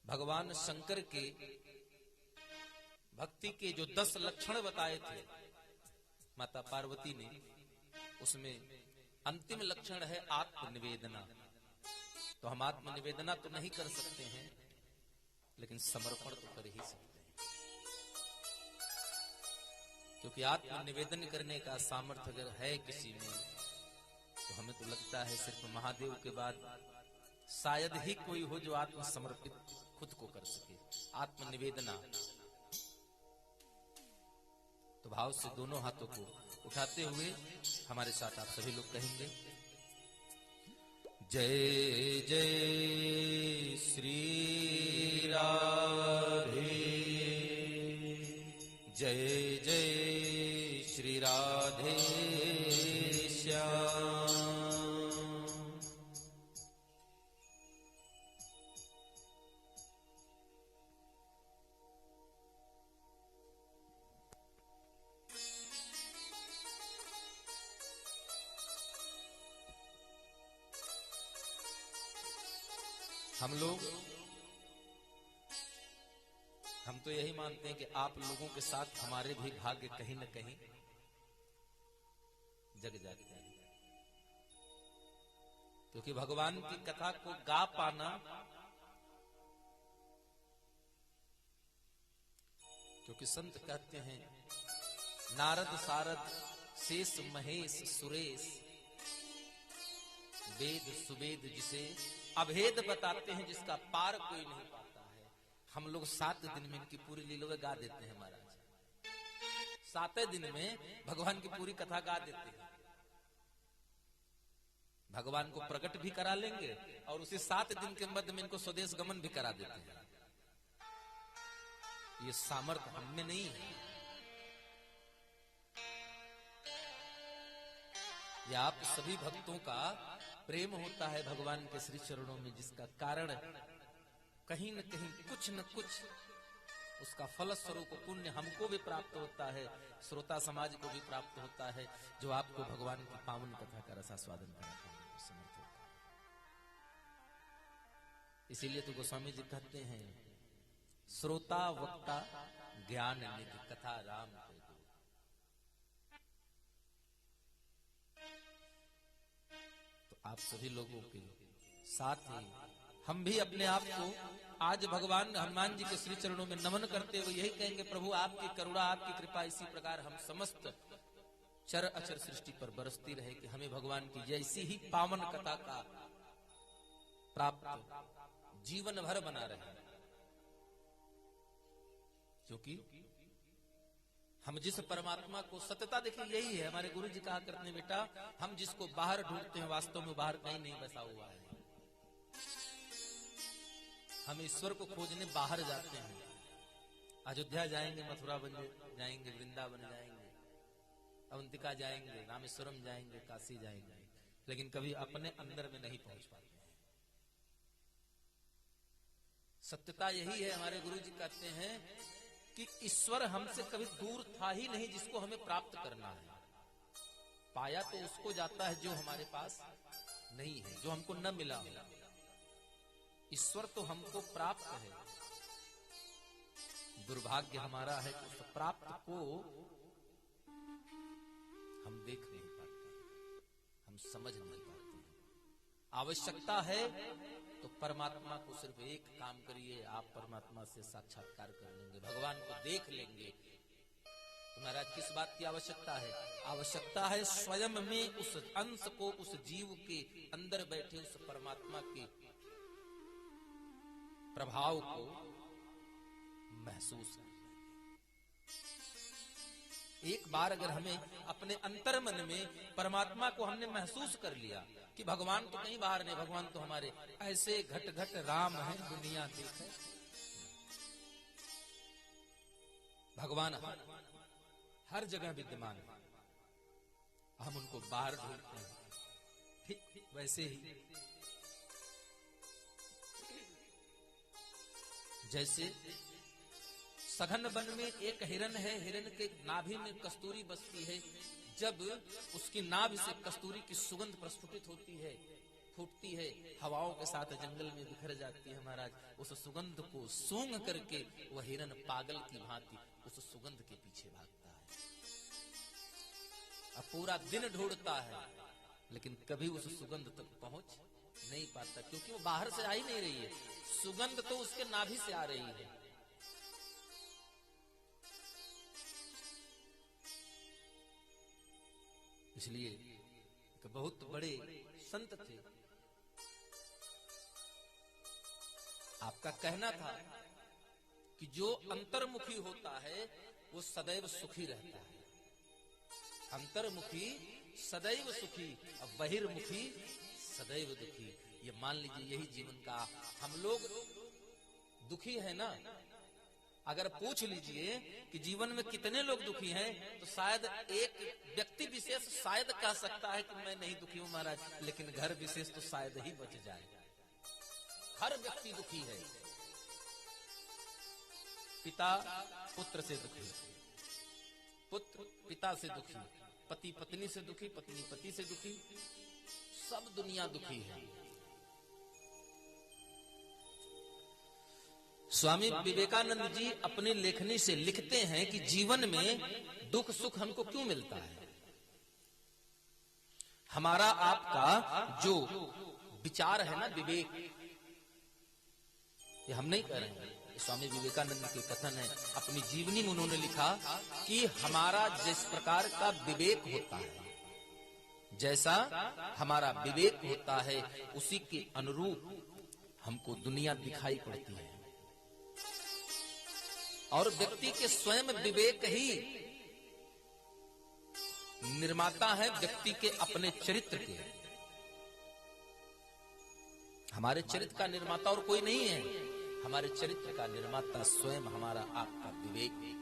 भगवान शंकर के भक्ति के जो 10 लक्षण बताए थे माता पार्वती ने, उसमें अंतिम लक्षण है आत्मनिवेदना। तो हम आत्मनिवेदना तो नहीं कर सकते हैं, लेकिन समर्पण तो कर ही सकते हैं, क्योंकि आत्मनिवेदन करने का सामर्थ्य अगर है किसी में, तो हमें तो लगता है सिर्फ महादेव के बाद शायद ही कोई हो जो आत्मसमर्पित खुद को कर सके। आत्मनिवेदना तो भाव से दोनों हाथों को उठाते हुए हमारे साथ आप सभी लोग कहेंगे, जय जय श्री राधे, जय जय श्री राधे श्याम। हम तो यही मानते हैं कि आप लोगों के साथ हमारे भी भाग्य कहीं न कहीं जग जाते हैं, क्योंकि भगवान की कथा को गा पाना, क्योंकि संत कहते हैं नारद सारद शेष महेश सुरेश, वेद सुवेद जिसे अभेद बताते हैं, जिसका पार कोई नहीं पाता है। हम लोग 7 दिन में इनकी पूरी लीला गा देते हैं महाराज, 7 दिन में भगवान की पूरी कथा गा देते हैं। भगवान को प्रकट भी करा लेंगे और उसी 7 दिन के मध्य में इनको स्वदेश गमन भी करा देते हैं। ये सामर्थ्य हम में नहीं है, यह आप सभी भक्तों का प्रेम होता है भगवान के श्री चरणों में, जिसका कारण कहीं न कहीं कुछ न कुछ उसका फलस्वरूप पुण्य हमको भी प्राप्त होता है, श्रोता समाज को भी प्राप्त होता है, जो आपको भगवान की पावन कथा का रसास्वादन कराता है, समर्थ होता है। इसीलिए तो गोस्वामी जी कहते हैं, श्रोता वक्ता ज्ञान निधि कथा राम के दो। तो आप सभी लोगों के साथ ही हम भी अपने आप को आज भगवान हनुमान जी के श्री चरणों में नमन करते हुए यही कहेंगे, प्रभु आपकी करुणा आपकी कृपा इसी प्रकार हम समस्त चर अचर सृष्टि पर बरसती रहे, कि हमें भगवान की जैसी ही पावन कथा का प्राप्त जीवन भर बना रहे, क्योंकि हम जिस परमात्मा को सत्यता, देखिए यही है हमारे गुरु जी कहा करते हैं, बेटा हम जिसको बाहर ढूंढते हैं वास्तव में बाहर कहीं नहीं बसा हुआ है। हम ईश्वर को खोजने बाहर जाते हैं, अयोध्या जाएंगे, मथुरा जाएंगे, वृंदावन जाएंगे, अवंतिका जाएंगे, रामेश्वरम जाएंगे, काशी जाएंगे, लेकिन कभी अपने अंदर में नहीं पहुंच पाते हैं। सत्यता यही है, हमारे गुरु जी कहते हैं कि ईश्वर हमसे कभी दूर था ही नहीं, जिसको हमें प्राप्त करना है। पाया तो उसको जाता है जो हमारे पास नहीं है, जो हमको न मिला हो। ईश्वर तो हमको प्राप्त है, दुर्भाग्य हमारा है कि उस प्राप्त को हम देख नहीं पाते, हम समझ नहीं पाते। आवश्यकता है तो परमात्मा को सिर्फ एक काम करिए, आप परमात्मा से साक्षात्कार कर लेंगे, भगवान को देख लेंगे। तो महाराज किस बात की आवश्यकता है? आवश्यकता है स्वयं में उस अंश को, उस जीव के अंदर बैठे उस परमात्मा के प्रभाव को महसूस करना। एक बार अगर हमें अपने अंतर मन में परमात्मा को हमने महसूस कर लिया कि भगवान तो कहीं बाहर नहीं, भगवान तो हमारे ऐसे घट घट राम है दुनिया देखे, भगवान हर जगह विद्यमान है, हम उनको बाहर ढूंढते हैं। ठीक वैसे ही जैसे सघन वन में एक हिरन है, हिरन के नाभि में कस्तूरी बसती है, जब उसकी नाभि से कस्तूरी की सुगंध प्रस्फुटित होती है फूटती है, हवाओं के साथ जंगल में बिखर जाती है महाराज, उस सुगंध को सूंघ करके वह हिरन पागल की भांति उस सुगंध के पीछे भागता है। अब पूरा दिन ढूंढता है लेकिन कभी उस सुगंध तक पहुंच नहीं पाता, क्योंकि वो बाहर से आ ही नहीं रही है, सुगंध तो उसके नाभि से आ रही है। इसलिए एक बहुत बड़े संत थे, आपका कहना था कि जो अंतर्मुखी होता है वो सदैव सुखी रहता है, अंतर्मुखी सदैव सुखी और बहिर्मुखी सदैव दुखी। ये मान लीजिए यही जीवन का, हम लोग दुखी है ना, अगर पूछ लीजिए कि जीवन में कितने लोग दुखी हैं तो शायद एक व्यक्ति विशेष शायद कह सकता है कि मैं नहीं दुखी हूं महाराज, लेकिन घर विशेष तो शायद ही बच जाए। हर व्यक्ति दुखी है, पिता पुत्र से दुखी, पुत्र पिता से दुखी, पति पत्नी से दुखी, पत्नी पति से दुखी, सब दुनिया दुखी है। स्वामी विवेकानंद जी अपनी लेखनी से लिखते हैं कि जीवन में दुख सुख हमको क्यों मिलता है। हमारा आपका जो विचार है ना, विवेक, ये हम नहीं कह रहे हैं, स्वामी विवेकानंद के कथन है, अपनी जीवनी में उन्होंने लिखा कि हमारा जिस प्रकार का विवेक होता है, जैसा हमारा विवेक होता है उसी के अनुरूप हमको दुनिया दिखाई पड़ती है। और व्यक्ति के स्वयं विवेक ही निर्माता है व्यक्ति के अपने चरित्र के। हमारे चरित्र का निर्माता और कोई नहीं है, हमारे चरित्र का निर्माता स्वयं हमारा आपका विवेक है।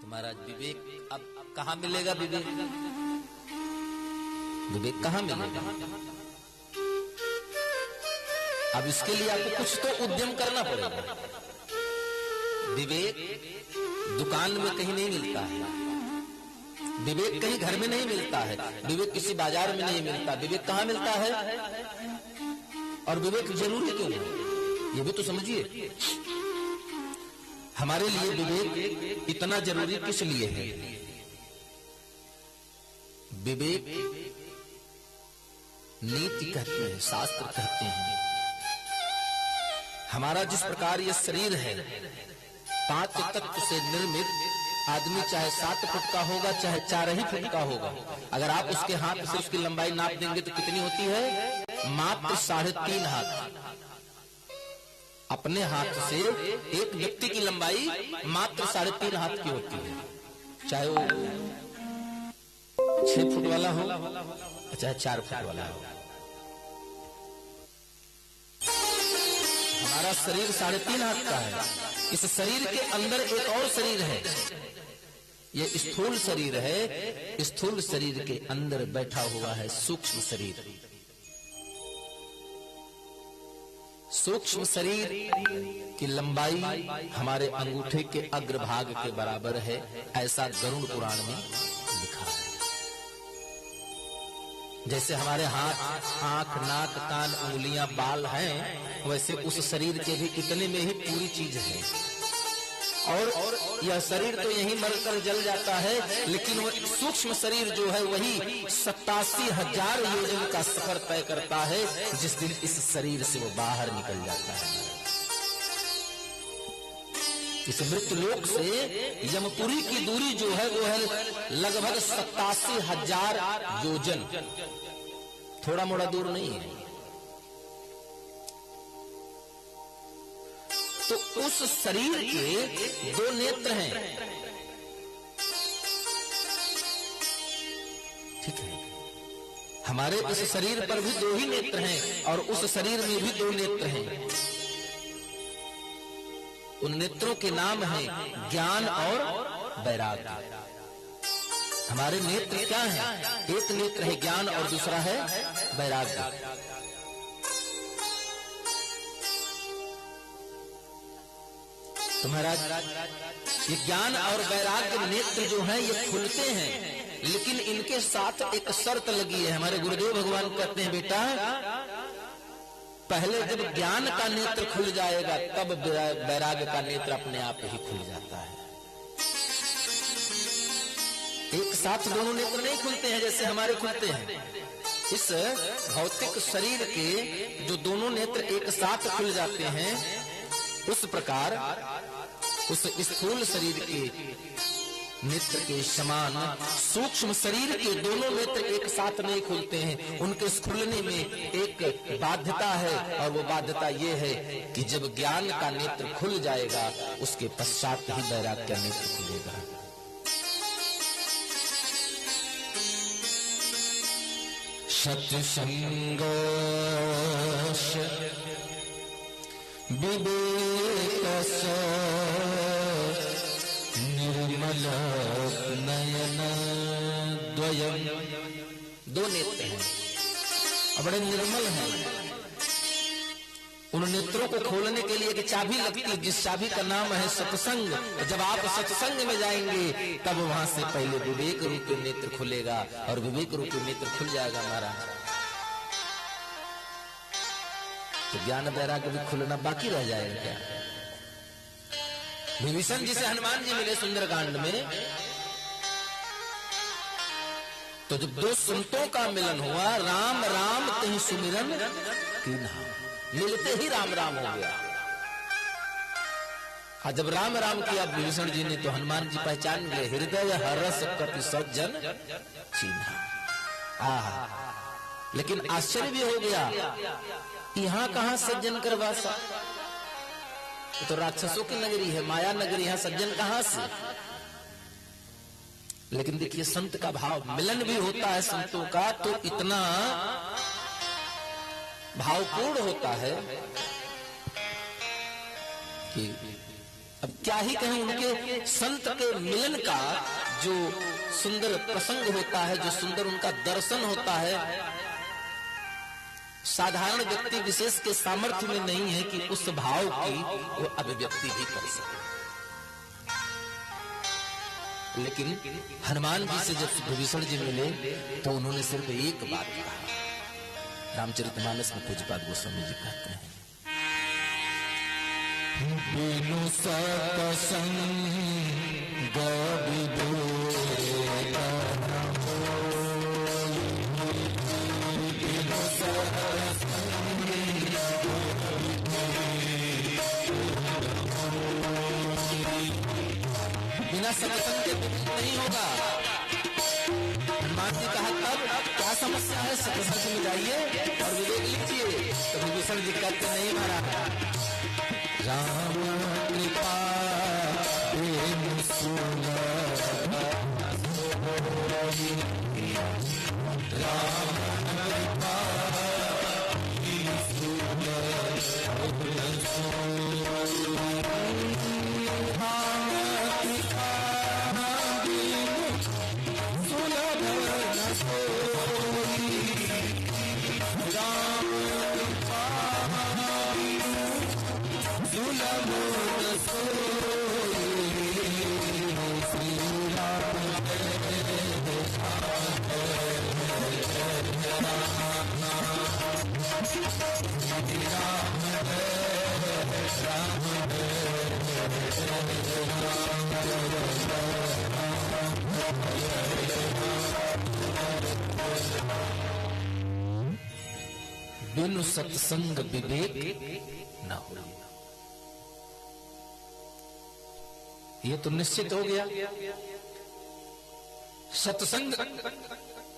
तुम्हारा विवेक अब कहां मिलेगा? विवेक विवेक कहां मिलेगा? अब इसके लिए आपको कुछ तो उद्यम करना पड़ेगा। विवेक दुकान में कहीं नहीं मिलता है, विवेक कहीं घर में नहीं मिलता है, विवेक किसी बाजार में नहीं मिलता। विवेक कहां मिलता है और विवेक जरूरी क्यों है, ये भी तो समझिए। हमारे लिए विवेक इतना जरूरी किस लिए है? विवेक नीति कहते हैं, शास्त्र कहते हैं, हमारा जिस प्रकार ये शरीर है 5 तत्व से निर्मित, आदमी चाहे 7 फुट का होगा चाहे 4 ही फुट का होगा, अगर आप उसके हाथ से उसकी लंबाई नाप देंगे तो कितनी होती है? मात्र 3.5 हाथ। अपने हाथ से एक व्यक्ति की लंबाई मात्र 3.5 हाथ की होती है, चाहे वो 6 फुट वाला हो चाहे 4 फुट वाला हो। हमारा शरीर 3.5 हाथ का है। इस शरीर के अंदर एक और शरीर है, ये स्थूल शरीर है। स्थूल शरीर के अंदर बैठा हुआ है सूक्ष्म शरीर। सूक्ष्म शरीर की लंबाई हमारे अंगूठे के अग्रभाग के बराबर है, ऐसा गरुड़ पुराण में लिखा है। जैसे हमारे हाथ, आंख, नाक, कान, उंगलियां, बाल हैं, वैसे उस शरीर के भी इतने में ही पूरी चीज है। और यह शरीर तो यहीं मरकर जल जाता है, लेकिन वो सूक्ष्म शरीर जो है वही 87,000 योजन का सफर तय करता है, जिस दिन इस शरीर से वो बाहर निकल जाता है। इस मृत्युलोक से यमपुरी की दूरी जो है वो है लगभग 87,000 योजन, थोड़ा मोड़ा दूर नहीं है। तो उस शरीर के 2 नेत्र हैं, ठीक है। हमारे इस शरीर पर भी 2 ही नेत्र हैं और उस शरीर में भी 2 नेत्र हैं। उन नेत्रों के नाम हैं ज्ञान और वैराग्य। हमारे नेत्र क्या हैं? एक नेत्र है ज्ञान और दूसरा है वैराग्य। तो महाराज ये ज्ञान और वैराग्य नेत्र जो हैं ये खुलते हैं लेकिन इनके साथ एक शर्त लगी है। हमारे गुरुदेव भगवान कहते हैं, बेटा पहले जब ज्ञान का नेत्र खुल जाएगा तब वैराग्य का नेत्र अपने आप ही खुल जाता है। एक साथ दोनों नेत्र नहीं खुलते हैं जैसे हमारे खुलते हैं। इस भौतिक शरीर के जो दोनों नेत्र एक साथ खुल जाते हैं, उस प्रकार उस स्थूल शरीर के नेत्र के समान सूक्ष्म शरीर के दोनों नेत्र एक साथ नहीं खुलते हैं। उनके खुलने में एक बाध्यता है, और वो बाध्यता ये है कि जब ज्ञान का नेत्र खुल जाएगा उसके पश्चात ही वैराग्य का नेत्र खुलेगा। सत्संग विवेक निर्मल नयन द्वयम, दो नेत्र हैं और बड़े निर्मल हैं। उन नेत्रों को खोलने के लिए एक चाबी लगती है, जिस चाबी का नाम है सत्संग। जब आप सत्संग में जाएंगे तब वहां से पहले विवेक रूपी नेत्र खुलेगा, और विवेक रूपी नेत्र खुल जाएगा महाराज तो ज्ञान वैराग्य भी खुलना बाकी रह जाएगा क्या? विभीषण जी से हनुमान जी मिले सुंदरकांड में, तो जब दो संतों का मिलन हुआ, राम राम कहीं सुमिरन कीन्हा, मिलते ही राम राम हो गया। और जब राम राम किया विभीषण जी ने तो हनुमान जी पहचान गए, हृदय हरस कपि सज्जन चिन्हा। लेकिन आश्चर्य भी हो गया, यहां कहां सज्जन कर वासा, तो राक्षसों की नगरी है, माया नगरी, यहां सज्जन कहां से? लेकिन देखिए संत का भाव, मिलन भी होता है संतों का तो इतना भावपूर्ण होता है कि अब क्या ही कहें। उनके संत के मिलन का जो सुंदर प्रसंग होता है, जो सुंदर उनका दर्शन होता है, साधारण व्यक्ति विशेष के सामर्थ्य में नहीं है कि उस भाव की वो अभिव्यक्ति भी कर सके। लेकिन हनुमान जी से जब विभीषण जी मिले तो उन्होंने सिर्फ एक बात कहा। रामचरितमानस में पूज्यपाद गोस्वामी जी कहते हैं, बिनु सत्संग बिना सत्संग के नहीं होगा। हनुमान जी कहा तब क्या समस्या है, सत्संग में जाइए और विवेक लीजिए। तो विभीषण जी कहते नहीं महाराज, राम कृपा बिनु सत्संग विवेक न हो। ये तो निश्चित हो गया, सत्संग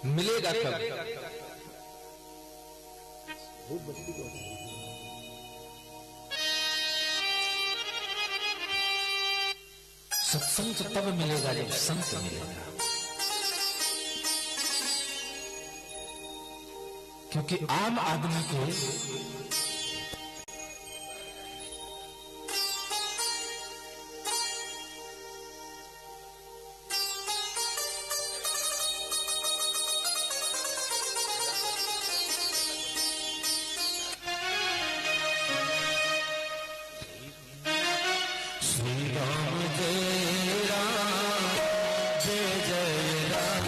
मिलेगा कब? सत्संग तो तब मिलेगा जब संत मिलेगा, क्योंकि आम आदमी को श्री राम जय राम जय जय राम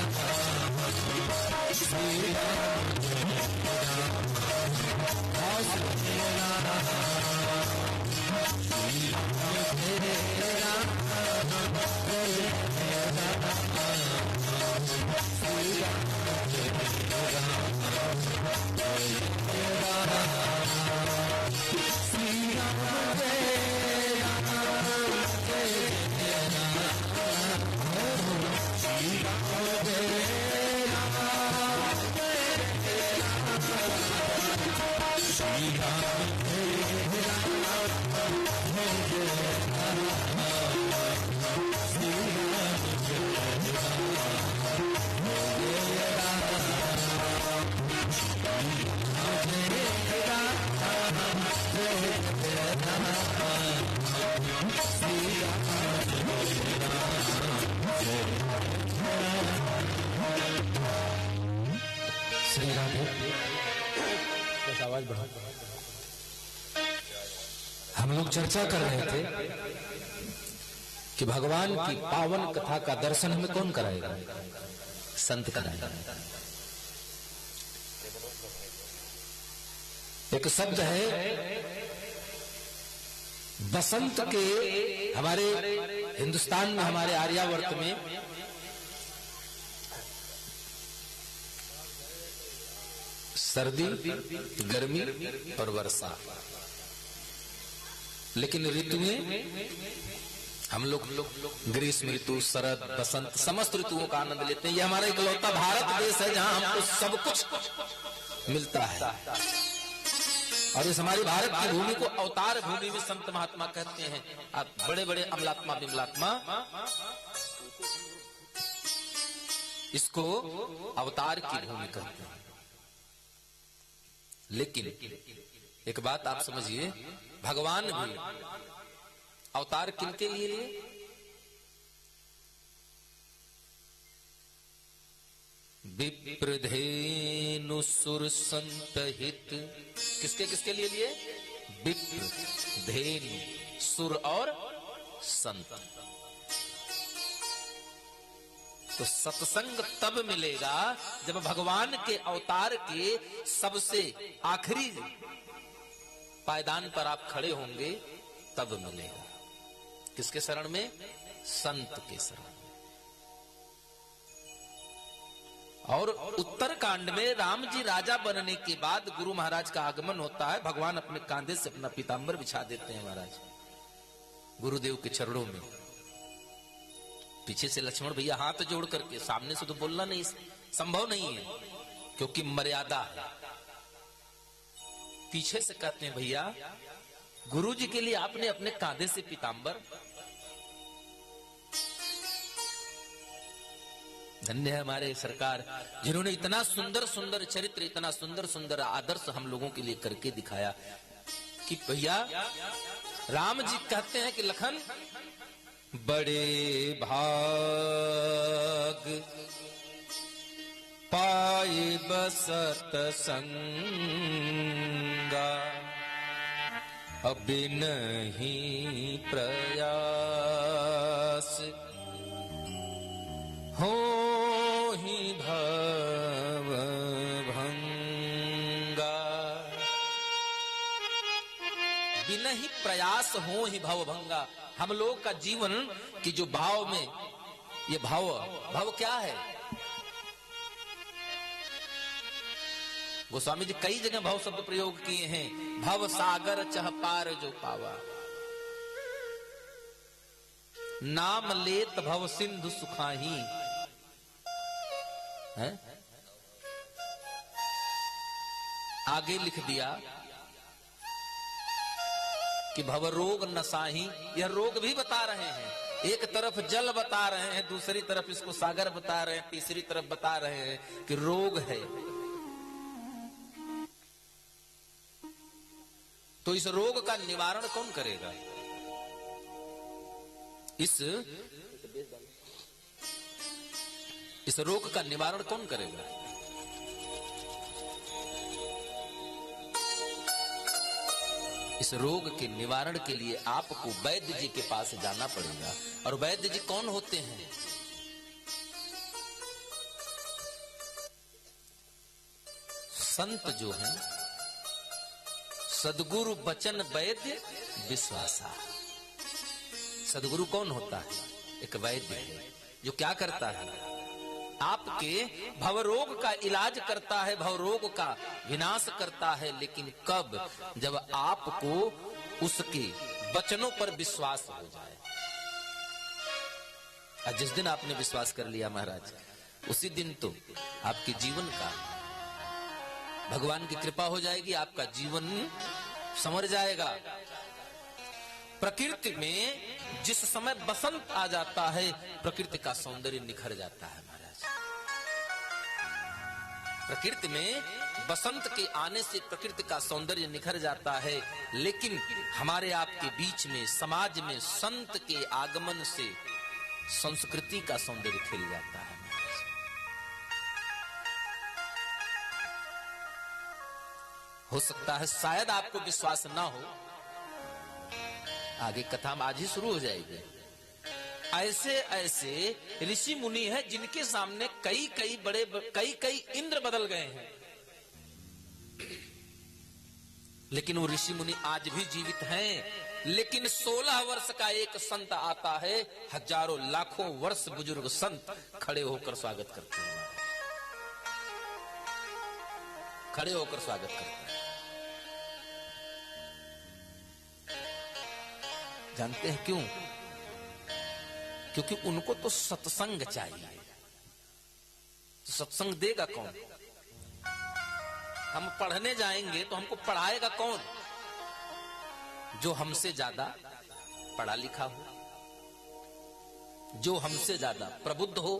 आवाज बढ़ा। हम लोग चर्चा कर रहे थे कि भगवान की पावन कथा का दर्शन हमें कौन कराएगा? संत कराएगा। एक शब्द है बसंत के, हमारे हिंदुस्तान में, हमारे आर्यावर्त में सर्दी, गर्मी और वर्षा, लेकिन ऋतुएं हम लोग ग्रीष्म ऋतु, शरद, बसंत, समस्त ऋतुओं का आनंद लेते हैं। ये हमारा इकलौता भारत देश है जहां हमको सब कुछ मिलता है। और इस हमारी भारत की भूमि को अवतार भूमि में संत महात्मा कहते हैं। आप बड़े बड़े अमलात्मा विमलात्मा इसको अवतार की भूमि कहते हैं। लेकिन एक बात आप समझिए, भगवान भी अवतार किनके लिए लिए? विप्रधेनु सुर संत हित। किसके किसके लिए लिए? विप्र, धेनु, सुर और संत। तो सत्संग तब मिलेगा जब भगवान के अवतार के सबसे आखिरी पायदान पर आप खड़े होंगे, तब मिलेगा। किसके शरण में? संत के शरण में। और उत्तरकांड में राम जी राजा बनने के बाद गुरु महाराज का आगमन होता है। भगवान अपने कांधे से अपना पीतांबर बिछा देते हैं महाराज गुरुदेव के चरणों में। पीछे से लक्ष्मण भैया हाथ जोड़ करके, सामने से तो बोलना नहीं संभव नहीं है क्योंकि मर्यादा है। पीछे से कहते हैं भैया गुरु जी के लिए आपने अपने कांधे से पीतांबर। धन्य है हमारे सरकार जिन्होंने इतना सुंदर सुंदर चरित्र, इतना सुंदर सुंदर आदर्श हम लोगों के लिए करके दिखाया कि भैया राम जी कहते हैं कि लखन बड़े भाग पाए बसत संगा, अब नहीं प्रयास हो ही भव भंगा। बिना ही प्रयास हो ही भव भंगा। हम लोग का जीवन की जो भाव में, ये भाव क्या है? गोस्वामी जी कई जगह भाव शब्द प्रयोग किए हैं। भव सागर चह पार जो पावा, नाम लेत भव सिंधु सुखाही है? आगे लिख दिया कि भव रोग नसाही। यह रोग भी बता रहे हैं। एक तरफ जल बता रहे हैं, दूसरी तरफ इसको सागर बता रहे हैं, तीसरी तरफ बता रहे हैं कि रोग है। तो इस रोग का निवारण कौन करेगा? इस रोग का निवारण कौन करेगा? इस रोग के निवारण के लिए आपको वैद्य जी के पास जाना पड़ेगा। और वैद्य जी कौन होते हैं? संत जो हैं, सदगुरु बचन वैद्य विश्वासा। सदगुरु कौन होता है? एक वैद्य है जो क्या करता है? आपके भवरोग का इलाज करता है, भवरोग का विनाश करता है। लेकिन कब? जब आपको उसके वचनों पर विश्वास हो जाए। और जिस दिन आपने विश्वास कर लिया महाराज, उसी दिन तो आपके जीवन का भगवान की कृपा हो जाएगी, आपका जीवन संवर जाएगा। प्रकृति में जिस समय बसंत आ जाता है, प्रकृति का सौंदर्य निखर जाता है महाराज। प्रकृति में बसंत के आने से प्रकृति का सौंदर्य निखर जाता है, लेकिन हमारे आपके बीच में, समाज में संत के आगमन से संस्कृति का सौंदर्य खिल जाता है महाराज। हो सकता है शायद आपको विश्वास ना हो, आगे कथा आज ही शुरू हो जाएगी। ऐसे ऐसे ऋषि मुनि हैं जिनके सामने कई इंद्र बदल गए हैं, लेकिन वो ऋषि मुनि आज भी जीवित हैं। लेकिन 16 वर्ष का एक संत आता है, हजारों लाखों वर्ष बुजुर्ग संत खड़े होकर स्वागत करते हैं, खड़े होकर स्वागत करते हैं। जानते हैं क्यों? क्योंकि उनको तो सत्संग चाहिए। तो सत्संग देगा कौन? हम पढ़ने जाएंगे तो हमको पढ़ाएगा कौन? जो हमसे ज्यादा पढ़ा लिखा हो, जो हमसे ज्यादा प्रबुद्ध हो।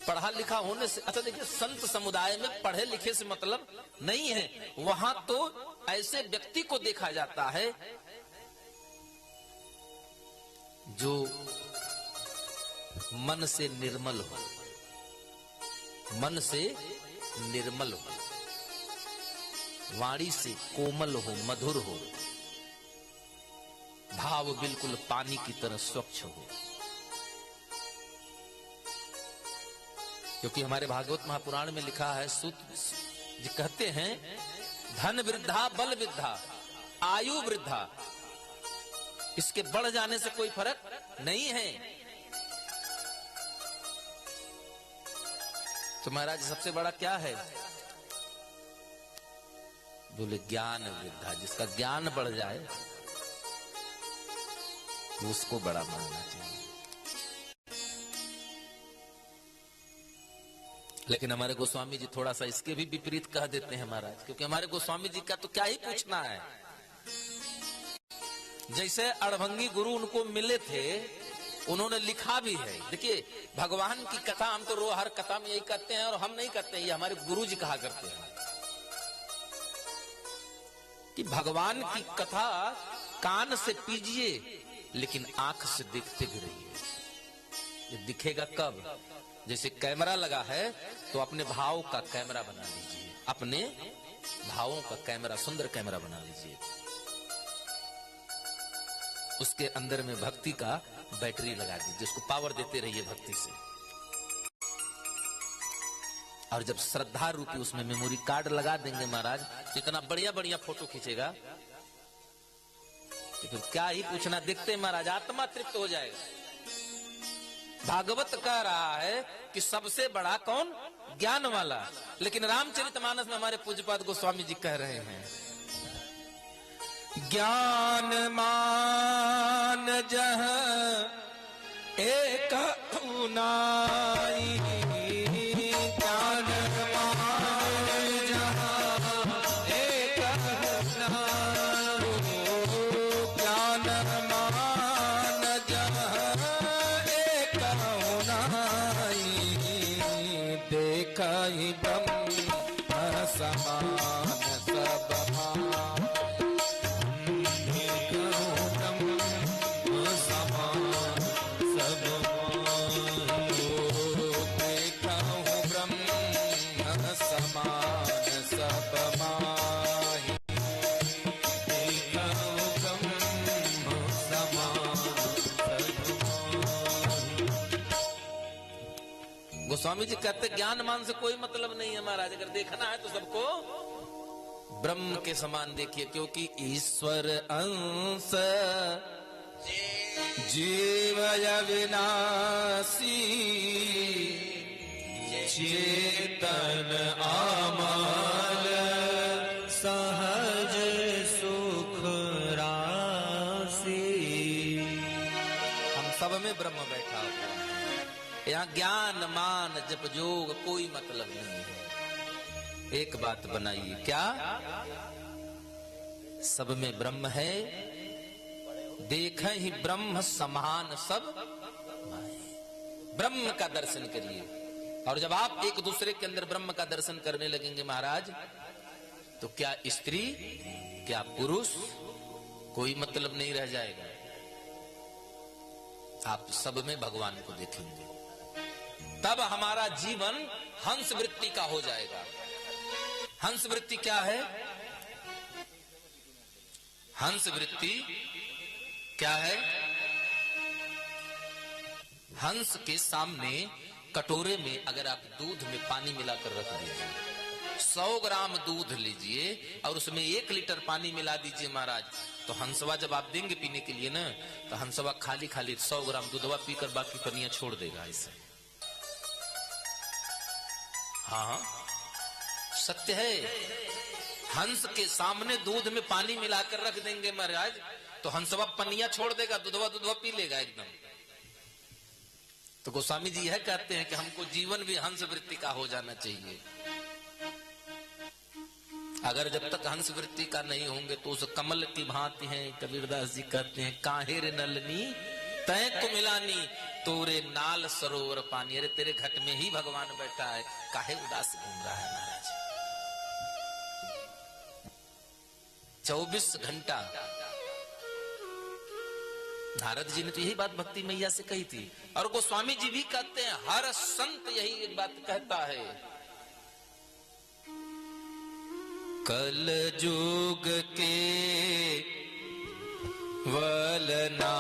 पढ़ा लिखा होने से, अच्छा देखिए, संत समुदाय में पढ़े लिखे से मतलब नहीं है। वहां तो ऐसे व्यक्ति को देखा जाता है जो मन से निर्मल हो, मन से निर्मल हो, वाणी से कोमल हो, मधुर हो, भाव बिल्कुल पानी की तरह स्वच्छ हो। क्योंकि हमारे भागवत महापुराण में लिखा है, सूत जी कहते हैं, धन वृद्धा बल वृद्धा आयु वृद्धा, इसके बढ़ जाने से कोई फर्क नहीं है। तो महाराज सबसे बड़ा क्या है? बोले ज्ञान वृद्धा। जिसका ज्ञान बढ़ जाए तो उसको बड़ा मानना चाहिए। लेकिन हमारे गोस्वामी जी थोड़ा सा इसके भी विपरीत कह देते हैं महाराज, क्योंकि हमारे गोस्वामी जी का तो क्या ही पूछना है। जैसे अड़भंगी गुरु उनको मिले थे, उन्होंने लिखा भी है। देखिए, भगवान की कथा हम तो हर कथा में यही कहते हैं, और हम नहीं कहते हैं, ये हमारे गुरु जी कहा करते हैं कि भगवान की कथा कान से पीजिए, लेकिन आंख से देखते भी रहिए। ये दिखेगा कब? जैसे कैमरा लगा है तो अपने भाव का कैमरा बना लीजिए, अपने भावों का कैमरा, सुंदर कैमरा बना लीजिए। उसके अंदर में भक्ति का बैटरी लगा दीजिए, जिसको पावर देते रहिए भक्ति से। और जब श्रद्धा रूपी उसमें मेमोरी कार्ड लगा देंगे महाराज, तो इतना बढ़िया बढ़िया फोटो खींचेगा कि फिर क्या ही पूछना। देखते महाराज आत्मा तृप्त हो जाएगा। भागवत कह रहा है कि सबसे बड़ा कौन? ज्ञान वाला। लेकिन रामचरितमानस में हमारे पूज्यपाद गोस्वामी जी कह रहे हैं, ज्ञान मान जह एक नाई, ज्ञान मान जह एक नाई, ज्ञान मान जह एक नाई, देखहि ब्रह्म समान सब भाई। गोस्वामी जी कहते ज्ञान मान से कोई मतलब नहीं है महाराज। अगर देखना है तो सबको ब्रह्म के समान देखिए, क्योंकि ईश्वर अंश जीवय विनाशी, चेतन अमर सहज सुख राशि। हम सब में ब्रह्म बैठा हुआ है। यहाँ ज्ञान मान जप जोग कोई मतलब नहीं है। एक बात बनाइए, क्या? सब में ब्रह्म है, देखें ही ब्रह्म समान सब माहे। ब्रह्म का दर्शन करिए। और जब आप एक दूसरे के अंदर ब्रह्म का दर्शन करने लगेंगे महाराज, तो क्या स्त्री क्या पुरुष कोई मतलब नहीं रह जाएगा। आप सब में भगवान को देखेंगे, तब हमारा जीवन हंस वृत्ति का हो जाएगा। हंस वृत्ति क्या है? हंस वृत्ति क्या है? हंस के सामने कटोरे में अगर आप दूध में पानी मिलाकर रख दीजिए, 100 ग्राम दूध लीजिए और उसमें 1 लीटर पानी मिला दीजिए महाराज, तो हंसवा जब आप देंगे पीने के लिए ना, तो हंसवा खाली खाली 100 ग्राम दूधवा पीकर बाकी पनिया छोड़ देगा ऐसे। हाँ, सत्य है। हंस के सामने दूध में पानी मिलाकर रख देंगे महाराज, तो हंसवा पनिया छोड़ देगा, दूधवा पी लेगा एकदम। तो गोस्वामी जी यह कहते हैं कि हमको जीवन भी हंस वृत्ति का हो जाना चाहिए। अगर जब तक हंस वृत्ति का नहीं होंगे तो उस कमल की भांति हैं। कबीरदास जी कहते हैं, काहेर नलनी तय को मिलानी, तोरे नाल सरोवर पानी। अरे तेरे घट में ही भगवान बैठा है, काहे उदास घूम रहा है महाराज। 24 घंटा नारद जी ने तो यही बात भक्ति मैया से कही थी, और गोस्वामी जी भी कहते हैं, हर संत यही एक बात कहता है। कल जुग के वलना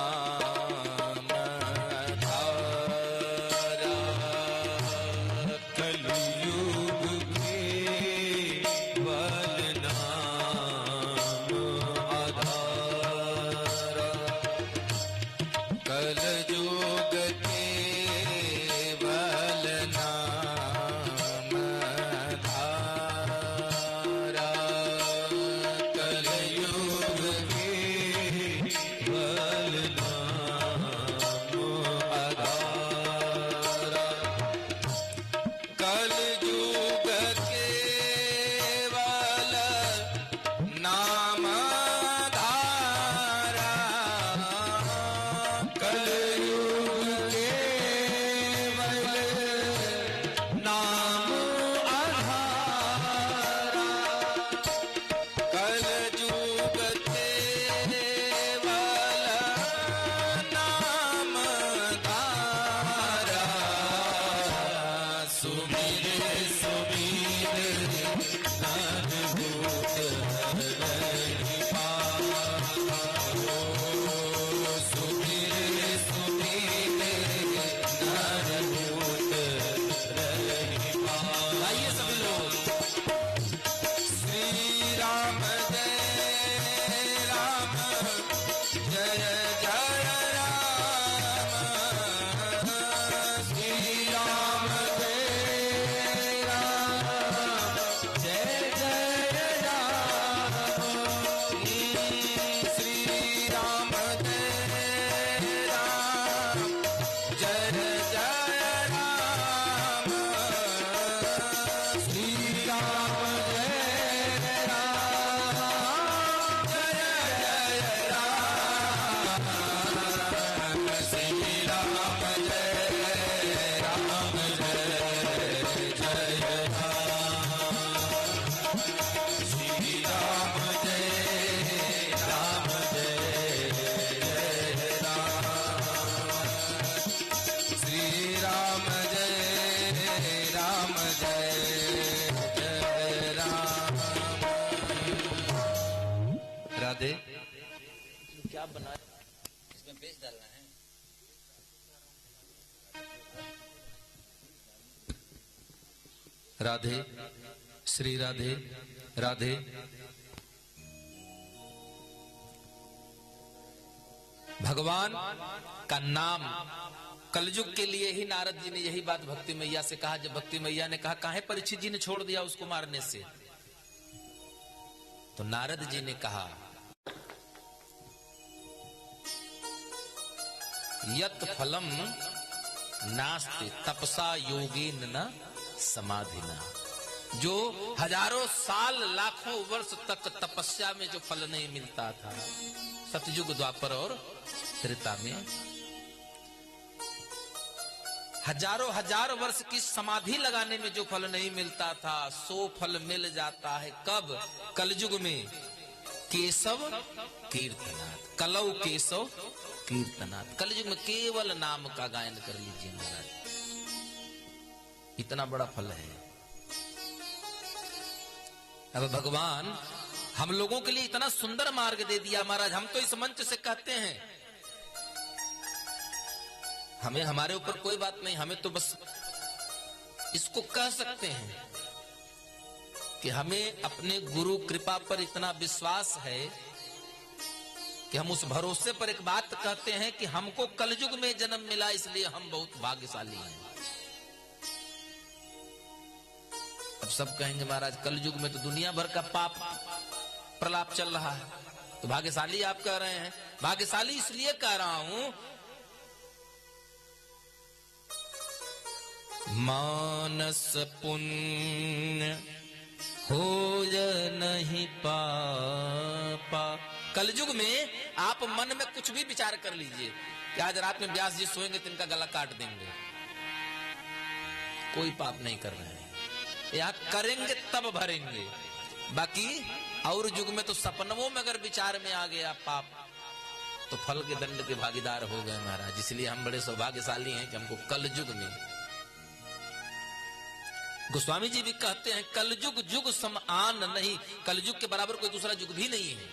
क्या बना, इसमें बेच डालना है। राधे श्री राधे राधे। भगवान का नाम कलयुग के लिए ही नारद जी ने यही बात भक्ति मैया से कहा। जब भक्ति मैया ने कहा, काहे परीक्षित जी ने छोड़ दिया उसको मारने से, तो नारद जी ने कहा, यत फलम नास्ति तपसा योगेन न समाधिना। जो हजारों साल लाखों वर्ष तक तपस्या में जो फल नहीं मिलता था, सतयुग द्वापर और त्रेता में हजारों हजार वर्ष की समाधि लगाने में जो फल नहीं मिलता था, सो फल मिल जाता है कब? कलयुग में। केशव कीर्तनाथ, कलौ केशव कीर्तनाथ। कलयुग में केवल नाम का गायन कर लीजिए महाराज, इतना बड़ा फल है। अब भगवान हम लोगों के लिए इतना सुंदर मार्ग दे दिया महाराज। हम तो इस मंच से कहते हैं, हमें हमारे ऊपर कोई बात नहीं, हमें तो बस इसको कह सकते हैं कि हमें अपने गुरु कृपा पर इतना विश्वास है कि हम उस भरोसे पर एक बात कहते हैं कि हमको कलयुग में जन्म मिला, इसलिए हम बहुत भाग्यशाली हैं। अब सब कहेंगे महाराज कलयुग में तो दुनिया भर का पाप प्रलाप चल रहा है, तो भाग्यशाली आप कह रहे हैं। भाग्यशाली इसलिए कह रहा हूं, मानस पुण्य होय नहीं पापा। कलयुग में आप मन में कुछ भी विचार कर लीजिए कि आज रात में व्यास जी सोएंगे तो इनका गला काट देंगे, कोई पाप नहीं कर रहे हैं। यहां करेंगे तब भरेंगे। बाकी और युग में तो सपनों में अगर विचार में आ गया पाप, तो फल के दंड के भागीदार हो गए महाराज। इसलिए हम बड़े सौभाग्यशाली हैं कि हमको कलयुग में। गोस्वामी जी भी कहते हैं कलयुग युग समान नहीं, कलयुग के बराबर कोई दूसरा युग भी नहीं है।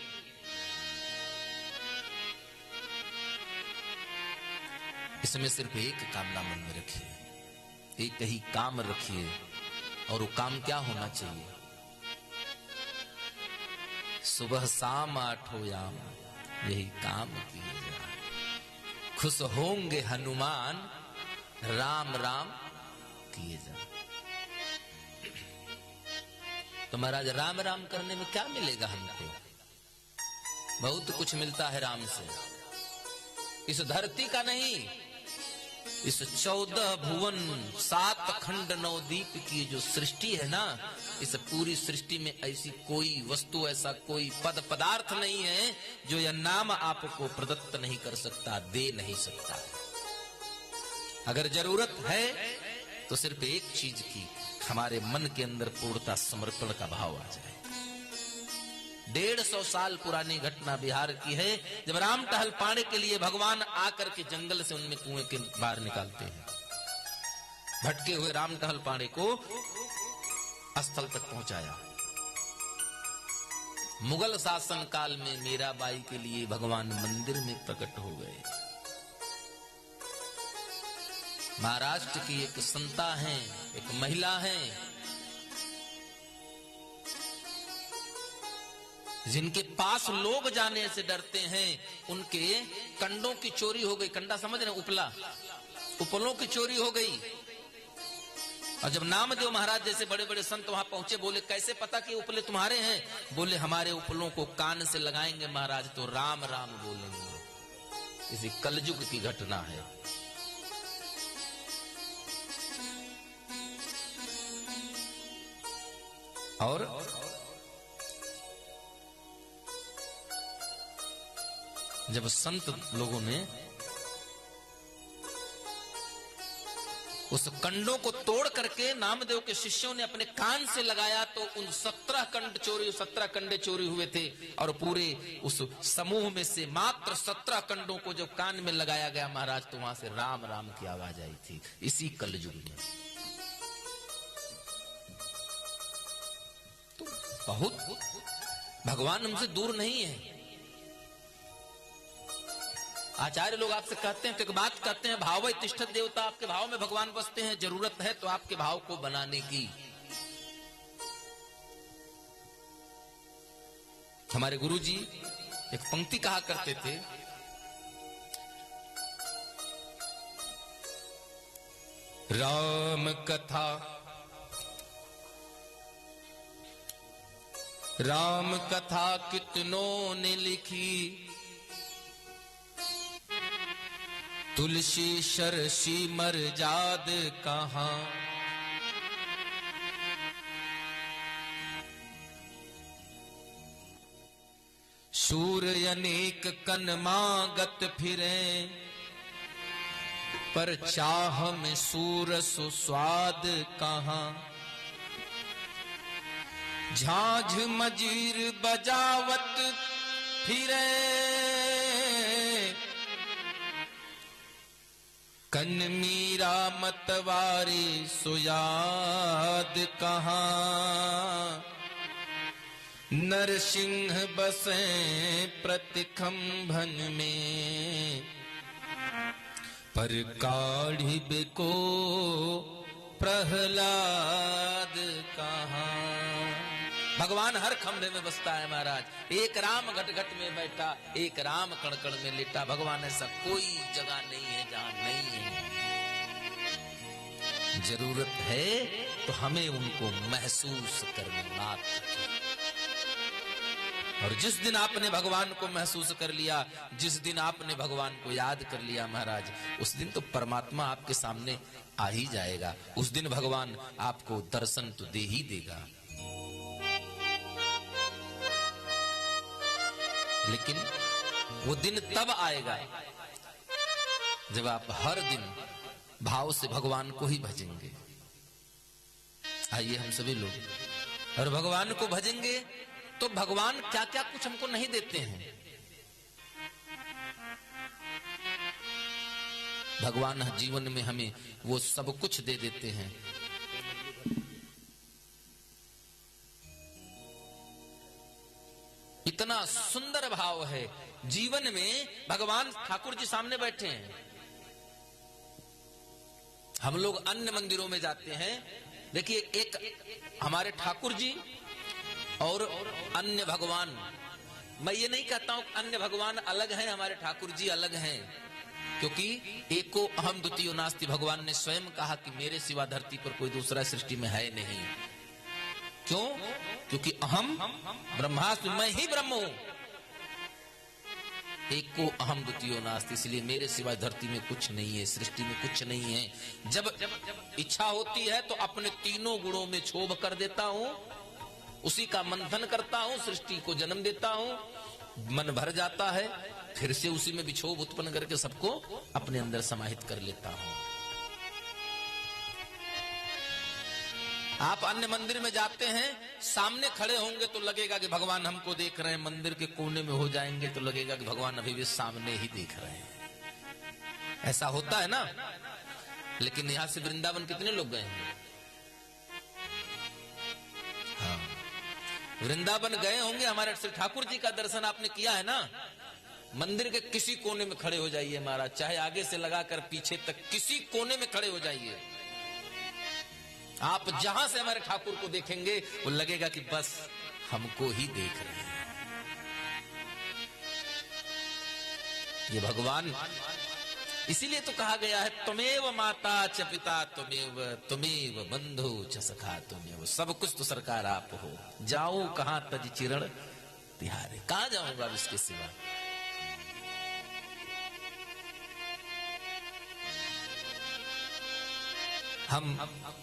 इसमें सिर्फ एक कामना मन में रखिए, एक ही काम रखिए, और वो काम क्या होना चाहिए? सुबह शाम आठों याम यही काम किए जाए, खुश होंगे हनुमान राम राम किए जाए। तो महाराज राम राम करने में क्या मिलेगा हमको? बहुत कुछ मिलता है राम से। इस धरती का नहीं, इस 14 भुवन 7 खंड 9 दीप की जो सृष्टि है ना, इस पूरी सृष्टि में ऐसी कोई वस्तु, ऐसा कोई पद पदार्थ नहीं है जो यह नाम आपको प्रदत्त नहीं कर सकता, दे नहीं सकता। अगर जरूरत है तो सिर्फ एक चीज की, हमारे मन के अंदर पूर्णता समर्पण का भाव आ जाए। 150 साल पुरानी घटना बिहार की है, जब राम टहल पाने के लिए भगवान आकर के जंगल से उनमें कुएं के बाहर निकालते हैं। भटके हुए राम टहल पाने को स्थल तक पहुंचाया। मुगल शासन काल में मीराबाई के लिए भगवान मंदिर में प्रकट हो गए। महाराष्ट्र की एक संता हैं, एक महिला हैं, जिनके पास लोग जाने से डरते हैं। उनके कंडों की चोरी हो गई। कंडा समझ रहे? उपला, उपलों की चोरी हो गई। और जब नामदेव महाराज जैसे बड़े बड़े संत वहां पहुंचे, बोले कैसे पता कि उपले तुम्हारे हैं? बोले हमारे उपलों को कान से लगाएंगे महाराज तो राम राम बोलेंगे। इसी कलयुग की घटना है। और जब संत लोगों ने उस कंडों को तोड़ करके नामदेव के शिष्यों ने अपने कान से लगाया, तो उन 17 कंडे चोरी हुए थे। और पूरे उस समूह में से मात्र 17 कंडों को जब कान में लगाया गया महाराज, तो वहां से राम राम की आवाज आई थी। इसी कलयुग में तो बहुत भगवान हमसे दूर नहीं है। आचार्य लोग आपसे कहते हैं, तो एक बात कहते हैं, भाव तिष्ठत देवता, आपके भाव में भगवान बसते हैं। जरूरत है तो आपके भाव को बनाने की। हमारे गुरुजी एक पंक्ति कहा करते थे, राम कथा कितनों ने लिखी, तुलसी सरसी मरजाद कहां, सूर्य अनेक कनमागत फिरे, पर चाह में सूर सुस्वाद कहाँ। झांझ मजीर बजावत फिरे, कन मीरा मतवारी सुयाद कहाँ। नरसिंह बसे प्रतिखंभन में, पर काढ़ी बिको प्रहलाद कहाँ। भगवान हर खंभे में बसता है महाराज। एक राम घट घट में बैठा, एक राम कण कण में लेटा। भगवान ऐसा कोई जगह नहीं है जहां नहीं है। जरूरत है तो हमें उनको महसूस करने मात्र। और जिस दिन आपने भगवान को महसूस कर लिया, जिस दिन आपने भगवान को याद कर लिया महाराज, उस दिन तो परमात्मा आपके सामने आ ही जाएगा। उस दिन भगवान आपको दर्शन तो दे ही देगा। लेकिन वो दिन तब आएगा जब आप हर दिन भाव से भगवान को ही भजेंगे। आइए हम सभी लोग और भगवान को भजेंगे तो भगवान क्या क्या कुछ हमको नहीं देते हैं। भगवान जीवन में हमें वो सब कुछ दे देते हैं। इतना सुंदर भाव है जीवन में। भगवान ठाकुर जी सामने बैठे हैं। हम लोग अन्य मंदिरों में जाते हैं, देखिए एक हमारे ठाकुर जी और अन्य भगवान। मैं ये नहीं कहता हूं अन्य भगवान अलग हैं, हमारे ठाकुर जी अलग हैं, क्योंकि एको अहम द्वितीयो नास्ति। भगवान ने स्वयं कहा कि मेरे सिवा धरती पर कोई दूसरा सृष्टि में है नहीं। क्यों? क्योंकि अहम ब्रह्मास्मि, मैं ही ब्रह्म हूं। एको अहम द्वितीयो नास्ति, इसलिए मेरे सिवा धरती में कुछ नहीं है, सृष्टि में कुछ नहीं है। जब इच्छा होती है तो अपने तीनों गुणों में क्षोभ कर देता हूं, उसी का मंथन करता हूं, सृष्टि को जन्म देता हूं, मन भर जाता है, फिर से उसी में विक्षोभ उत्पन्न करके सबको अपने अंदर समाहित कर लेता हूं। आप अन्य मंदिर में जाते हैं, सामने खड़े होंगे तो लगेगा कि भगवान हमको देख रहे हैं, मंदिर के कोने में हो जाएंगे तो लगेगा कि भगवान अभी भी सामने ही देख रहे हैं। ऐसा होता है ना। लेकिन यहां से वृंदावन कितने लोग गए हैं? हाँ, वृंदावन गए होंगे। हमारे श्री ठाकुर जी का दर्शन आपने किया है ना। मंदिर के किसी कोने में खड़े हो जाइए महाराज, चाहे आगे से लगाकर पीछे तक किसी कोने में खड़े हो जाइए। आप जहां से हमारे ठाकुर को देखेंगे वो लगेगा कि बस हमको ही देख रहे हैं। ये भगवान, इसीलिए तो कहा गया है त्वमेव माता च पिता त्वमेव, त्वमेव बंधु च सखा त्वमेव। सब कुछ तो सरकार आप हो। जाओ कहां तज चिरण तिहारे, कहां जाऊंगा इसके सिवा। हम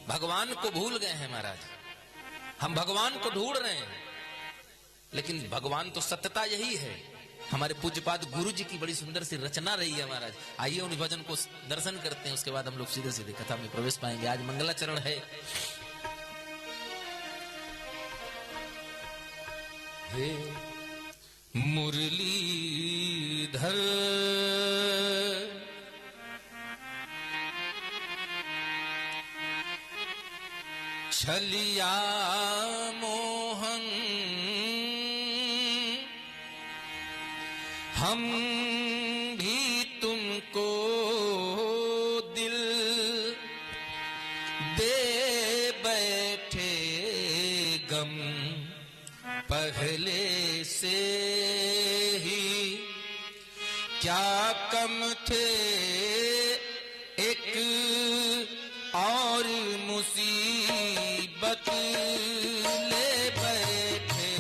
भगवान को भूल गए हैं महाराज। हम भगवान को ढूंढ रहे हैं, लेकिन भगवान तो सत्यता यही है। हमारे पूज्यपाद गुरु जी की बड़ी सुंदर सी रचना रही है महाराज। आइए उन भजन को दर्शन करते हैं, उसके बाद हम लोग सीधे सीधे कथा में प्रवेश पाएंगे। आज मंगलाचरण है। हे मुरलीधर छलिया मोहन, हम भी तुमको दिल दे बैठे, गम पहले से ही क्या कम थे, एक और मुसीबत ले बैठे।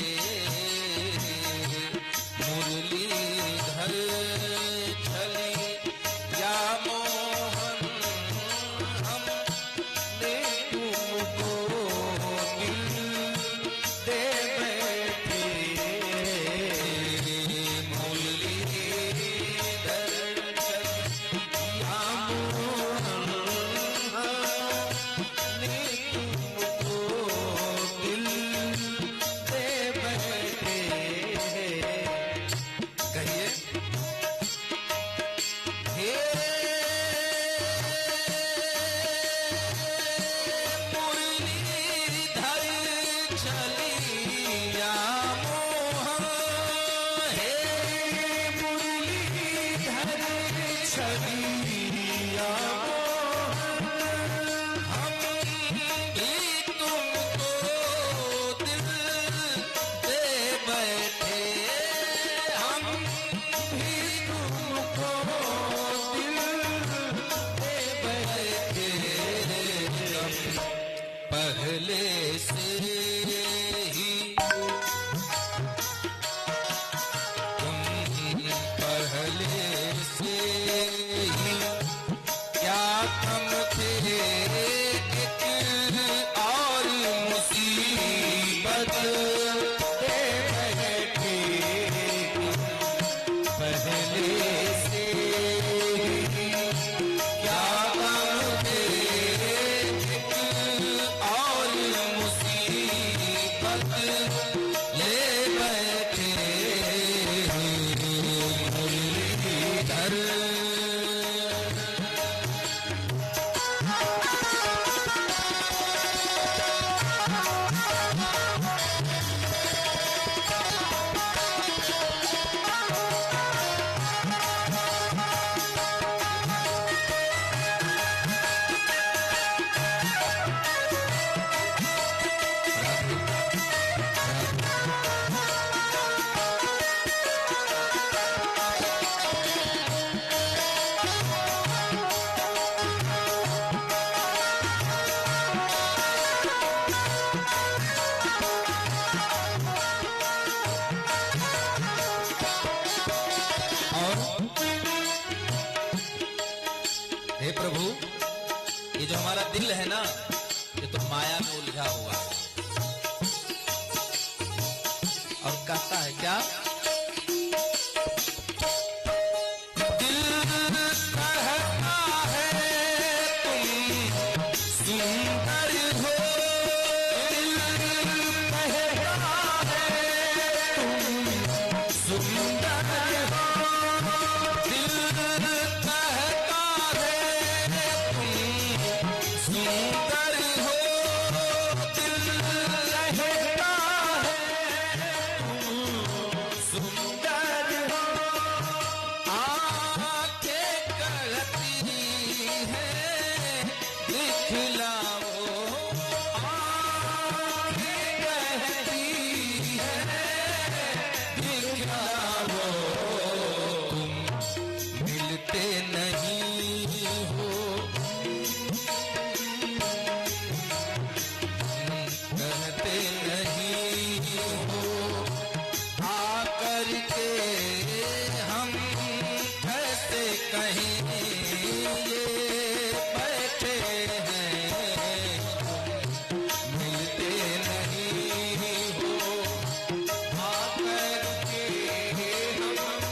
मुरलीधर छलिया मोहन, हम ने तुमको दिल दे बैठे, कहे मुरलीधर छबिया हम भी तुमको दिल दे बैठे, हम भी तुमको दिल दे बैठे, पहले से ही तुम पहले से ही क्या कम थे, एक और मुसीबत दे बैठे, पहले से ही क्या कम थे, एक और मुसीबत ले बैठे, मुरलीधर। हे प्रभु, ये जो हमारा दिल है ना, ये तो माया में उलझा हुआ है। और कहता है क्या, दिल कहता है तुम सुंदर हो, दिल कहता है तुम सुंदर हो, दिल कहता है तुम सुंदर हो, दिल कहता है तुम सुंदर हो, आंखें कहती है दिखलाओ, आंखें कहती है दिखलाओ, तुम मिलते नहीं हो, कहते नहीं हो, आकर के हम कैसे कहीं ये बैठे हैं, मिलते नहीं हो, आकर के हम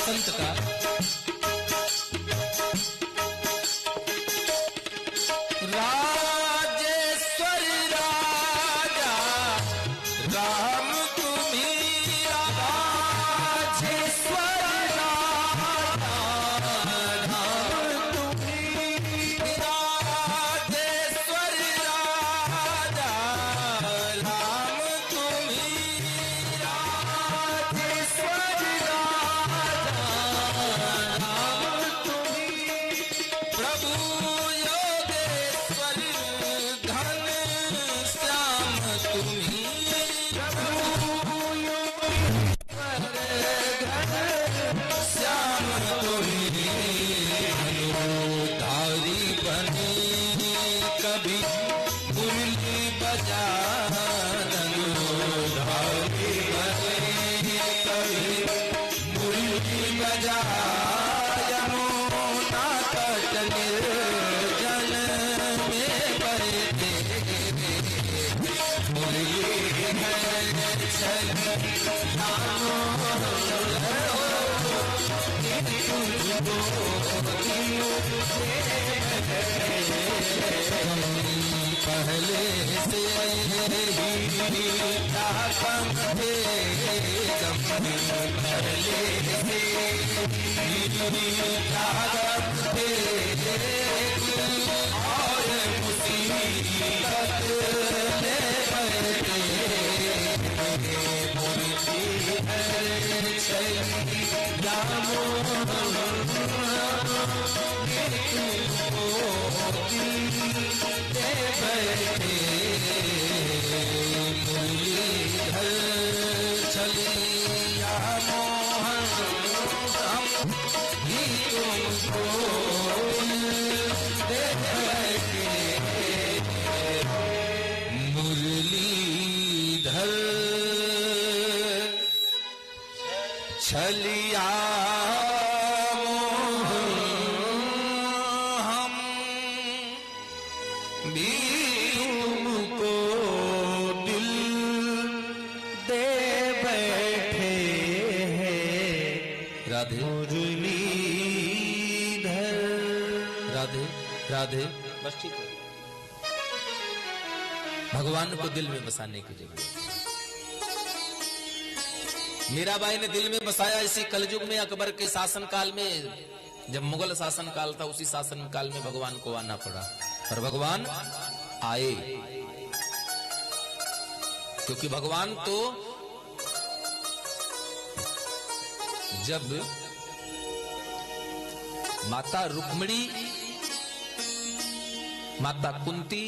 संत का राजेश्वर राजा राम तुम्ही राजेश्वर राजा राम तुम्ही राजेश्वर राजा राम तुम्ही राजेश्वर पहले से ही ताकम थे पहले से ही ताकम थे और मुसीबत ले बैठे मुरलीधर छलिया हम भी तुमको दिल राधे मुरलीधर। राधे राधे। बस ठीक है। भगवान को दिल में बसाने की जरूरत है। मीराबाई ने दिल में बसाया इसी कलयुग में, अकबर के शासन काल में, जब मुगल शासन काल था उसी शासन काल में भगवान को आना पड़ा, और भगवान आए। क्योंकि भगवान तो जब माता रुक्मिणी, माता कुंती,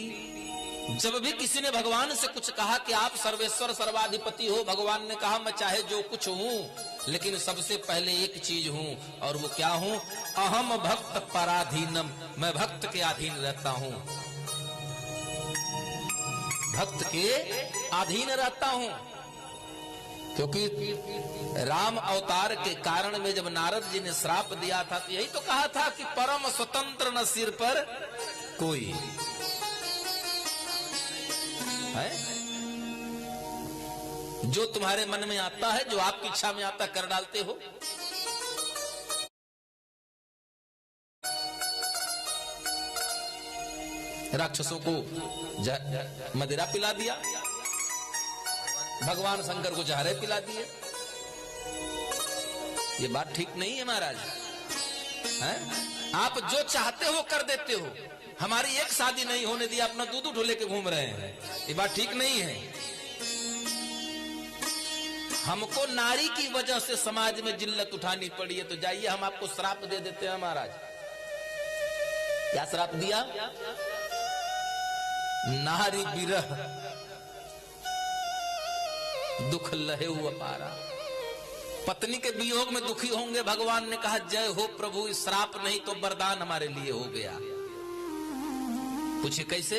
जब भी किसी ने भगवान से कुछ कहा कि आप सर्वेश्वर सर्वाधिपति हो, भगवान ने कहा मैं चाहे जो कुछ हूं, लेकिन सबसे पहले एक चीज हूं, और वो क्या हूं? अहम भक्त पराधीनम, मैं भक्त के अधीन रहता हूं, भक्त के अधीन रहता हूं। क्योंकि राम अवतार के कारण में जब नारद जी ने श्राप दिया था तो यही तो कहा था कि परम स्वतंत्र न सिर पर कोई है। जो तुम्हारे मन में आता है, जो आपकी इच्छा में आता कर डालते हो। राक्षसों को मदिरा पिला दिया, भगवान शंकर को जहरे पिला दिए। ये बात ठीक नहीं है महाराज, हैं? आप जो चाहते हो कर देते हो। हमारी एक शादी नहीं होने दी, अपना दूध ढोले के घूम रहे हैं, ये बात ठीक नहीं है। हमको नारी की वजह से समाज में जिल्लत उठानी पड़ी है, तो जाइए हम आपको श्राप दे देते हैं महाराज। क्या श्राप दिया? नारी विरह दुख लहे हुआ पारा। पत्नी के वियोग में दुखी होंगे, भगवान ने कहा जय हो प्रभु, इस श्राप नहीं तो वरदान हमारे लिए हो गया। पूछिए कैसे?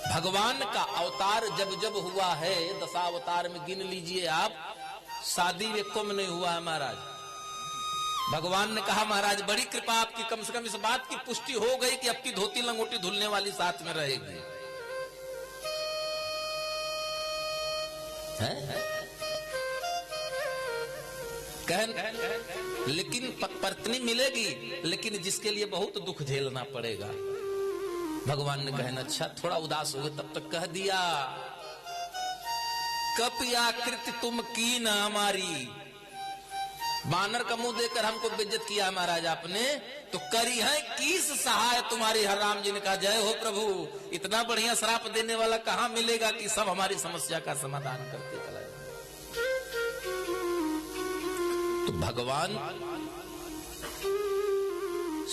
भगवान का अवतार जब जब हुआ है, दशावतार में गिन लीजिए आप, शादी में कम नहीं हुआ है महाराज। भगवान ने कहा महाराज बड़ी कृपा आपकी, कम से कम इस बात की पुष्टि हो गई कि आपकी धोती लंगोटी धुलने वाली साथ में रहेगी। लेकिन पत्नी मिलेगी, लेकिन जिसके लिए बहुत दुख झेलना पड़ेगा। भगवान ने कहना अच्छा थोड़ा उदास हो गए, तब तक कह दिया कपिया कृत तुम की न हमारी। बानर का मुंह देकर हमको बेइज्जत किया महाराज आपने, तो करी है किस सहाय तुम्हारी। हर राम जी ने कहा जय हो प्रभु, इतना बढ़िया श्राप देने वाला कहां मिलेगा कि सब हमारी समस्या का समाधान करते चला जाए। तो भगवान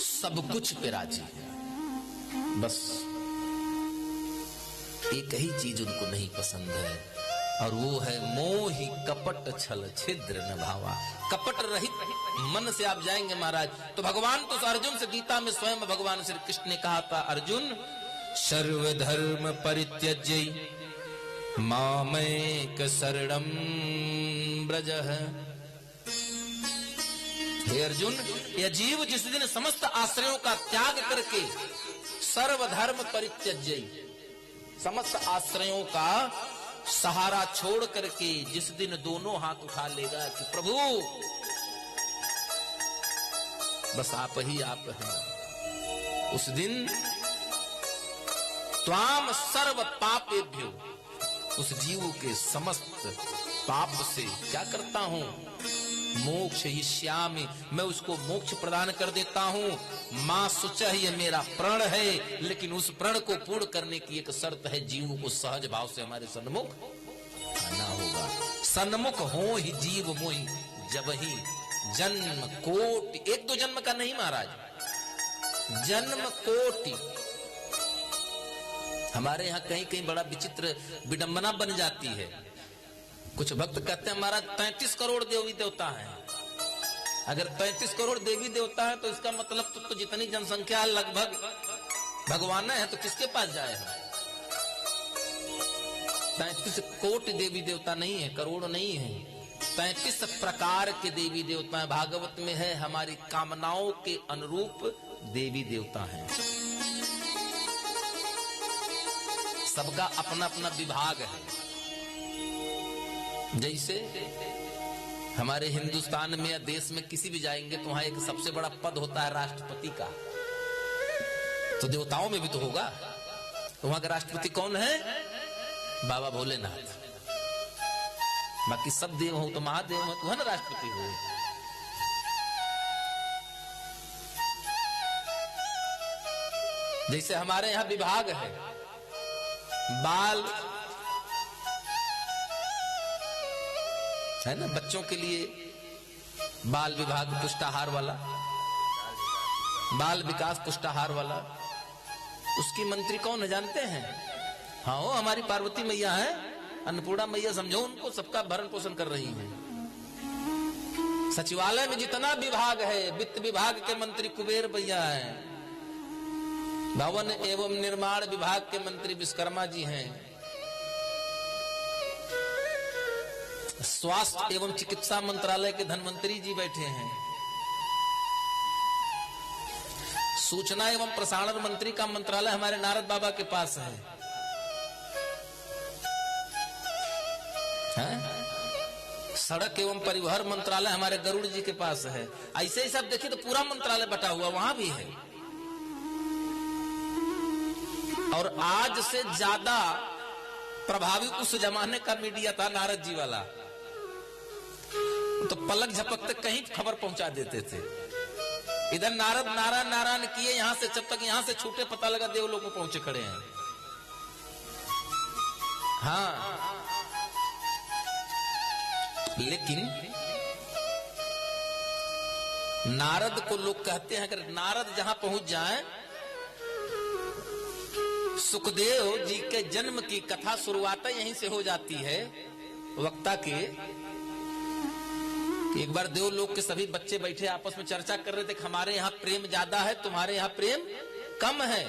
सब कुछ पे राजी है, बस एक ही चीज उनको नहीं पसंद है, और वो है मोहि कपट छल छिद्र न भावा। कपट रहित मन से आप जाएंगे महाराज। तो भगवान तो अर्जुन से गीता में स्वयं भगवान श्री कृष्ण ने कहा था, अर्जुन सर्वधर्म परित्यज्य मामेक शरणं व्रजः। हे अर्जुन, यह जीव जिस दिन समस्त आश्रयों का त्याग करके सर्वधर्म परित्यज्य, समस्त आश्रयों का सहारा छोड़ करके जिस दिन दोनों हाथ उठा लेगा कि प्रभु बस आप ही आप हैं, उस दिन त्वाम सर्व पापेभ्यो, उस जीव के समस्त पाप से क्या करता हूं? मोक्ष यिष्यामि, मैं उसको मोक्ष प्रदान कर देता हूं। मां सुचह, ये मेरा प्रण है, लेकिन उस प्रण को पूर्ण करने की एक शर्त है, जीव को सहज भाव से हमारे सन्मुख आना होगा। सन्मुख हो ही जीव मोहि जब ही जन्म कोटि, एक दो जन्म का नहीं महाराज, जन्म कोटि। हमारे यहाँ कहीं कहीं बड़ा विचित्र विडंबना बन जाती है। कुछ भक्त कहते हैं महाराज 33 करोड़ देवी देवता हैं। अगर 33 करोड़ देवी देवता है तो इसका मतलब तो जितनी जनसंख्या लगभग भगवान है, तो किसके पास जाए हम? 33 कोटि देवी देवता नहीं है, करोड़ नहीं है, 33 प्रकार के देवी देवता है। भागवत में है हमारी कामनाओं के अनुरूप देवी देवता हैं। सबका अपना अपना विभाग है। जैसे हमारे हिंदुस्तान में या देश में किसी भी जाएंगे तो वहां एक सबसे बड़ा पद होता है राष्ट्रपति का। तो देवताओं में भी तो होगा, तो वहां का राष्ट्रपति कौन है? बाबा भोलेनाथ। बाकी सब देव हो तो महादेव हो तो है ना राष्ट्रपति हो। जैसे हमारे यहाँ विभाग है बाल, है ना, बच्चों के लिए बाल विभाग पुष्टाहार वाला, बाल विकास पुष्टाहार वाला, उसकी मंत्री कौन है जानते हैं? हाँ, वो हमारी पार्वती मैया है, अन्नपूर्णा मैया समझो उनको, सबका भरण पोषण कर रही हैं। सचिवालय में जितना विभाग है, वित्त विभाग के मंत्री कुबेर भैया हैं, भवन एवं निर्माण विभाग के मंत्री विश्वकर्मा जी हैं, स्वास्थ्य एवं चिकित्सा मंत्रालय के धनवंतरी जी बैठे हैं, सूचना एवं प्रसारण मंत्री का मंत्रालय हमारे नारद बाबा के पास है, सड़क एवं परिवहन मंत्रालय हमारे गरुड़ जी के पास है। ऐसे ही सब देखिए तो पूरा मंत्रालय बटा हुआ वहां भी है। और आज से ज्यादा प्रभावी उस जमाने का मीडिया था नारद जी वाला, तो पलक झपकते कहीं खबर पहुंचा देते थे। इधर नारद नारायण नारायण किए, यहां से जब तक यहां से छूटे पता लगा देवलोक में पहुंचे खड़े हैं। हाँ, लेकिन नारद को लोग कहते हैं अगर नारद जहां पहुंच जाए, सुखदेव जी के जन्म की कथा शुरुआत यहीं से हो जाती है वक्ता के। एक बार देवलोक के सभी बच्चे बैठे आपस में चर्चा कर रहे थे कि हमारे यहाँ प्रेम ज्यादा है, तुम्हारे यहाँ प्रेम कम है।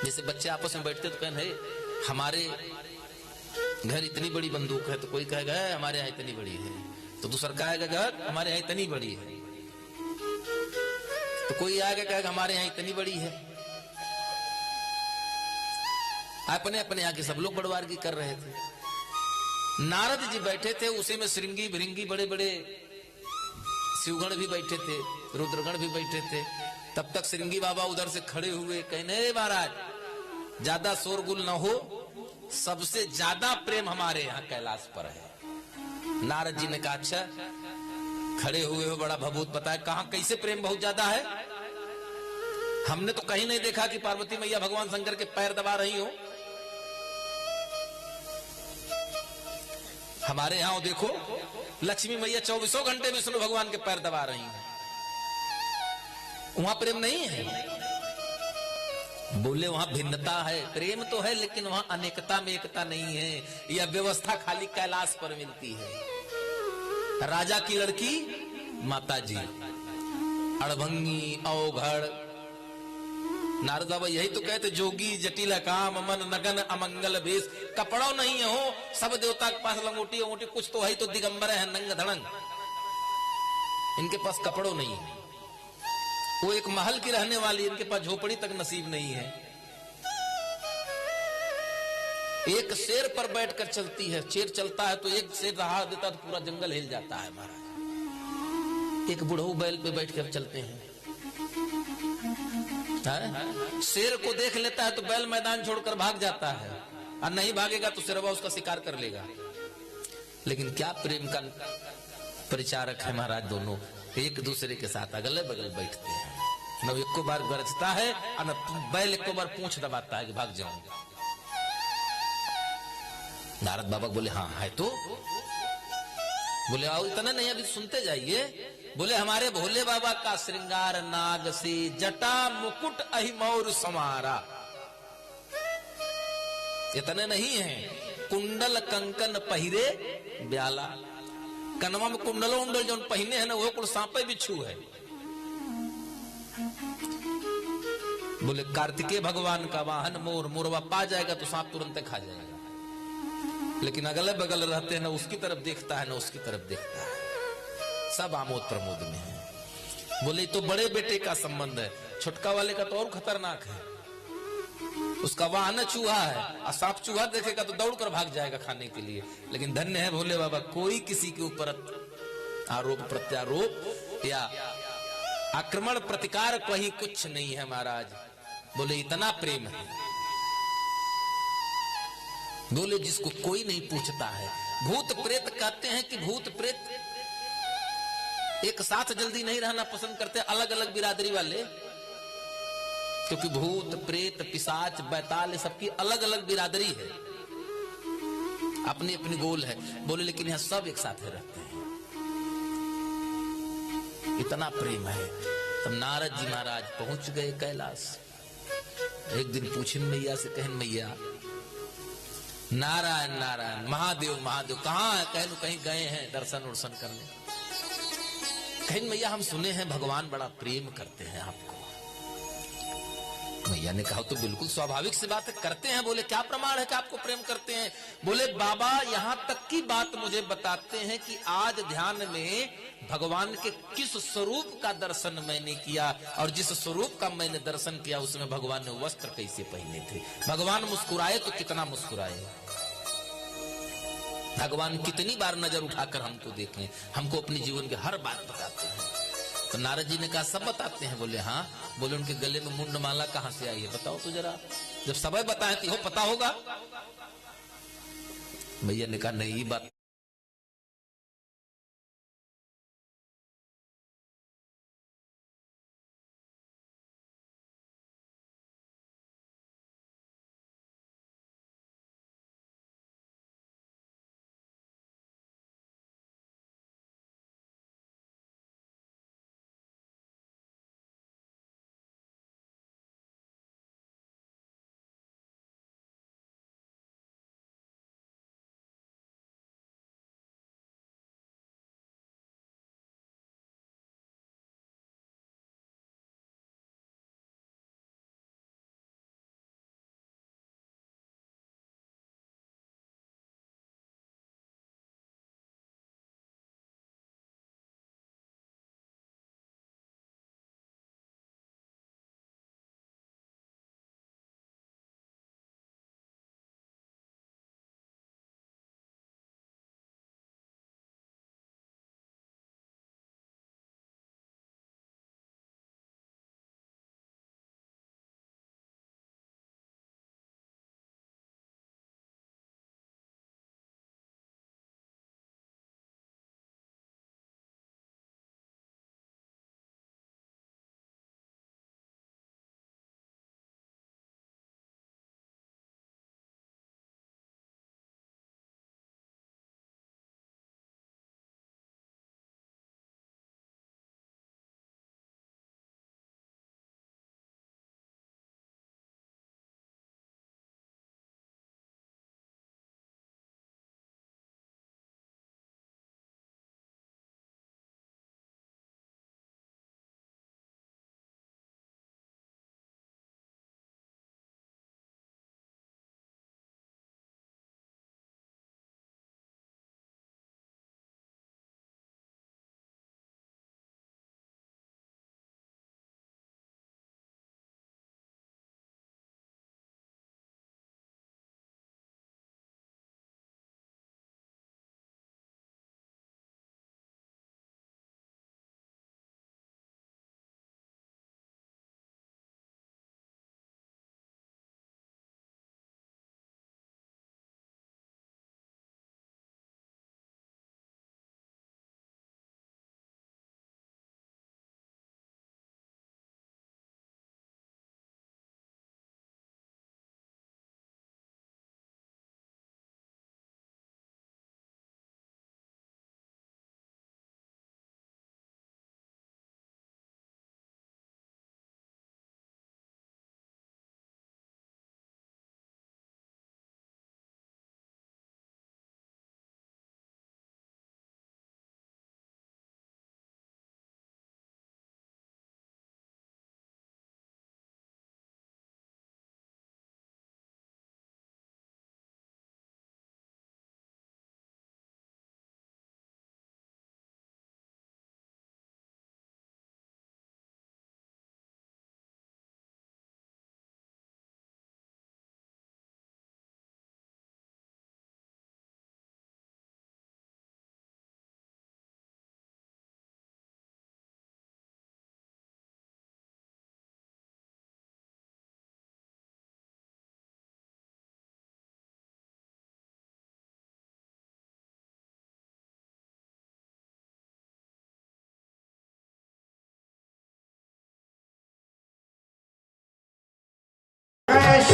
जैसे बच्चे आपस में बैठते तो कहने हमारे घर इतनी बड़ी बंदूक है, तो कोई कहेगा हमारे यहाँ इतनी बड़ी है, तो दूसरा कहेगा घर हमारे यहाँ इतनी बड़ी है, तो कोई आगे कहेगा हमारे यहाँ इतनी बड़ी है। अपने अपने यहाँ के सब लोग बड़वारगी कर रहे थे। नारद जी बैठे थे, उसी में श्रृंगी भृंगी बड़े बड़े शिवगण भी बैठे थे, रुद्रगण भी बैठे थे। तब तक श्रृंगी बाबा उधर से खड़े हुए कहने महाराज ज्यादा शोरगुल न हो, सबसे ज्यादा प्रेम हमारे यहाँ कैलाश पर है। नारद जी ने कहा अच्छा, खड़े हुए हो बड़ा भभूत बताए कहां कैसे प्रेम बहुत ज्यादा है? हमने तो कहीं नहीं देखा कि पार्वती मैया भगवान शंकर के पैर दबा रही हो। हमारे यहां देखो लक्ष्मी मैया 24 घंटे विष्णु भगवान के पैर दबा रही हैं। वहां प्रेम नहीं है? बोले वहां भिन्नता है, प्रेम तो है लेकिन वहां अनेकता में एकता नहीं है। यह व्यवस्था खाली कैलाश पर मिलती है। राजा की लड़की माता जी, अड़भंगी अवघड़। नारद बाबा यही तो कहते जोगी जटिल काम मन नगन अमंगल भेष। कपड़ों नहीं हो, सब देवता के पास लंगोटी अंगूठी कुछ तो है, तो दिगंबर है नंग धड़ंग। इनके पास कपड़ों नहीं है, वो एक महल की रहने वाली, इनके पास झोपड़ी तक नसीब नहीं है। एक शेर पर बैठकर चलती है, शेर चलता है तो एक शेर रहा देता तो पूरा जंगल हिल जाता है महाराज। एक बुढ़ऊ बैल पे बैठकर चलते हैं, शेर को देख लेता है तो बैल मैदान छोड़कर भाग जाता है, और नहीं भागेगा तो शेरवा उसका शिकार कर लेगा। लेकिन क्या प्रेम का परिचारक है महाराज, दोनों एक दूसरे के साथ अगल बगल बैठते हैं। न एको बार गरजता है और न बैल एको बार पूंछ दबाता है कि भाग जाऊंगा। नारद बाबा बोले हाँ है तो। बोले आओ इतना नहीं अभी सुनते जाइए। बोले हमारे भोले बाबा का श्रृंगार नाग से जटा मुकुट अहिमौर समारा। इतने नहीं है, कुंडल कंकन पहिरे ब्याला। कनवा में कुंडलो उंडल जो पहिने है ना वो कुल सांपे बिच्छू है। बोले कार्तिकेय भगवान का वाहन मोर, मोरवा पा जाएगा तो सांप तुरंत खा जाएगा। लेकिन अगल बगल रहते हैं ना उसकी तरफ देखता है ना उसकी तरफ देखता है, सब आमोद प्रमोद में है। बोले तो बड़े बेटे का संबंध है, छुटका वाले का तो और खतरनाक है। उसका वाहन चूहा है, और सांप चूहा देखेगा तो दौड़ कर भाग जाएगा खाने के लिए। लेकिन धन्य है भोले बाबा, कोई किसी के ऊपर आरोप प्रत्यारोप या आक्रमण प्रतिकार कहीं कुछ नहीं है महाराज। बोले इतना प्रेम है, बोले जिसको कोई नहीं पूछता है। भूत प्रेत कहते हैं कि भूत प्रेत एक साथ जल्दी नहीं रहना पसंद करते, अलग अलग बिरादरी वाले, क्योंकि भूत प्रेत पिशाच बैताल सबकी अलग अलग बिरादरी है, अपनी अपनी गोल है। बोले लेकिन यहां सब एक साथ रहते हैं, इतना प्रेम है। तब नारद जी महाराज पहुंच गए कैलाश। एक दिन पूछिन मैया से, कहन मैया नारायण नारायण महादेव महादेव कहाँ है? कहन कहीं गए हैं दर्शन वर्शन करने। कहन मैया हम सुने हैं भगवान बड़ा प्रेम करते हैं आपको। मैया ने कहा तो बिल्कुल स्वाभाविक सी बात है, करते हैं। बोले क्या प्रमाण है कि आपको प्रेम करते हैं? बोले बाबा यहां तक की बात मुझे बताते हैं कि आज ध्यान में भगवान के किस स्वरूप का दर्शन मैंने किया, और जिस स्वरूप का मैंने दर्शन किया उसमें भगवान ने वस्त्र कैसे पहने थे। भगवान मुस्कुराए तो कितना मुस्कुराए, भगवान कितनी बार नजर उठाकर हमको देखें, हमको अपने जीवन के हर बात बताते हैं। तो नारद जी ने कहा सब बताते हैं। बोले हाँ। बोले उनके गले में मुंड माला कहां से आई है बताओ तो जरा, जब सब बताए तो पता होगा। भैया ने कहा नहीं बात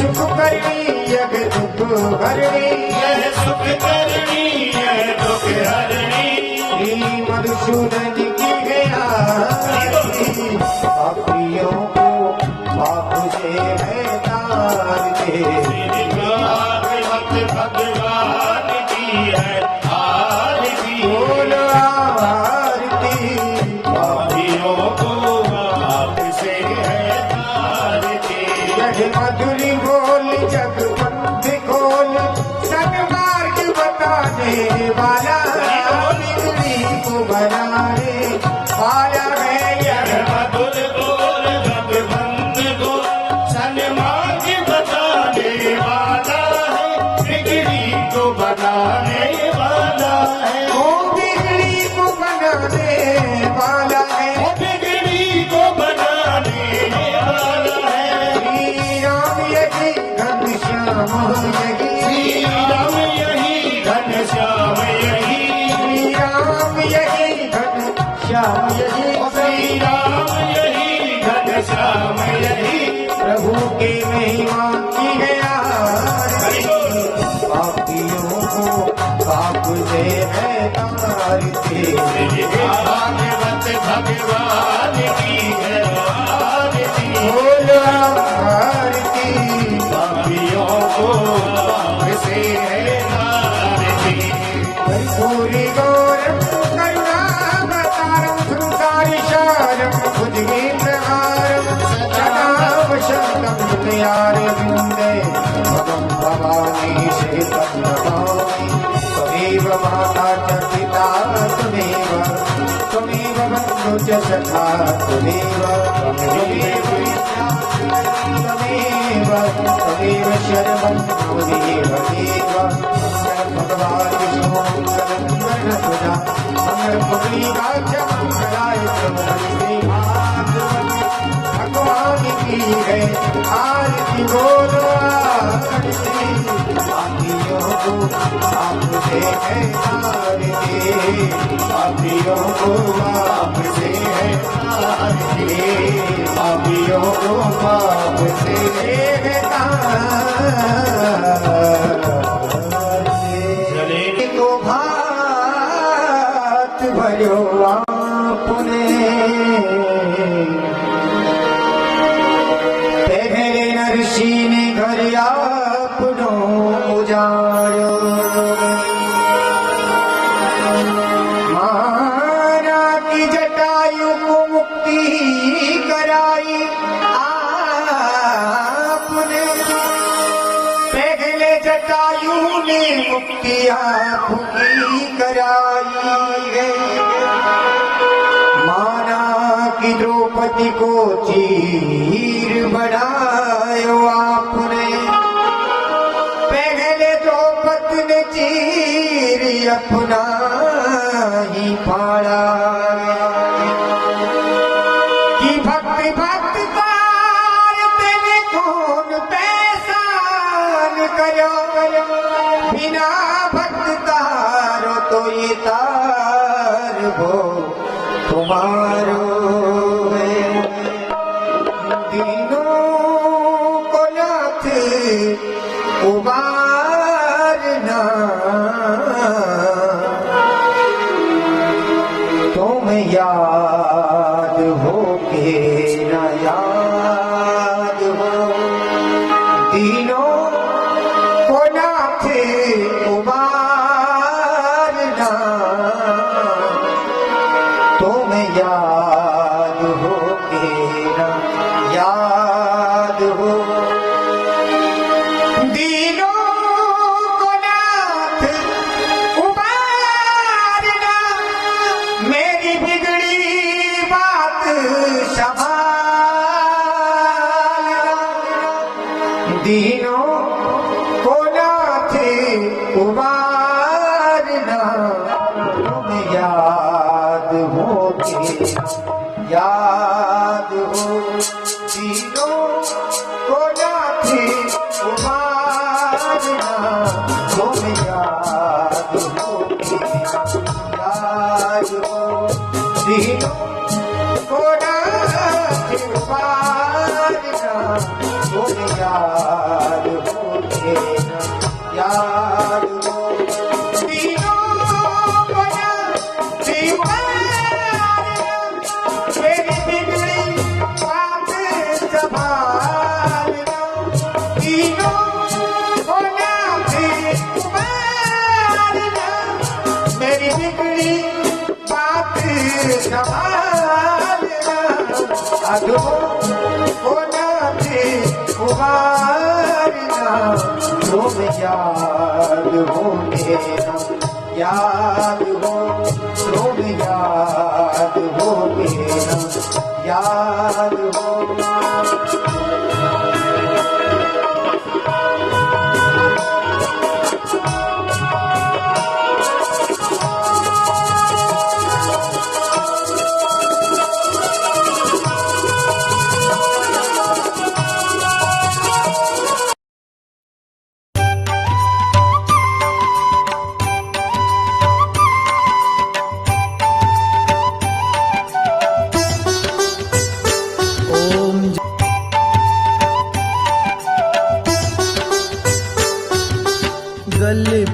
सुख करनी यह दुख हरणी, यह सुख करनी यह दुख हरणी। श्री मधुसूदन की है आरती, पापियों को पाप से है तारते। भक्त भगवान की है आरती, बोलो आरती, पापियों को आपसे है तारती। यह मधुरी बोल जगवंत खोल, सन्मार्ग बताने वाला, बिगड़ी को बनाने वाला है यह। मधुर बोल भगवंत को सन्मार्ग बताने वाला है, बिगड़ी को बनाने वाला है। ओ बिगड़ी को बनाने वाला है, बिगड़ी को बनाने वाला है। श्री राम यही घनश्याम यही, श्री राम यही घनश्याम यही, श्री राम यही घनश्याम यही, श्री राम यही घनश्याम यही। प्रभु के महिमा की है आरती, पापियों को पाप से है तारते। भागवत भगवान की है आरती, बोलो आरती, पापियों को पाप से है तारती। कर्पूरी गौरम करुणावतारम संसार सारम भुजगेन्द्रहारम सदा वसंतम हृदयारविन्दे भवं भवानी शेतं नमामि। त्वमेव माता च पिता त्वमेव, त्वमेव बन्धु च सखा त्वमेव, त्वमेव त्वमेव त्वमेव शरणं त्वमेव देव। भगवान विष्णु मंगलम गणपदा मंगल पुंडरीकाक्ष मंगलाय प्रभु भगवान की है आरती। बोलो आरती, पापियों को आपसे है आरती, पापियों को आपसे है आरती, पापियों को आपसे है आरती। को भात भरो आपने, पहले नरसी ने घर आपनो उजाड़ो, मारा की जटायु को मुक्ति कराई आपने, पहले जटायु ने मुक्ति आपकी कराई है। माना कि द्रौपदी को चीर बनायो आपने, पहले द्रौपदी ने चीर अपना ही फाड़ा। कि भक्त भक्त तार तेरे कौन पहचान करो, बिना भक्त तारो तो ये तार हो तुम्हारो है। दीनों को नाथ उबारना, तुम याद हो के न याद हो। दीनों को नाथ उबारना, तुम याद हो के न याद हो। दीनों को नाथ उबारना, मेरी बिगड़ी बात संभालना। दीनों को नाथ उबारना, तुम याद हो के याद हो। दीनों को नाथ उबारना, तुम याद हो के याद हो। दीनों को नाथ उबारना, तुम याद याद हो मेरा, याद हो तुम, याद हो मेरा, याद हो।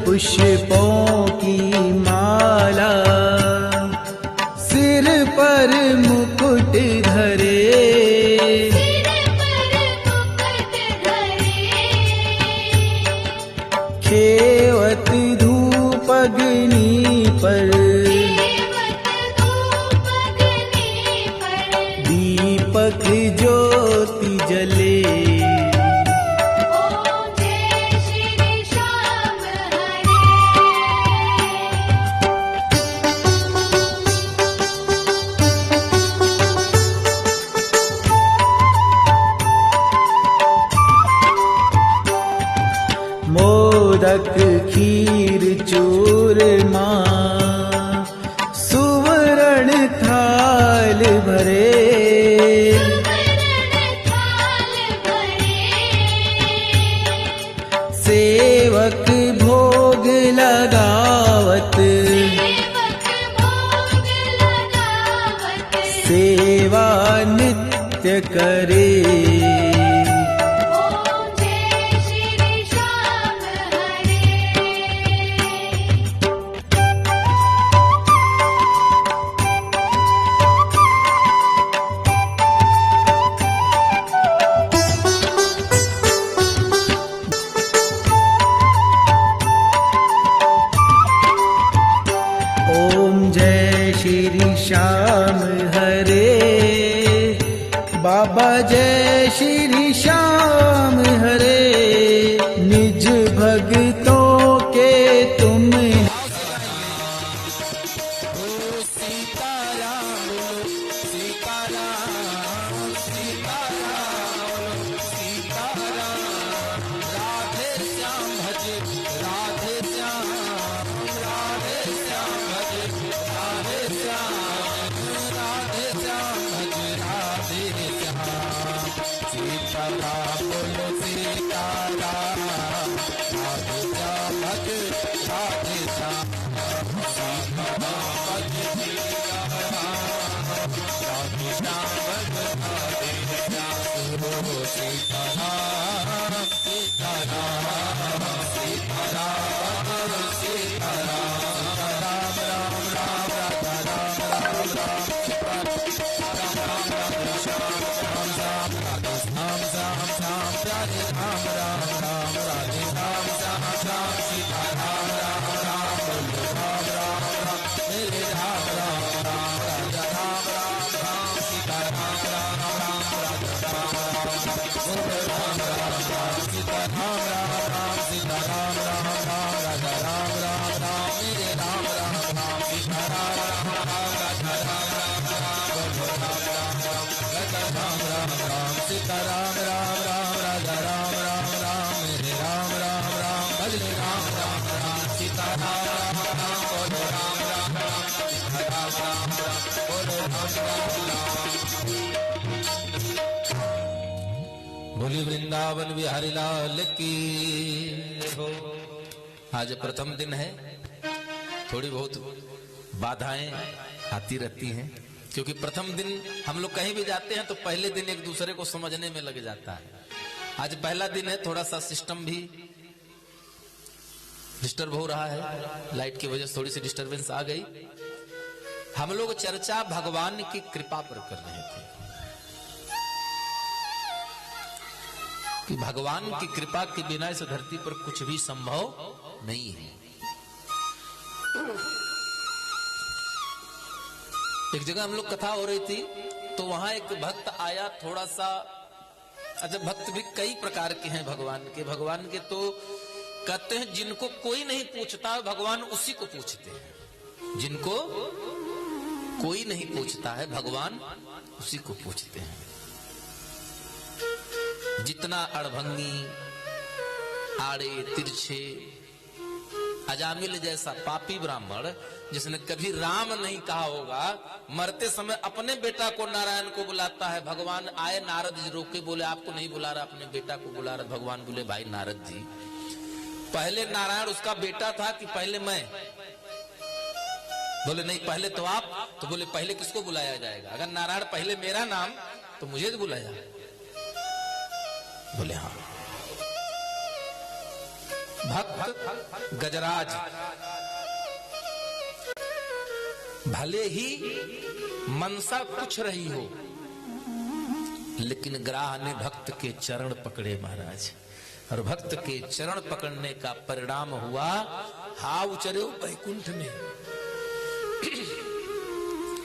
पुष्पों की माला, सिर पर मुकुट धरे, खेवत धूप अग्नि पर, दीपक ज्योति जले। मोदक खीर चूरमा, सुवर्ण थाल भरे, सेवक भोग लगावत, सेवा नित्य करे। श्याम हरे, बाबा जय श्री श्याम हरे, निज भक्तों के तुम। बोली वृंदावन बिहारी लाल की हो। आज प्रथम दिन है, थोड़ी बहुत बाधाएं आती रहती हैं, क्योंकि प्रथम दिन हम लोग कहीं भी जाते हैं तो पहले दिन एक दूसरे को समझने में लग जाता है। आज पहला दिन है, थोड़ा सा सिस्टम भी डिस्टर्ब हो रहा है, लाइट की वजह से थोड़ी सी डिस्टरबेंस आ गई। हम लोग चर्चा भगवान की कृपा पर कर रहे थे कि भगवान की कृपा के बिना इस धरती पर कुछ भी संभव नहीं है। एक जगह हम लोग कथा हो रही थी तो वहां एक भक्त आया, थोड़ा सा, अच्छा भक्त भी कई प्रकार के हैं भगवान के तो कहते हैं जिनको कोई नहीं पूछता भगवान उसी को पूछते हैं, जिनको कोई नहीं पूछता है भगवान उसी को पूछते हैं। जितना अड़भंगी, आड़े तिरछे, अजामिल जैसा पापी ब्राह्मण जिसने कभी राम नहीं कहा होगा, मरते समय अपने बेटा को नारायण को बुलाता है। भगवान आए, नारद जी रोके, बोले आपको नहीं बुला रहा, अपने बेटा को बुला रहा। भगवान बोले भाई नारद जी, पहले नारायण उसका बेटा था कि पहले मैं? बोले नहीं पहले तो आप। तो बोले पहले किसको बुलाया जाएगा? अगर नारायण पहले मेरा नाम तो मुझे तो बुलाया। बोले हाँ। भक्त गजराज भले ही मनसा कुछ रही हो, लेकिन ग्राह ने भक्त के चरण पकड़े महाराज, और भक्त के चरण पकड़ने का परिणाम हुआ हाउ चरे बैकुंठ में,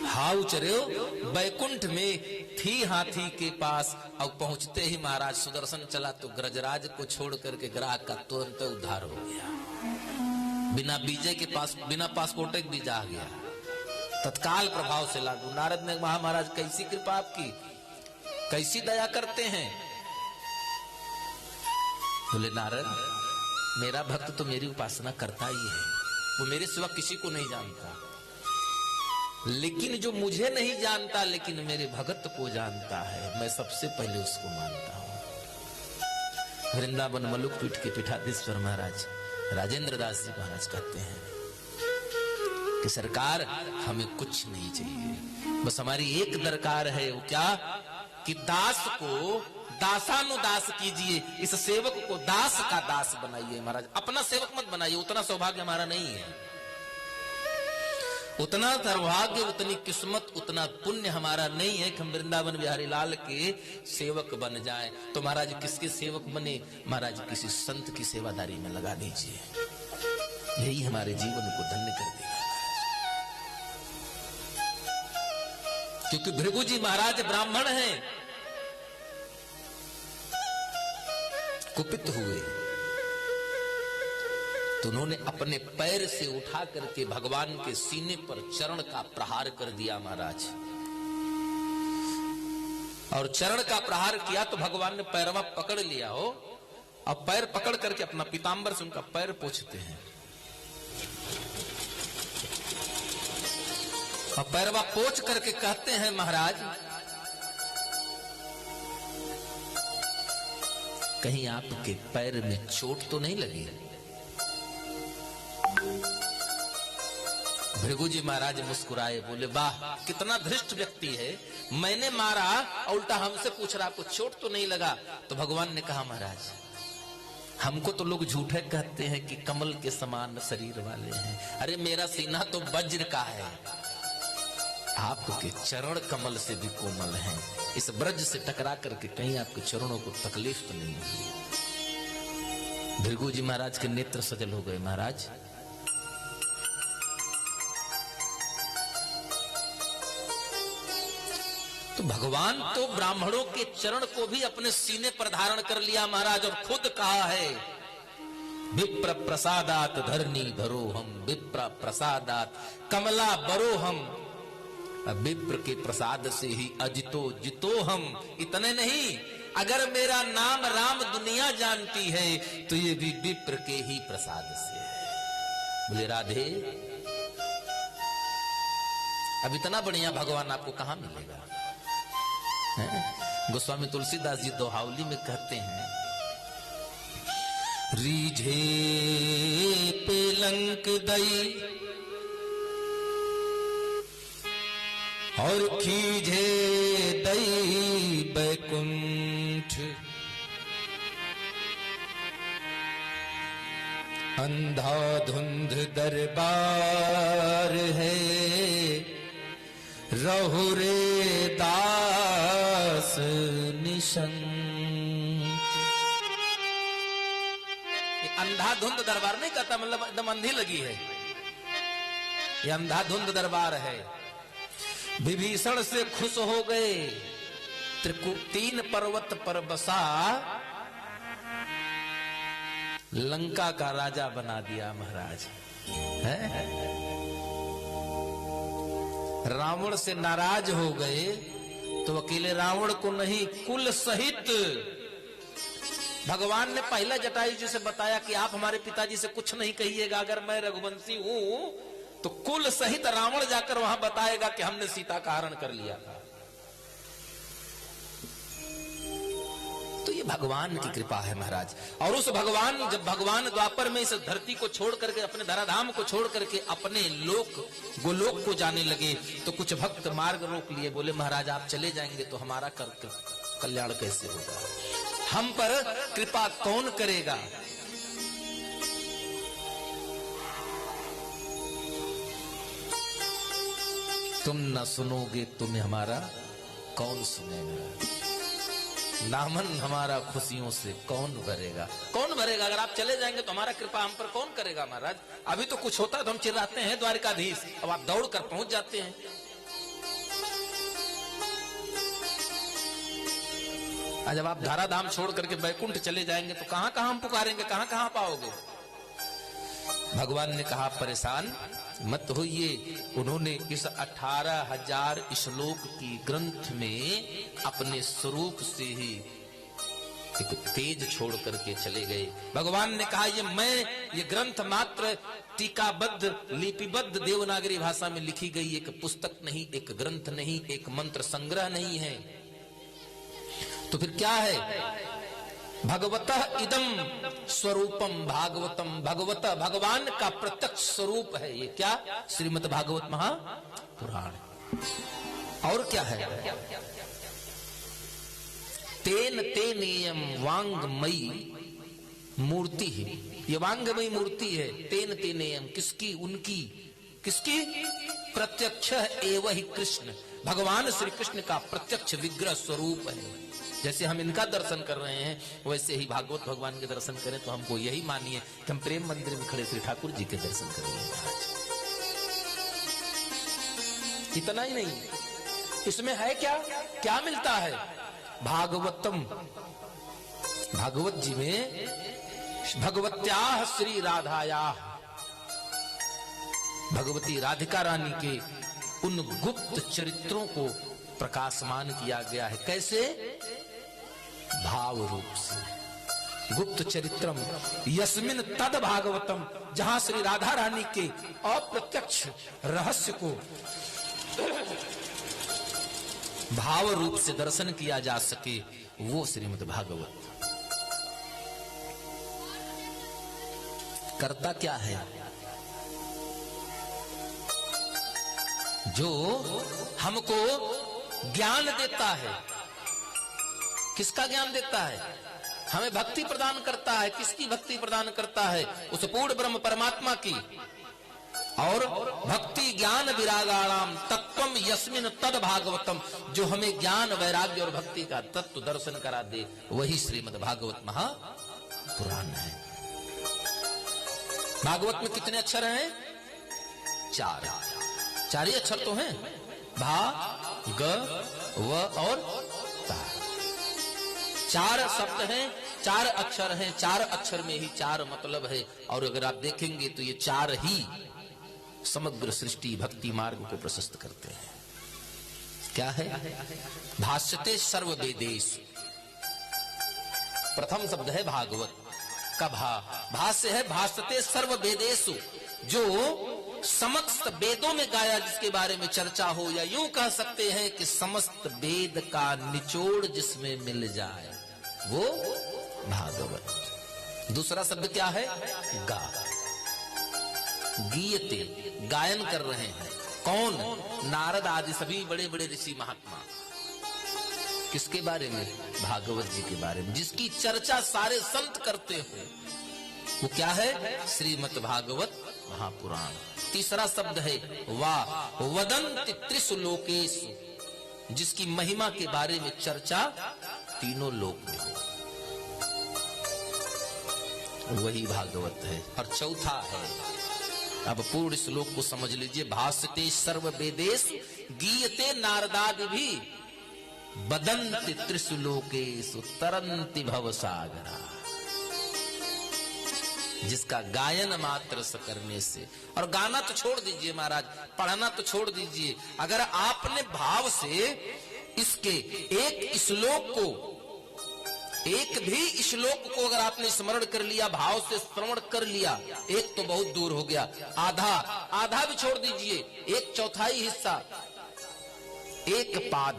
हाउ चरे बैकुंठ में थी हाथी के पास। और पहुंचते ही महाराज सुदर्शन चला तो गजराज को छोड़ करके ग्राह का तुरंत उद्धार हो गया। बिना वीजे के पास, बिना पासपोर्ट के वीजा आ गया, तत्काल प्रभाव से लागू। नारद ने कहा महाराज कैसी कृपा आपकी, कैसी दया करते हैं। बोले नारद मेरा भक्त तो मेरी उपासना करता ही है, वो मेरे सिवा किसी को नहीं जानता, लेकिन जो मुझे नहीं जानता लेकिन मेरे भगत को जानता है, मैं सबसे पहले उसको मानता हूं। वृंदावन मलुक पीठ के पीठाधीश्वर महाराज राजेंद्र दास जी महाराज कहते हैं कि सरकार हमें कुछ नहीं चाहिए, बस हमारी एक दरकार है, वो क्या कि दास को दासानुदास कीजिए, इस सेवक को दास का दास बनाइए। महाराज अपना सेवक मत बनाइए, उतना सौभाग्य हमारा नहीं है, उतना सौभाग्य, उतनी किस्मत, उतना पुण्य हमारा नहीं है कि हम वृंदावन बिहारी लाल के सेवक बन जाएं। तो महाराज किसके सेवक बने? महाराज किसी संत की सेवादारी में लगा दीजिए, यही हमारे जीवन को धन्य कर देगा महाराज। क्योंकि भृगु जी महाराज ब्राह्मण हैं, कुपित हुए तो उन्होंने अपने पैर से उठा करके भगवान के सीने पर चरण का प्रहार कर दिया महाराज। और चरण का प्रहार किया तो भगवान ने पैरवा पकड़ लिया हो, और पैर पकड़ करके अपना पीतांबर से उनका पैर पोंछते हैं, और पैरवा पोंछ करके कहते हैं महाराज कहीं आपके पैर में चोट तो नहीं लगी? भृगु जी महाराज मुस्कुराए, बोले वाह कितना धृष्ट व्यक्ति है, मैंने मारा उल्टा हमसे पूछ रहा आपको चोट तो नहीं लगा? तो भगवान ने कहा महाराज हमको तो लोग झूठे कहते हैं कि कमल के समान शरीर वाले हैं, अरे मेरा सीना तो वज्र का है, आपके चरण कमल से भी कोमल हैं, इस ब्रज से टकरा करके कहीं आपके चरणों को तकलीफ तो नहीं हुई। भृगु जी महाराज के नेत्र सजल हो गए। महाराज तो भगवान तो ब्राह्मणों के चरण को भी अपने सीने पर धारण कर लिया महाराज, और खुद कहा है विप्र प्रसादात धरनी धरो हम, विप्र प्रसादात कमला बरो हम, विप्र के प्रसाद से ही अजितो जितो हम। इतने नहीं, अगर मेरा नाम राम दुनिया जानती है तो ये भी विप्र के ही प्रसाद से है। बोले राधे अब इतना बढ़िया भगवान आपको कहां मिलेगा? गोस्वामी तुलसीदास जी दोहावली में कहते हैं रीझे पेलंक दई और खीझे दई बैकुंठ, अंधाधुंध दरबार है, रहो रे दास निशंक। अंधाधुंध दरबार नहीं कहता, मतलब एकदम अंधी लगी है, ये अंधाधुंध दरबार है। विभीषण से खुश हो गए, 3 पर्वत पर बसा, लंका का राजा बना दिया महाराज है? रावण से नाराज हो गए तो अकेले रावण को नहीं, कुल सहित भगवान ने पहला जटायु जी से बताया कि आप हमारे पिताजी से कुछ नहीं कहिएगा, अगर मैं रघुवंशी हूं तो कुल सहित रावण जाकर वहां बताएगा कि हमने सीता का हरण कर लिया था। तो ये भगवान की कृपा है महाराज। और उस भगवान, जब भगवान द्वापर में इस धरती को छोड़ करके, अपने धराधाम को छोड़ करके अपने लोक गोलोक को जाने लगे, तो कुछ भक्त मार्ग रोक लिए, बोले महाराज आप चले जाएंगे तो हमारा कल्याण कैसे होगा, हम पर कृपा कौन करेगा। तुम न सुनोगे तुम्हें हमारा कौन सुनेगा, दामन हमारा खुशियों से कौन भरेगा, कौन भरेगा। अगर आप चले जाएंगे तो हमारा कृपा हम पर कौन करेगा महाराज। अभी तो कुछ होता है तो हम चिल्लाते हैं द्वारिकाधीश, अब आप दौड़ कर पहुंच जाते हैं। आज जब आप धाराधाम छोड़ करके बैकुंठ चले जाएंगे तो कहां कहां हम पुकारेंगे, कहां कहां पाओगे। भगवान ने कहा परेशान मत होइए। उन्होंने इस 18,000 श्लोक की ग्रंथ में अपने स्वरूप से ही एक तेज छोड़ करके चले गए। भगवान ने कहा ये ग्रंथ मात्र टीकाबद्ध लिपिबद्ध देवनागरी भाषा में लिखी गई एक पुस्तक नहीं, एक ग्रंथ नहीं, एक मंत्र संग्रह नहीं है। तो फिर क्या है? भगवतः इदम स्वरूपम भागवतम। भगवतः भगवान का प्रत्यक्ष स्वरूप है ये। क्या? श्रीमद् भागवत महापुराण। और क्या है? तेन तेनेयम वांगमयी मूर्ति है। ये वांगमयी मूर्ति है। तेन तेनेयम किसकी? उनकी। किसकी? प्रत्यक्ष एवं ही कृष्ण। भगवान श्री कृष्ण का प्रत्यक्ष विग्रह स्वरूप है। जैसे हम इनका दर्शन कर रहे हैं वैसे ही भागवत भगवान के दर्शन करें तो हमको यही मानिए कि हम प्रेम मंदिर में खड़े श्री ठाकुर जी के दर्शन करेंगे। इतना ही नहीं, इसमें है क्या? क्या मिलता है? भागवतम। भागवत जी में भगवत्याः श्री राधायाः, भगवती राधिका रानी के उन गुप्त चरित्रों को प्रकाशमान किया गया है। कैसे? भाव रूप से। गुप्त चरित्रम यस्मिन तद भागवतम, जहां श्री राधा रानी के अप्रत्यक्ष रहस्य को भाव रूप से दर्शन किया जा सके, वो श्रीमद् भागवत। करता क्या है? जो हमको ज्ञान देता है। किसका ज्ञान देता है? हमें भक्ति प्रदान करता है। किसकी भक्ति प्रदान करता है? उस पूर्ण ब्रह्म परमात्मा की। और भक्ति ज्ञान विरागाणाम तत्वम यस्मिन तद भागवतम, जो हमें ज्ञान वैराग्य और भक्ति का तत्व दर्शन करा दे, वही श्रीमद् भागवत महापुराण है। भागवत में कितने अक्षर हैं? 4 ही अक्षर तो हैं। भा, ग, व और ता। 4 शब्द हैं, 4 अक्षर हैं। 4 अक्षर में ही 4 मतलब है। और अगर आप देखेंगे तो ये 4 ही समग्र सृष्टि भक्ति मार्ग को प्रशस्त करते हैं। क्या है? भाष्यते सर्व वेदेषु। प्रथम शब्द है भागवत का भाष्य है भाष्यते सर्व वेदेषु, जो समस्त वेदों में गाया जिसके बारे में चर्चा हो, या यूं कह सकते हैं कि समस्त वेद का निचोड़ जिसमें मिल जाए वो भागवत। दूसरा शब्द क्या है? गा। गीयते, गायन कर रहे हैं। कौन? नारद आदि सभी बड़े बड़े ऋषि महात्मा। किसके बारे में? भागवत जी के बारे में, जिसकी चर्चा सारे संत करते हो। वो क्या है? श्रीमद् भागवत महापुराण। तीसरा शब्द है वा वदन्ति त्रिषु लोकेषु, जिसकी महिमा के बारे में चर्चा तीनों लोक में हो, वही भागवत है। और चौथा है, अब पूर्ण श्लोक को समझ लीजिए, भासते सर्व वेदेश गीयते नारदादि भी बदन्ति त्रिषु लोकेषु तरन्ति भवसागरा। जिसका गायन मात्र से करने से, और गाना तो छोड़ दीजिए महाराज, पढ़ना तो छोड़ दीजिए, अगर आपने भाव से इसके एक श्लोक को, एक भी श्लोक को अगर आपने स्मरण कर लिया, भाव से श्रवण कर लिया, एक तो बहुत दूर हो गया, आधा भी छोड़ दीजिए, एक चौथाई हिस्सा, एक पाद,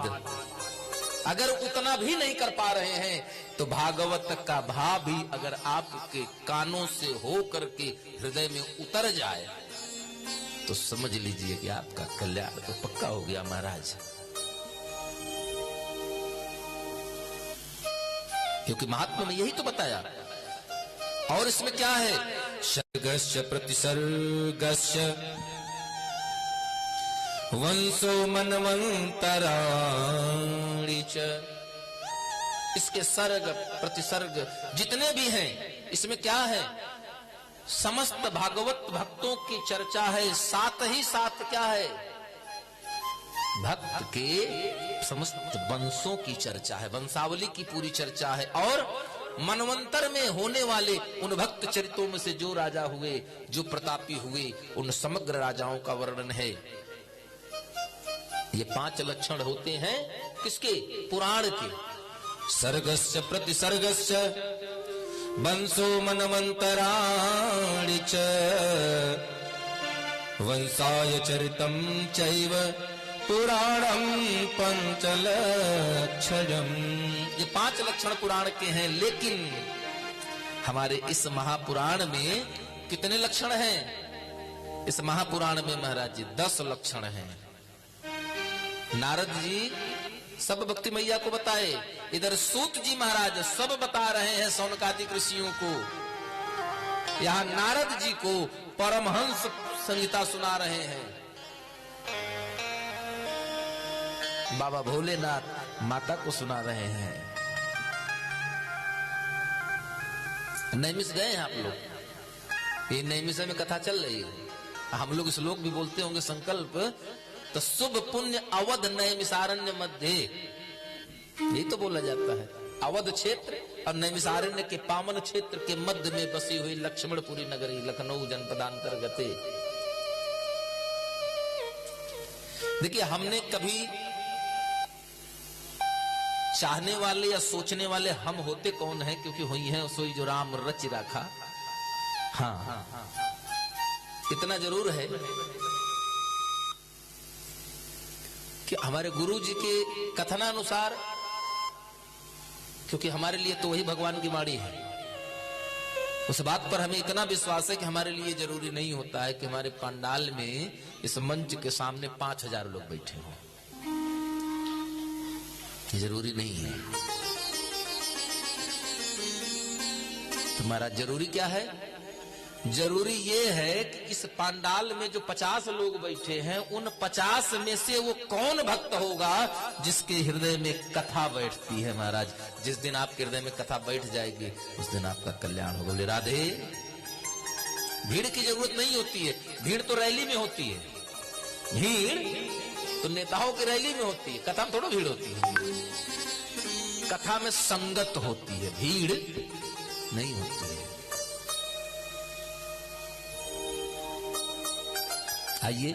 अगर उतना भी नहीं कर पा रहे हैं तो भागवत का भाव भी अगर आपके कानों से हो करके हृदय में उतर जाए तो समझ लीजिए कि आपका कल्याण तो पक्का हो गया महाराज। क्योंकि महात्मा में यही तो बताया। और इसमें क्या है? सर्गस्य प्रतिसर्गस्य वंशो मनवंतराणि च। इसके सर्ग प्रतिसर्ग जितने भी हैं, इसमें क्या है? समस्त भागवत भक्तों की चर्चा है, साथ ही साथ क्या है? भक्त के समस्त वंशों की चर्चा है, वंशावली की पूरी चर्चा है। और मनवंतर में होने वाले उन भक्त चरित्रों में से जो राजा हुए, जो प्रतापी हुए, उन समग्र राजाओं का वर्णन है। ये 5 लक्षण होते हैं किसके? पुराण के। सर्गस्य प्रतिसर्गस्य वंशो मनवंतराणि च वंशाय चरितं चैव पुराणं पंचलक्षणम्। ये 5 लक्षण पुराण के हैं, लेकिन हमारे इस महापुराण में कितने लक्षण हैं? इस महापुराण में महाराज जी 10 लक्षण हैं। नारद जी सब भक्ति मैया को बताए, इधर सूत जी महाराज सब बता रहे हैं सौनकादिक ऋषियों को, यहाँ नारद जी को परमहंस संहिता सुना रहे हैं। बाबा भोलेनाथ माता को सुना रहे हैं। नैमिष गए हैं आप लोग? ये नैमिष में कथा चल रही है। हम लोग इस लोग भी बोलते होंगे संकल्प, तो शुभ पुण्य अवध नैमिषारण्य मध्य, यही तो बोला जाता है। अवध क्षेत्र और नैमिषारण्य के पावन क्षेत्र के मध्य में बसी हुई लक्ष्मणपुरी नगरी लखनऊ जनपदांतर्गत। देखिए, हमने कभी चाहने वाले या सोचने वाले हम होते कौन है? क्योंकि हुई है सोई जो राम रच रखा। हाँ, इतना जरूर है कि हमारे गुरु जी के कथनानुसार, क्योंकि हमारे लिए तो वही भगवान की वाणी है, उस बात पर हमें इतना विश्वास है कि हमारे लिए जरूरी नहीं होता है कि हमारे पंडाल में इस मंच के सामने 5000 लोग बैठे हों। जरूरी नहीं है। तुम्हारा जरूरी क्या है? जरूरी ये है कि इस पंडाल में जो 50 लोग बैठे हैं, उन 50 में से वो कौन भक्त होगा जिसके हृदय में कथा बैठती है महाराज। जिस दिन आपके हृदय में कथा बैठ जाएगी, उस दिन आपका कल्याण होगा। बोले राधे। भीड़ की जरूरत नहीं होती है, भीड़ तो रैली में होती है, भीड़ तो नेताओं की रैली में होती है, कथा में थोड़ा भीड़ होती है। कथा में संगत होती है, भीड़ नहीं होती है। आइए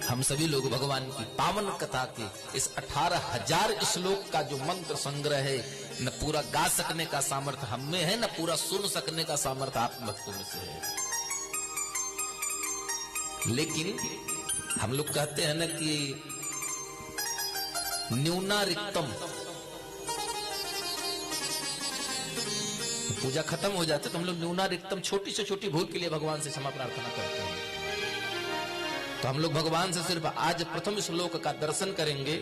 हम सभी लोग भगवान की पावन कथा के इस 18,000 श्लोक का जो मंत्र संग्रह है, न पूरा गा सकने का सामर्थ्य हम में है, न पूरा सुन सकने का सामर्थ्य आप भक्तों में से है। लेकिन हम लोग कहते हैं ना कि न्यूना रिक्तम, पूजा खत्म हो जाते तो हम लोग न्यूना रिक्तम, छोटी से छोटी भूल के लिए भगवान से क्षमा प्रार्थना करते हैं। तो हम लोग भगवान से सिर्फ आज प्रथम श्लोक का दर्शन करेंगे,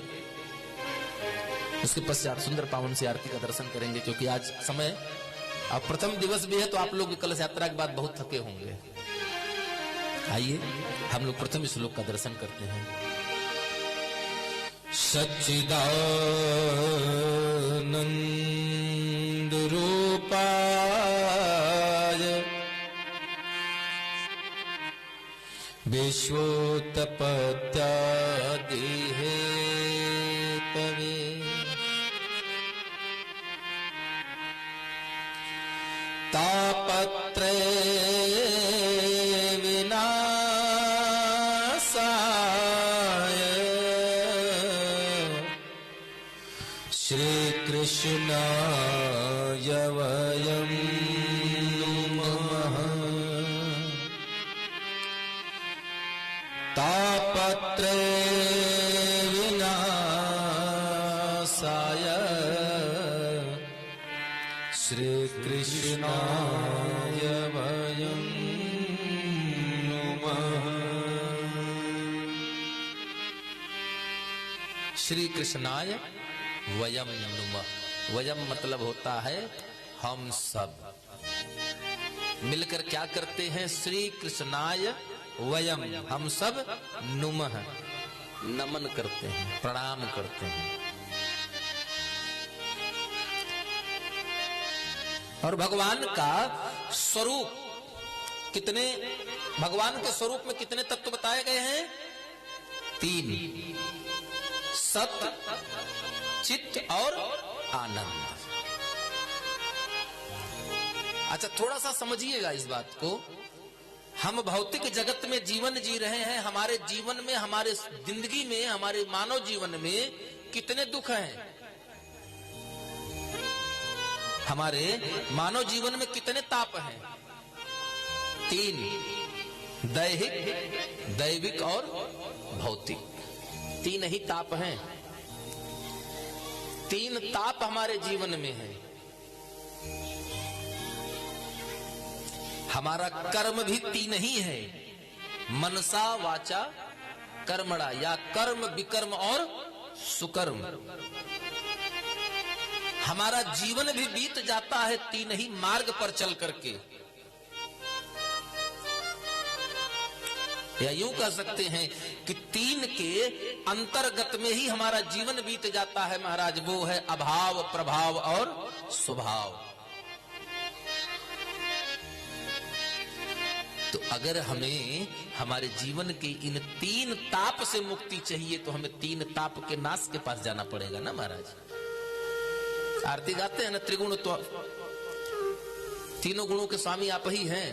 उसके पश्चात सुंदर पावन सी आरती का दर्शन करेंगे, क्योंकि आज समय अब प्रथम दिवस भी है तो आप लोग कलश यात्रा के बाद बहुत थके होंगे। आइए हम लोग प्रथम श्लोक का दर्शन करते हैं। सच्चिदानंद रूपाय विश्वोत्पत्त्यादि हेतवे तापत्रय विनाशाय श्री कृष्णाय वयं नमः। तापत्रय विनाशाय श्री कृष्णाय वयं नमः। श्री कृष्णाय वयम नमः। वयम मतलब होता है हम सब मिलकर क्या करते हैं? श्री कृष्णाय वयम, हम सब नुमः, नमन करते हैं, प्रणाम करते हैं। और भगवान का स्वरूप कितने, भगवान के स्वरूप में कितने तत्व बताए गए हैं? 3, सत्य, चित्त और आनंद। अच्छा थोड़ा सा समझिएगा इस बात को। हम भौतिक जगत में जीवन जी रहे हैं। हमारे जीवन में, हमारे जिंदगी में, हमारे मानव जीवन में कितने दुख हैं? हमारे मानव जीवन में कितने ताप हैं? 3, दैहिक, दैविक और भौतिक। 3 ही ताप हैं। 3 ताप हमारे जीवन में है। हमारा कर्म भी 3 ही है, मनसा वाचा कर्मणा, या कर्म विकर्म और सुकर्म। हमारा जीवन भी बीत जाता है 3 ही मार्ग पर चल करके, या यूं कह सकते हैं कि 3 के अंतर्गत में ही हमारा जीवन बीत जाता है महाराज। वो है अभाव, प्रभाव और स्वभाव। तो अगर हमें हमारे जीवन के इन 3 ताप से मुक्ति चाहिए तो हमें 3 ताप के नाश के पास जाना पड़ेगा ना महाराज। आरती गाते हैं ना, त्रिगुण तो 3 गुणों के स्वामी आप ही हैं।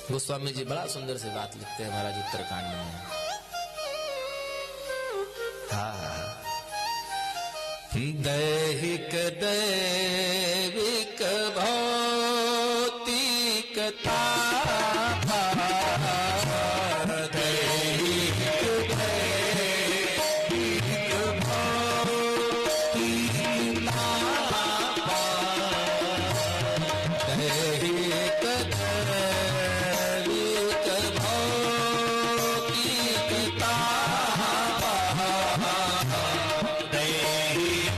गोस्वामी जी बड़ा सुंदर से बात लिखते हैं महाराज उत्तरकांड में। हाँ, दैहिक दैविक भौतिक ताप, दैहिक दैविक भौतिक ताप, दैहिक दैविक भौतिक ताप, दैहिक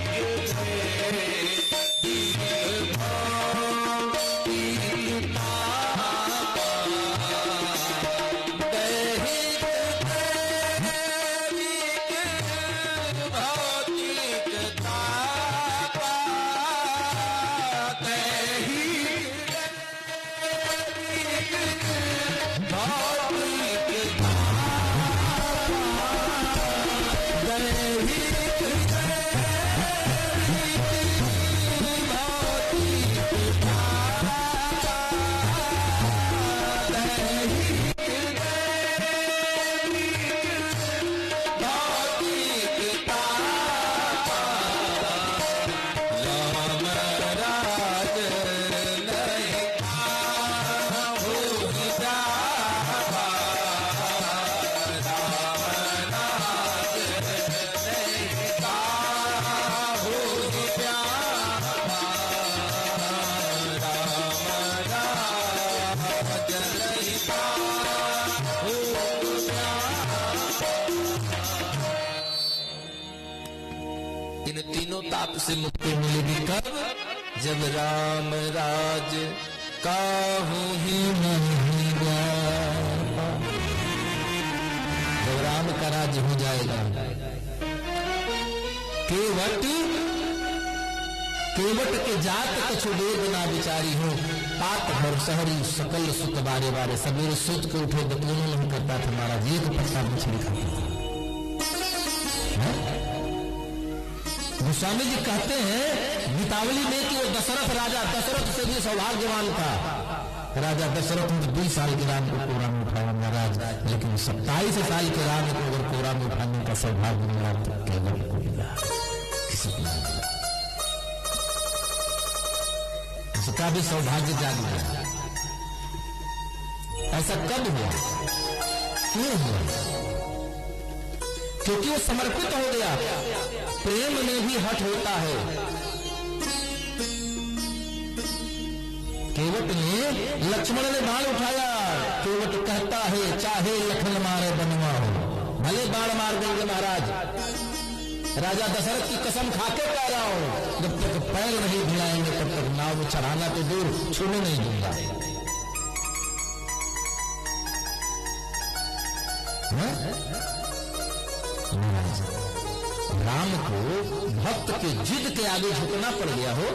पाप से मुक्ति मिलेगी कब? जब राम राज काहू ही नहीं व्यापा। जब राम का राज हो जाएगा, केवट के जात कछु वेद ना विचारी हो, पात भर शहरी सकल सुख बारे बारे। सवेरे सोच के उठे बतून नहीं करता था महाराज, एक पत्ता मछली खाता था। गोस्वामी जी कहते हैं गीतावली में कि वो दशरथ राजा दशरथ से भी सौभाग्यवान था। राजा दशरथ ने 20 साल के राम को कोरा में उठाया महाराज, लेकिन 27 साल के राम को अगर कोरा में उठाने का सौभाग्य मिला तो केवल को मिला, किसी को नहीं मिला। उसका भी सौभाग्य जाग गया। ऐसा कब हुआ, क्यों हुआ? क्योंकि वो समर्पित हो गया। प्रेम में भी हठ होता है। केवट ने, लक्ष्मण ने बाण उठाया। केवट कहता है चाहे लखन मारे बनवा हो, भले बाण मार देंगे महाराज। राजा दशरथ की कसम खाके कह रहा हूं, जब तक पैर नहीं भिड़ाएंगे तब तक नाव में चढ़ाना तो दूर, छूने नहीं दूंगा। राम को भक्त के जिद के आगे झुकना पड़ गया हो।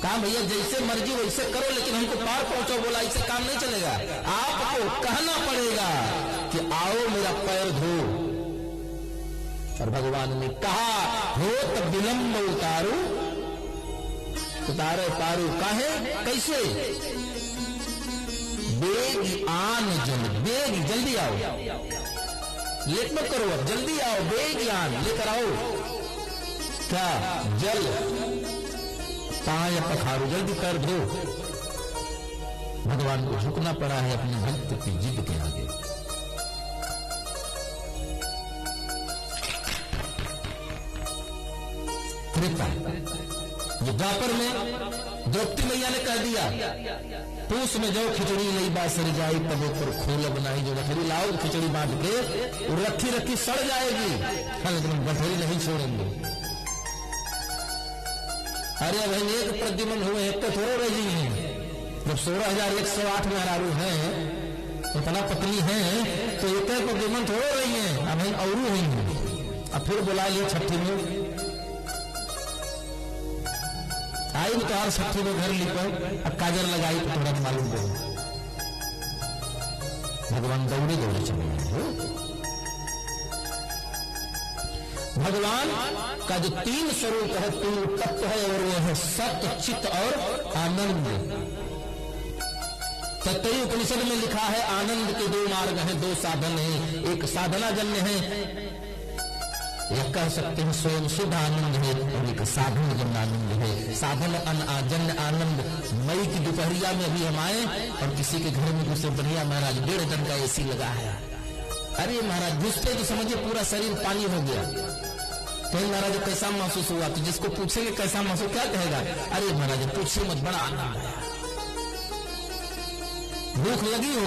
कहा भैया जैसे मर्जी वैसे करो, लेकिन हमको पार पहुंचो। बोला इससे काम नहीं चलेगा, आपको कहना पड़ेगा कि आओ मेरा पैर धो। और भगवान ने कहा हो तो विलंब उतारू, उतारे पारू। काहे कैसे? बेग आन जल, बेग जल्दी आओ, लेट मत करो, अब जल्दी आओ, बेग आन लेकर आओ। क्या? जल। पाए पखारू, जल्दी पैर धो। भगवान को झुकना पड़ा है अपने भक्त की जिद के आगे। कृपा जो द्वापर में द्रौपदी मैया ने कह दिया, पूस में जाओ खिचड़ी नहीं बासर जाई, तब ऊपर खोल बनाई। जो गठरी लाओ खिचड़ी बांध के, रखी रखी सड़ जाएगी, लेकिन गठरी नहीं छोड़ेंगे। अरे भाई एक प्रद्युमन हुए, एक तो थोड़े रही हैं। जब 16,108 मेहरारू हैं, इतना पतली हैं, तो एक प्रद्युमन थोड़े रही हैं। अब और हुई, अब फिर बुला लिया छठी में। आई तो हर छठी में घर लिपो, अब काजल लगाई तो थोड़ा मालूम पड़े। भगवान दौड़े दौड़े चले गए। भगवान का जो 3 स्वरूप है, 3 तत्व है, और वो है सत्य, चित्त और आनंद। तत्व उपनिषद में लिखा है आनंद के 2 मार्ग हैं, 2 साधन हैं। एक साधना जन्य है, या कह सकते हैं स्वयं शुद्ध आनंद है, और एक साधन जन्य आनंद है। साधन जन्य आनंद। मई की दोपहरिया में भी हम आए और किसी के घर में घुसे, बढ़िया महाराज 1.5 टन का एसी लगा है। अरे महाराज घुसते तो समझे पूरा शरीर पानी हो गया। तो महाराज कैसा महसूस हुआ? तो जिसको पूछेंगे कैसा महसूस, क्या कहेगा? अरे महाराज पूछिए मत, बड़ा आनंद आया। भूख लगी हो,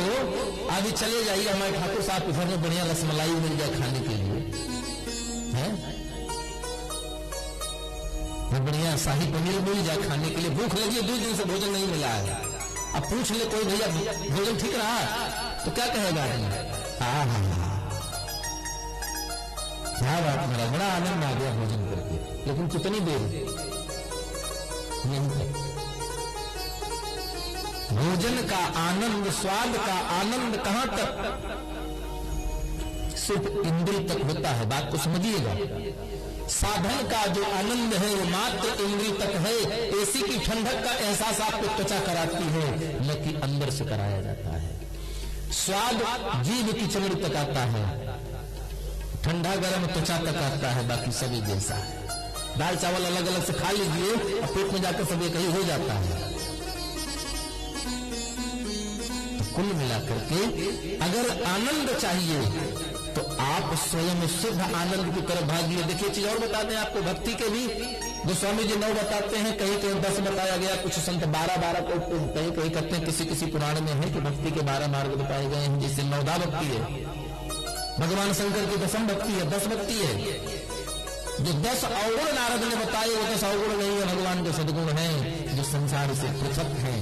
अभी चले जाइए हमारे ठाकुर साहब के घर में, बढ़िया रसमलाई मिल जाए खाने के लिए, बढ़िया शाही पनीर मिल जाए खाने के लिए। भूख लगी है, 2 दिन से भोजन नहीं मिला है। अब पूछ ले कोई, भैया भोजन ठीक रहा? तो क्या कहेगा? क्या बात मेरा, बड़ा आनंद आ गया भोजन करके। लेकिन कितनी देर? नहीं। भोजन का आनंद, स्वाद का आनंद कहां तक? सिर्फ इंद्रिय तक होता है। बात को समझिएगा। साधन का जो आनंद है वो मात्र इंद्रिय तक है। एसी की ठंडक का एहसास आपको त्वचा कराती है, लेकिन अंदर से कराया जाता है। स्वाद जीभ की चमड़ी तक आता है, ठंडा गर्म त्वचा तक आता है, बाकी सभी जैसा है। दाल चावल अलग अलग से खा लीजिए और पेट में जाकर सब एक ही हो जाता है। तो कुल मिलाकर के अगर आनंद चाहिए तो आप स्वयं शुद्ध आनंद की तरफ भागिए। देखिए चीज और बता दें आपको, भक्ति के भी गोस्वामी जी 9 बताते हैं, कहीं कहीं 10 बताया गया, कुछ संत 12 को कहीं कहीं कहते हैं। किसी पुराण में है कि भक्ति के 12 मार्ग बताए गए हैं, जिससे 9दा भक्ति है। भगवान शंकर की 10वीं भक्ति है, 10 भक्ति है। जो 10 अवगुण नारद ने बताए वो 10 अवगुण नहीं है, भगवान के सद्गुण हैं जो संसार से पृथक हैं।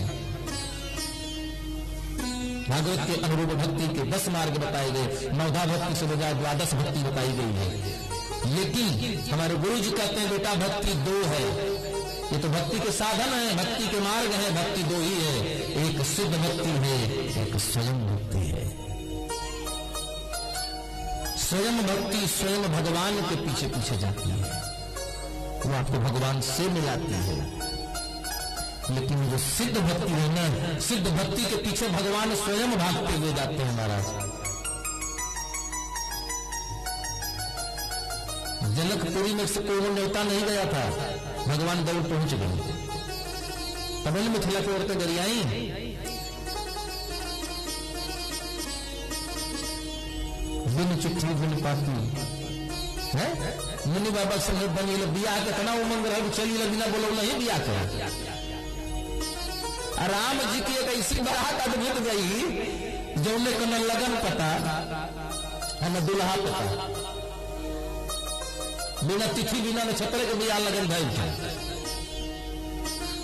भागवत के अनुरूप भक्ति के 10 मार्ग बताए गए, 9 भक्ति से बजाय 12 भक्ति बताई गई है। लेकिन हमारे गुरु जी कहते हैं बेटा भक्ति 2 है, ये तो भक्ति के साधन है, भक्ति के मार्ग है, भक्ति 2 ही है, एक सिद्ध भक्ति है, एक स्वयं भक्ति है। स्वयं भक्ति स्वयं भगवान के पीछे पीछे जाती है, वो आपको भगवान से मिलाती है। लेकिन जो सिद्ध भक्ति है ना, सिद्ध भक्ति के पीछे भगवान स्वयं भागते हुए जाते हैं महाराज। जनकपुरी में से कोई न्योता नहीं गया था, भगवान दौड़ पहुंच गए। तमिल मिथिला की औरतें गरियाई, बिन चिट्ठी बिन पाती है, मुनि बाबा संग बनी बिया के तना उमंग रह चली बिना बोलो नहीं बिया कर। राम जी की एक ऐसी बात अद्भुत गई जो में न लगन पता न दुल्हा पता, बिना तिथि बिना नक्षत्र के बिया लगन भाई।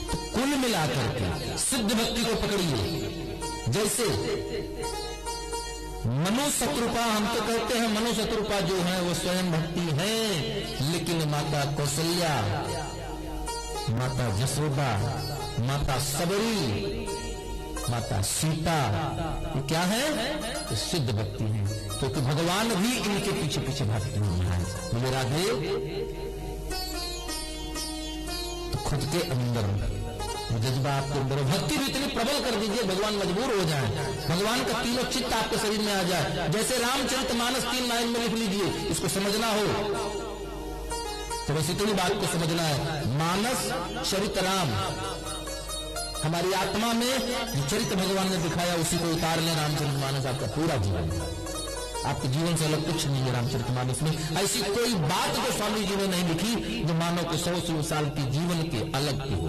तो कुल मिलाकर के सिद्ध भक्ति को पकड़िए। जैसे मनु शत्रुपा, हम तो कहते हैं मनु शत्रुपा जो है वो स्वयं भक्ति है, लेकिन माता कौशल्या, माता जसोदा, माता सबरी, माता सीता, ये क्या है? ये सिद्ध भक्ति है, क्योंकि तो भगवान भी इनके पीछे पीछे भागते हैं। बोले राधे, तो खुद के अंदर जज्बा आपके अंदर भक्ति भी इतनी प्रबल कर दीजिए भगवान मजबूर हो जाए, भगवान का तीनों चित्त आपके शरीर में आ जाए। जैसे रामचरितमानस 3 लाइन में लिख लीजिए, इसको समझना हो तो बस इतनी बात को समझना है। मानस चरित राम, हमारी आत्मा में जो चरित्र भगवान ने दिखाया उसी को उतार ले रामचरितमानस आपका पूरा जीवन। आपके जीवन से अलग कुछ नहीं है रामचरितमानस में। ऐसी कोई बात जो स्वामी जी ने नहीं लिखी जो मानव को 100 साल के जीवन के अलग की हो,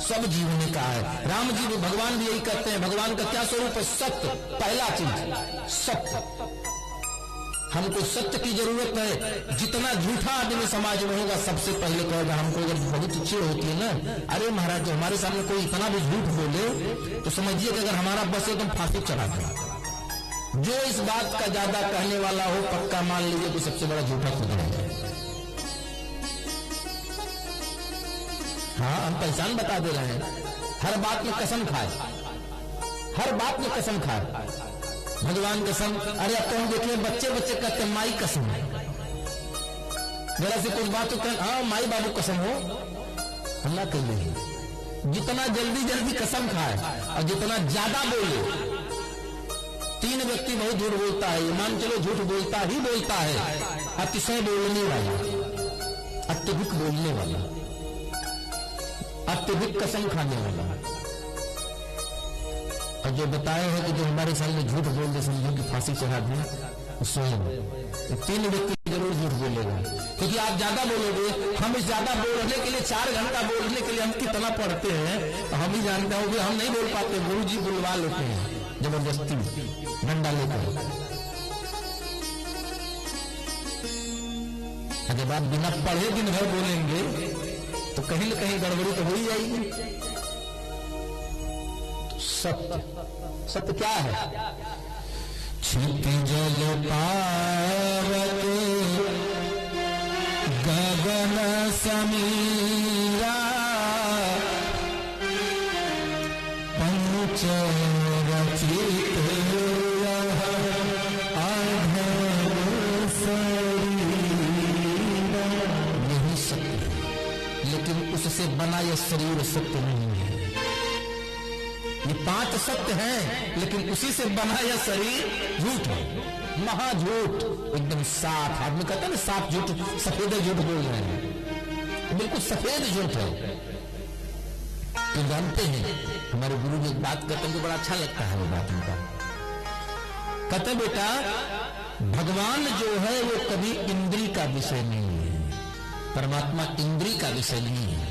सब जीवन का है। राम जी भी, भगवान भी यही कहते हैं, भगवान का क्या स्वरूप है? सत्य, पहला चीज सत्य। हमको सत्य की जरूरत है। जितना झूठा आदमी समाज में होगा सबसे पहले कहेगा हमको, अगर बहुत अच्छी होती है ना, अरे महाराज जो हमारे सामने कोई इतना भी झूठ बोले तो समझिए कि अगर हमारा बस एकदम फांसी चढ़ा देगा। जो इस बात का ज्यादा कहने वाला हो पक्का मान लीजिए कि सबसे बड़ा झूठा खुद है। हाँ, हम पहचान बता दे रहे हैं। हर बात में कसम खाए, हर बात में कसम खाए, भगवान कसम। अरे अब तो हम देखिए बच्चे बच्चे कहते हैं माई कसम, जरा से कुछ बात तो कह, हाँ माई बाबू कसम हो, हम ना कहिए। जितना जल्दी जल्दी कसम खाए और जितना ज्यादा बोले। 3 व्यक्ति बहुत झूठ बोलता है, ये मान चलो झूठ बोलता ही बोलता है। अतिशय बोलने वाला, अत्यधिक बोलने वाला, अत्यधिक कसम खाने वाला, और जो बताए हैं कि जो हमारे सामने झूठ बोल दे समझो कि फांसी चढ़ा दे, स्वयं 3 व्यक्ति जरूर झूठ बोलेगा। क्योंकि आप ज्यादा बोलोगे, हम इस ज्यादा बोलने के लिए 4 घंटा बोलने के लिए हम कितना पढ़ते हैं तो हम ही जानते हो कि हम नहीं बोल पाते, गुरु जी बुलवा लेते हैं जबरदस्ती डंडा लेकर। अगर आप बिना पढ़े दिन भर बोलेंगे तो कहीं न कहीं गड़बड़ी तो हो ही जाएगी। सत्य, सत्य क्या है? क्षिति जल पावक गगन समीरा, पंच रचित अधर शरीर। यही सत्य है, लेकिन उससे बना यह शरीर सत्य नहीं है। ये 5 सत्य हैं, लेकिन उसी से बना यह शरीर झूठ है, महाझूठ, एकदम साफ। आदमी कहता है ना साफ झूठ, सफेद झूठ बोल रहे हैं, बिल्कुल सफेद झूठ है। तो जानते हैं हमारे गुरु जी एक बात कहते हैं, बड़ा अच्छा लगता है वो बात उनका। कहते बेटा भगवान जो है वो कभी इंद्रिय का विषय नहीं है, परमात्मा इंद्रिय का विषय नहीं है।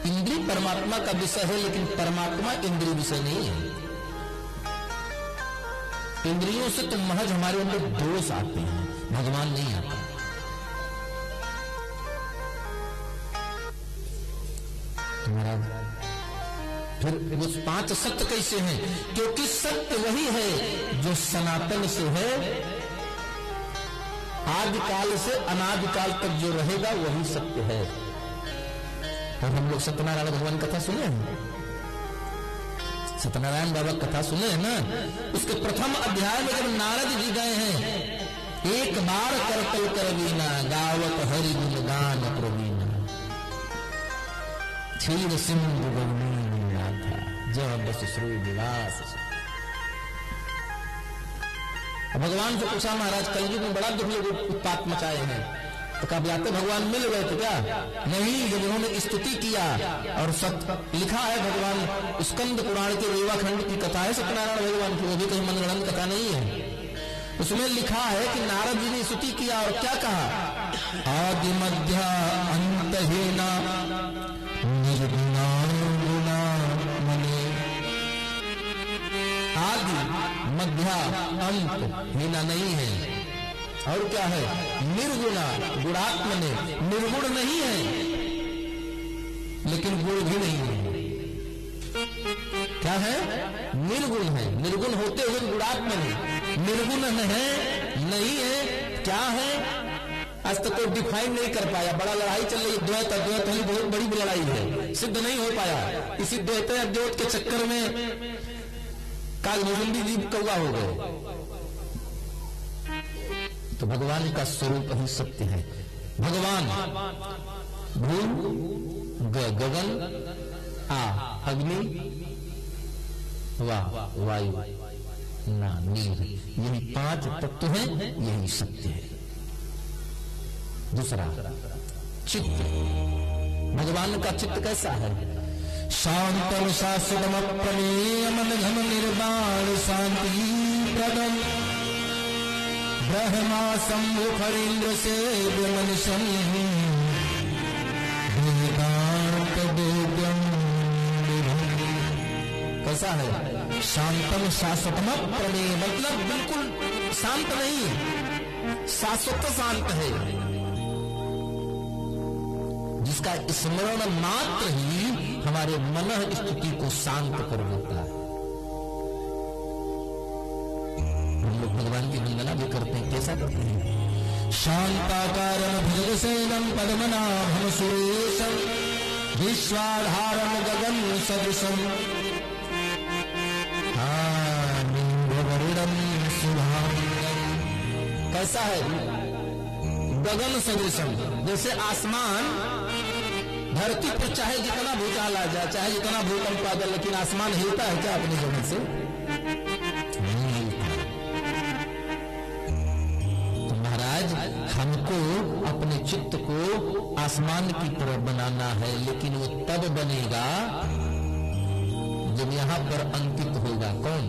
इंद्रिय परमात्मा का विषय है, लेकिन परमात्मा इंद्रिय विषय नहीं है। इंद्रियों से तो महज हमारे अंदर दोष आते हैं। भगवान नहीं आता। तो महाराज फिर वो 5 सत्य कैसे हैं? क्योंकि सत्य वही है जो सनातन से है, आदिकाल से अनादिकाल तक जो रहेगा वही सत्य है। और हम लोग सत्यनारायण भगवान कथा सुने हैं, सत्यनारायण बाबा कथा सुने हैं ना। उसके प्रथम अध्याय में जब नारद जी गए हैं, एक बार करतल करवीना गावत हरि गुण गान प्रवीणा, क्षीर सिंधु गौनी नाथा जब बस श्री विलास। भगवान से पूछा महाराज कलयुग में बड़ा दुख लोग उत्पात मचाए हैं, तो कब जाते भगवान मिल गए थे क्या? नहीं, जब उन्होंने स्तुति किया। और सत्य लिखा है भगवान स्कंद पुराण के रेवा खंड की कथा है सत्यनारायण भगवान की, वो भी कहीं मनगढ़ंत कथा नहीं है। उसमें लिखा है कि नारद जी ने स्तुति किया और क्या कहा? आदि मध्य अंतहीना निर्गुणा गुणा मने। आदि मध्य अंत हीना नहीं है, और क्या है? निर्गुणा, गुणात्मने, निर्गुण नहीं है लेकिन गुण भी नहीं है। क्या है? निर्गुण है, निर्गुण होते हुए गुणात्मने, निर्गुण है नहीं है। क्या है? आज तक कोई डिफाइन नहीं कर पाया। बड़ा लड़ाई चल रही है, द्वैत अद्वैत वाली बहुत बड़ी लड़ाई है, सिद्ध नहीं हो पाया। इसी द्वैत अद्वैत के चक्कर में काल मुजुंडी जी कौवा हो गए। तो भगवान का स्वरूप ही सत्य है। भगवान भूमि, गगन, अग्नि, वायु, नीर, यही 5 तत्व हैं, यही सत्य है। दूसरा चित्त, भगवान का चित्त कैसा है? शांतम शाश्वतम अप्रमेय मन घन निर्वाण शांति प्रदम ब्रह्मा शंभु फरीन्द्र से मनुष्यम वेदांत वेद्यम। कैसा है? शांतम शाश्वतम प्रमेय, मतलब बिल्कुल शांत नहीं, शाश्वत शांत है, जिसका स्मरण मात्र ही हमारे मन स्थिति को शांत कर देता है। हम लोग भगवान की वंदना भी करते हैं, कैसा करते हैं? शांताकारं भुजगसेनं पद्मनाभं सुरेशं विश्वाधारं गगन सदृशं नीलवर्णं शुभांगं। कैसा है? गगन सदृशं, जैसे आसमान, धरती पर चाहे जितना भूचाल आ जाए, चाहे जितना भूकंप आ जाए, लेकिन आसमान हिलता है क्या अपनी जगह से? नहीं हिलता। तो महाराज हमको अपने चित्त को आसमान की तरह बनाना है, लेकिन वो तब बनेगा जब यहां पर अंकित होगा। कौन?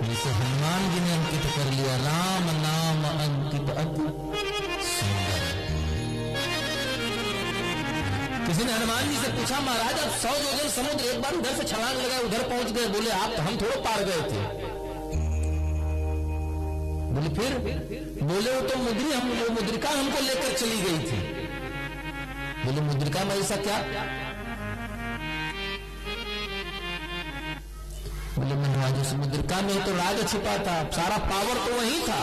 जैसे हनुमान जी ने अंकित कर लिया, राम नाम अंकित अति सुंदर। किसी ने हनुमान जी से पूछा, महाराज आप 100 योजन समुद्र एक बार उधर से छलांग लगाए, उधर पहुंच गए। बोले आप तो, हम थोड़ा पार गए थे। बोले फिर? बोले वो तो मुद्रिका हमको लेकर चली गई थी। बोले मुद्रिका में ऐसा क्या? बोले महाराज उस मुद्रिका में तो राज छिपा था, सारा पावर तो वही था।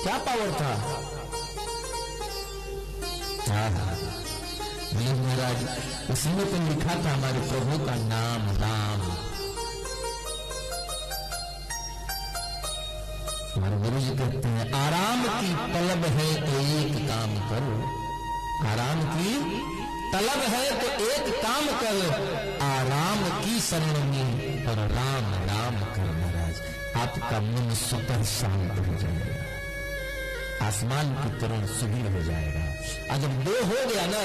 क्या पावर था? बोले महाराज उसमें तो लिखा था हमारे प्रभु का नाम राम। हमारे गुरु जी कहते हैं आराम की तलब है तो एक काम करो, आराम की तलब है तो एक काम कर, आराम की शरण में और राम राम कर। महाराज आपका मन स्वतः शांत हो जाएगा, आसमान की तरह सुगीर हो जाएगा। और जब दो हो गया ना,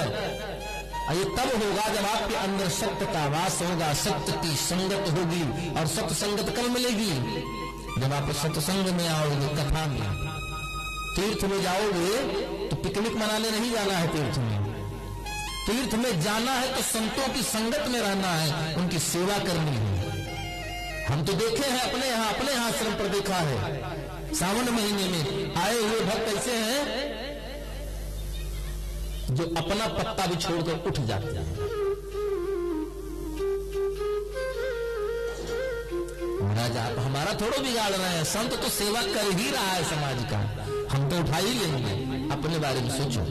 ये तब होगा जब आपके अंदर सत्य का वास होगा, सत्य की संगत होगी। और सत्य संगत कल मिलेगी जब आप सत्संग में आओगे, कथा में। तीर्थ में जाओगे तो पिकनिक मनाने नहीं जाना है, तीर्थ में। तीर्थ में जाना है तो संतों की संगत में रहना है, उनकी सेवा करनी है। हम तो देखे हैं अपने यहाँ आश्रम पर देखा है, सावन महीने में आए हुए भक्त ऐसे हैं जो अपना पत्ता भी छोड़कर उठ जाते हैं। महाराज आप हमारा थोड़ा बिगाड़ रहे हैं, संत तो सेवा कर ही रहा है समाज का, हम तो उठा ही लेंगे। अपने बारे में सोचो।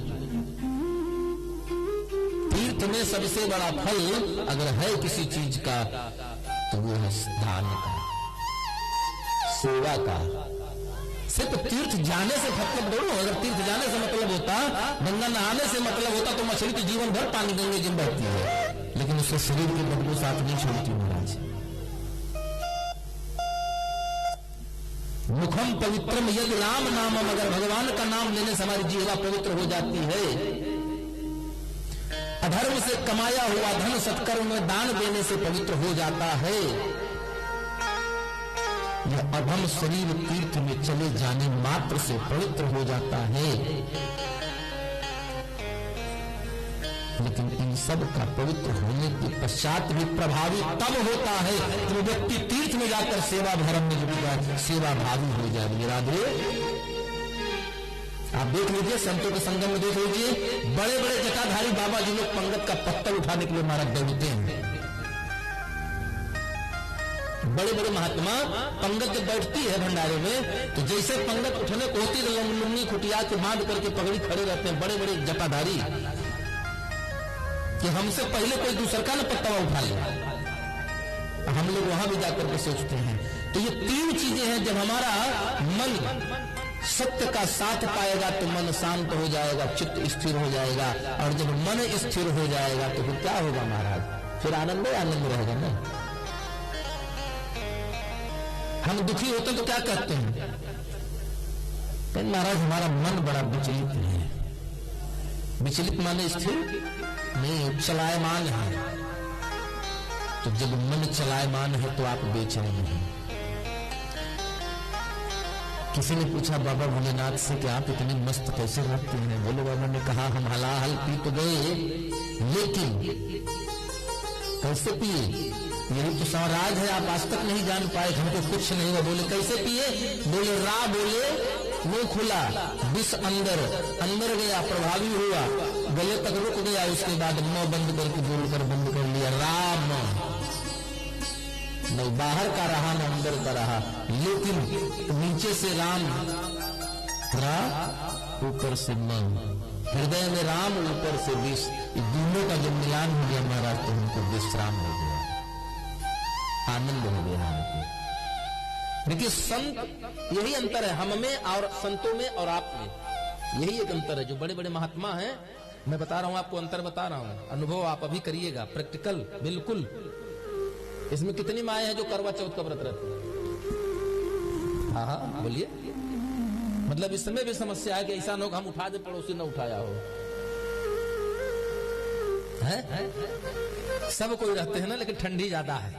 तीर्थ में सबसे बड़ा फल अगर है किसी चीज का तो वो है दान का, सेवा का। सिर्फ तीर्थ जाने से मतलब दौड़ो, अगर तीर्थ जाने से मतलब होता, गंगा नहाने से मतलब होता तो मछली तो जीवन भर पानी गंगे जी में बहती है, लेकिन उसके शरीर की बदबू साथ नहीं छोड़ती महाराज। मुखम पवित्रम यद राम नामम, अगर भगवान का नाम लेने से हमारी जीवा पवित्र हो जाती है। अधर्म से कमाया हुआ धन सत्कर्म में दान देने से पवित्र हो जाता है। यह अधम शरीर तीर्थ में चले जाने मात्र से पवित्र हो जाता है। लेकिन इन सब का पवित्र होने के पश्चात भी प्रभावी तब होता है जब व्यक्ति तीर्थ में जाकर सेवा धर्म में जुड़ जाए, सेवा भावी हो जाए। राधे आप देख लीजिए, संतों के संगम में देख लीजिए, बड़े बड़े जटाधारी बाबा जी लोग पंगत का पत्थर उठाने के लिए महाराज दौड़ते हैं। बड़े बड़े महात्मा पंगत जब बैठती है भंडारे में, तो जैसे पंगत उठने को होती है लुंगी खुटिया के बांध करके पगड़ी खड़े रहते हैं बड़े बड़े जटाधारी, कि हमसे पहले कोई दूसरा का न पत्ता उठा ले। हम लोग वहां भी जाकर के सोचते हैं। तो ये तीन चीजें हैं, जब हमारा मन सत्य का साथ पाएगा तो मन शांत हो जाएगा, चित्त स्थिर हो जाएगा, और जब मन स्थिर हो जाएगा तो फिर क्या होगा महाराज? फिर आनंद ही आनंद रहेगा ना। हम दुखी होते तो क्या कहते हैं? कहते महाराज हमारा मन बड़ा विचलित है। विचलित माने स्थिर नहीं, चलायमान है। तो जब मन चलायमान है तो आप बेचैन हैं। किसी ने पूछा बाबा भोलेनाथ से कि आप इतने मस्त कैसे रहते हैं? बोले बाबा ने कहा हम हलाहल पी तो गए, लेकिन कैसे पिए? यही तो स्वराज है, आप आज तक नहीं जान पाए, हमको कुछ नहीं हुआ। बोले कैसे पिए? बोले रा बोले मुंह खुला, विष अंदर अंदर गया, प्रभावी हुआ, गले तक रुक गया, उसके बाद मुंह बंद करके बोलकर बंद कर लिया। राम न बाहर का रहा न अंदर का रहा, लेकिन नीचे से राम, रा ऊपर से मन, हृदय में राम ऊपर से विष, दोनों का जब मिलान हो गया महाराज तो हमको विश्राम हो गया, आनंद हो गया हमको। देखिए संत, यही अंतर है हम में और संतों में और आप में, यही एक अंतर है। जो बड़े बड़े महात्मा हैं, मैं बता रहा हूं आपको, अंतर बता रहा हूं, अनुभव आप अभी करिएगा, प्रैक्टिकल बिल्कुल। इसमें कितनी माएँ हैं जो करवा चौथ का व्रत रहती है? हाँ हाँ बोलिए। मतलब इस समय भी समस्या है कि ऐसा लोग हम उठा दे, पड़ोसी न उठाया हो, है? सब कोई रहते हैं ना, लेकिन ठंडी ज्यादा है।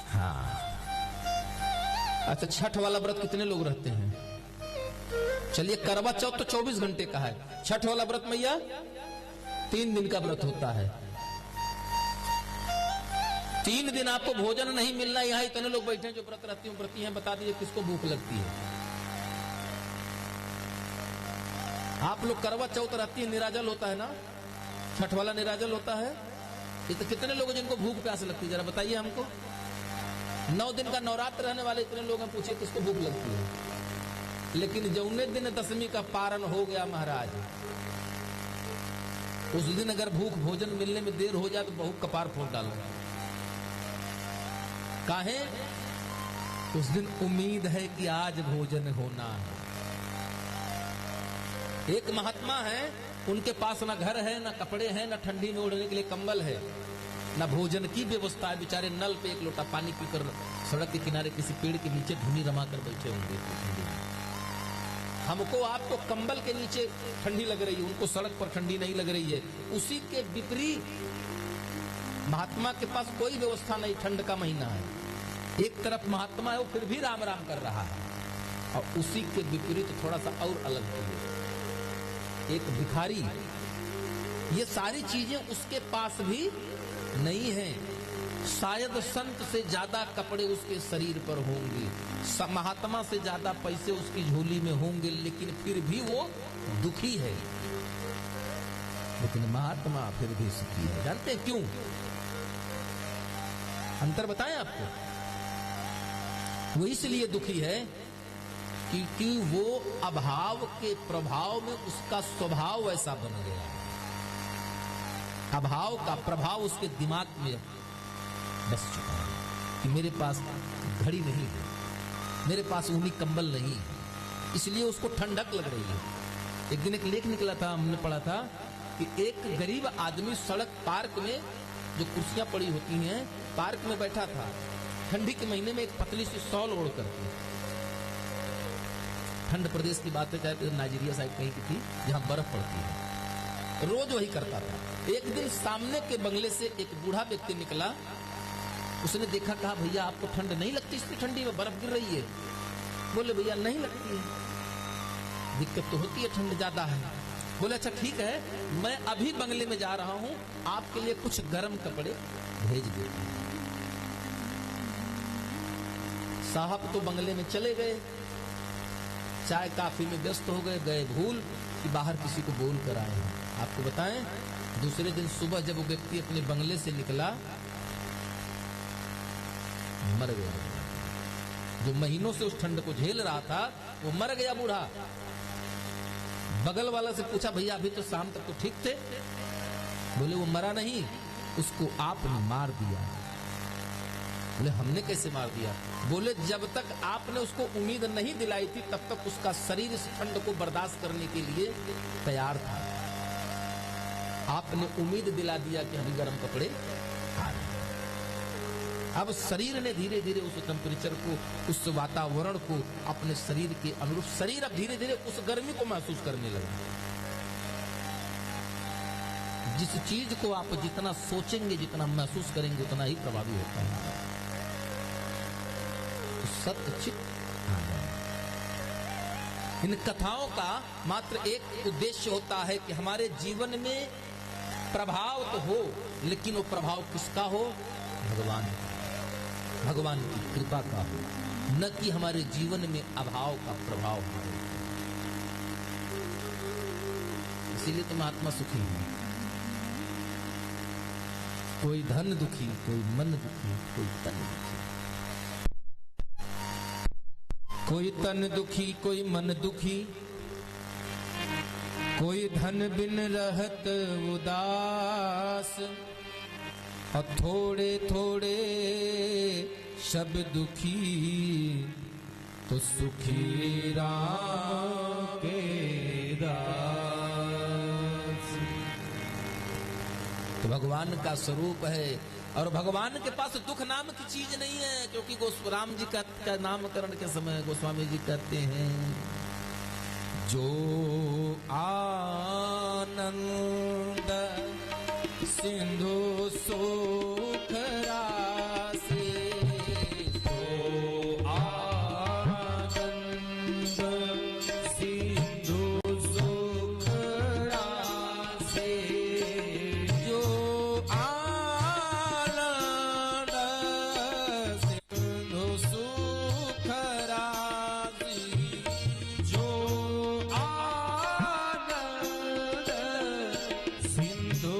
हाँ अच्छा, छठ वाला व्रत कितने लोग रहते हैं? चलिए करवा चौथ तो 24 घंटे का है, छठ वाला व्रत मैया 3 दिन का व्रत होता है। 3 दिन आपको भोजन नहीं मिलना। यहाँ इतने लोग बैठे हैं जो व्रत रहती हूँ व्रती हैं, बता दीजिए किसको भूख लगती है? आप लोग करवा चौथ रहती है, निराजल होता है ना, छठ वाला निराजल होता है, ये तो कितने लोग जिनको भूख प्यास लगती है जरा बताइए हमको। 9 दिन का नवरात्र रहने वाले इतने लोग हैं, पूछिए किसको भूख लगती है? लेकिन जौने दिन दशमी का पारण हो गया महाराज, उस दिन अगर भूख भोजन मिलने में देर हो जाए तो बहुत कपार फोड़ डालना। काहे? उस दिन उम्मीद है कि आज भोजन होना है। एक महात्मा है, उनके पास ना घर है, ना कपड़े हैं, ना ठंडी में ओढ़ने के लिए कंबल है, ना भोजन की व्यवस्था है। बेचारे नल पे एक लोटा पानी पीकर सड़क के किनारे किसी पेड़ के नीचे धुनी रमा कर बैठे होंगे। हमको आपको कंबल के नीचे ठंडी लग रही है, उनको सड़क पर ठंडी नहीं लग रही है। उसी के विपरीत महात्मा के पास कोई व्यवस्था नहीं, ठंड का महीना है, एक तरफ महात्मा है वो फिर भी राम राम कर रहा है, और उसी के विपरीत थोड़ा सा और अलग है एक भिखारी। ये सारी चीजें उसके पास भी नहीं है। शायद संत से ज्यादा कपड़े उसके शरीर पर होंगे, महात्मा से ज्यादा पैसे उसकी झोली में होंगे, लेकिन फिर भी वो दुखी है। लेकिन महात्मा फिर भी सुखी है। जानते हैं क्यों? अंतर बताएं आपको। वो इसलिए दुखी है क्योंकि वो अभाव के प्रभाव में उसका स्वभाव ऐसा बन गया है। अभाव का प्रभाव उसके दिमाग में बस चुका है कि मेरे पास घड़ी नहीं है, मेरे पास ऊनी कंबल नहीं है, इसलिए उसको ठंडक लग रही है। एक दिन एक लेख निकला था, हमने पढ़ा था कि एक गरीब आदमी सड़क पार्क में जो कुर्सियां पड़ी होती हैं पार्क में बैठा था, ठंडी के महीने में एक पतली सी शॉल ओढ़ करके। ठंड प्रदेश की बात है, चाहे नाइजीरिया साइड कहीं की थी जहां बर्फ पड़ती है, रोज वही करता था। एक दिन सामने के बंगले से एक बूढ़ा व्यक्ति निकला, उसने देखा, कहा भैया आपको ठंड नहीं लगती? इतनी ठंडी में बर्फ गिर रही है। बोले भैया नहीं लगती है, दिक्कत तो होती है, ठंड ज्यादा है। बोले अच्छा ठीक है, मैं अभी बंगले में जा रहा हूं, आपके लिए कुछ गर्म कपड़े भेज देता हूं। साहब तो बंगले में चले गए, चाय काफी में व्यस्त हो गए, गए भूल कि बाहर किसी को बोल कर आए हैं। आपको बताएं, दूसरे दिन सुबह जब वो व्यक्ति अपने बंगले से निकला, मर गया। जो महीनों से उस ठंड को झेल रहा था वो मर गया बूढ़ा। बगल वाला से पूछा, भैया अभी तो शाम तक तो ठीक थे? बोले वो मरा नहीं, उसको आपने मार दिया। बोले हमने कैसे मार दिया? बोले जब तक आपने उसको उम्मीद नहीं दिलाई थी तब तक उसका शरीर इस ठंड को बर्दाश्त करने के लिए तैयार था। आपने उम्मीद दिला दिया कि अभी गर्म कपड़े आ रहे। अब शरीर ने धीरे धीरे उस टेम्परेचर को, उस वातावरण को अपने शरीर के अनुरूप, शरीर अब धीरे धीरे उस गर्मी को महसूस करने लगा। जिस चीज को आप जितना सोचेंगे, जितना महसूस करेंगे, उतना ही प्रभावी होता है। तो सत्य चित्त इन कथाओं का मात्र एक उद्देश्य होता है कि हमारे जीवन में प्रभाव तो हो, लेकिन वो प्रभाव किसका हो? भगवान की कृपा का हो, न कि हमारे जीवन में अभाव का प्रभाव हो। इसीलिए तो महात्मा सुखी है। कोई धन दुखी, कोई मन दुखी, कोई तन दुखी। कोई तन दुखी, कोई मन दुखी, कोई धन बिन रहत उदास, और थोड़े थोड़े सब दुखी, तो सुखी राम के दास। तो भगवान का स्वरूप है, और भगवान के पास दुख नाम की चीज नहीं है, क्योंकि राम जी का नामकरण के समय गोस्वामी जी कहते हैं, जो आनंद सिंधु सुख राशि, जो आनंद सिंधु सुख राशि, जो आनंद सिंधु सुख राशि, जो आनंद सिंधु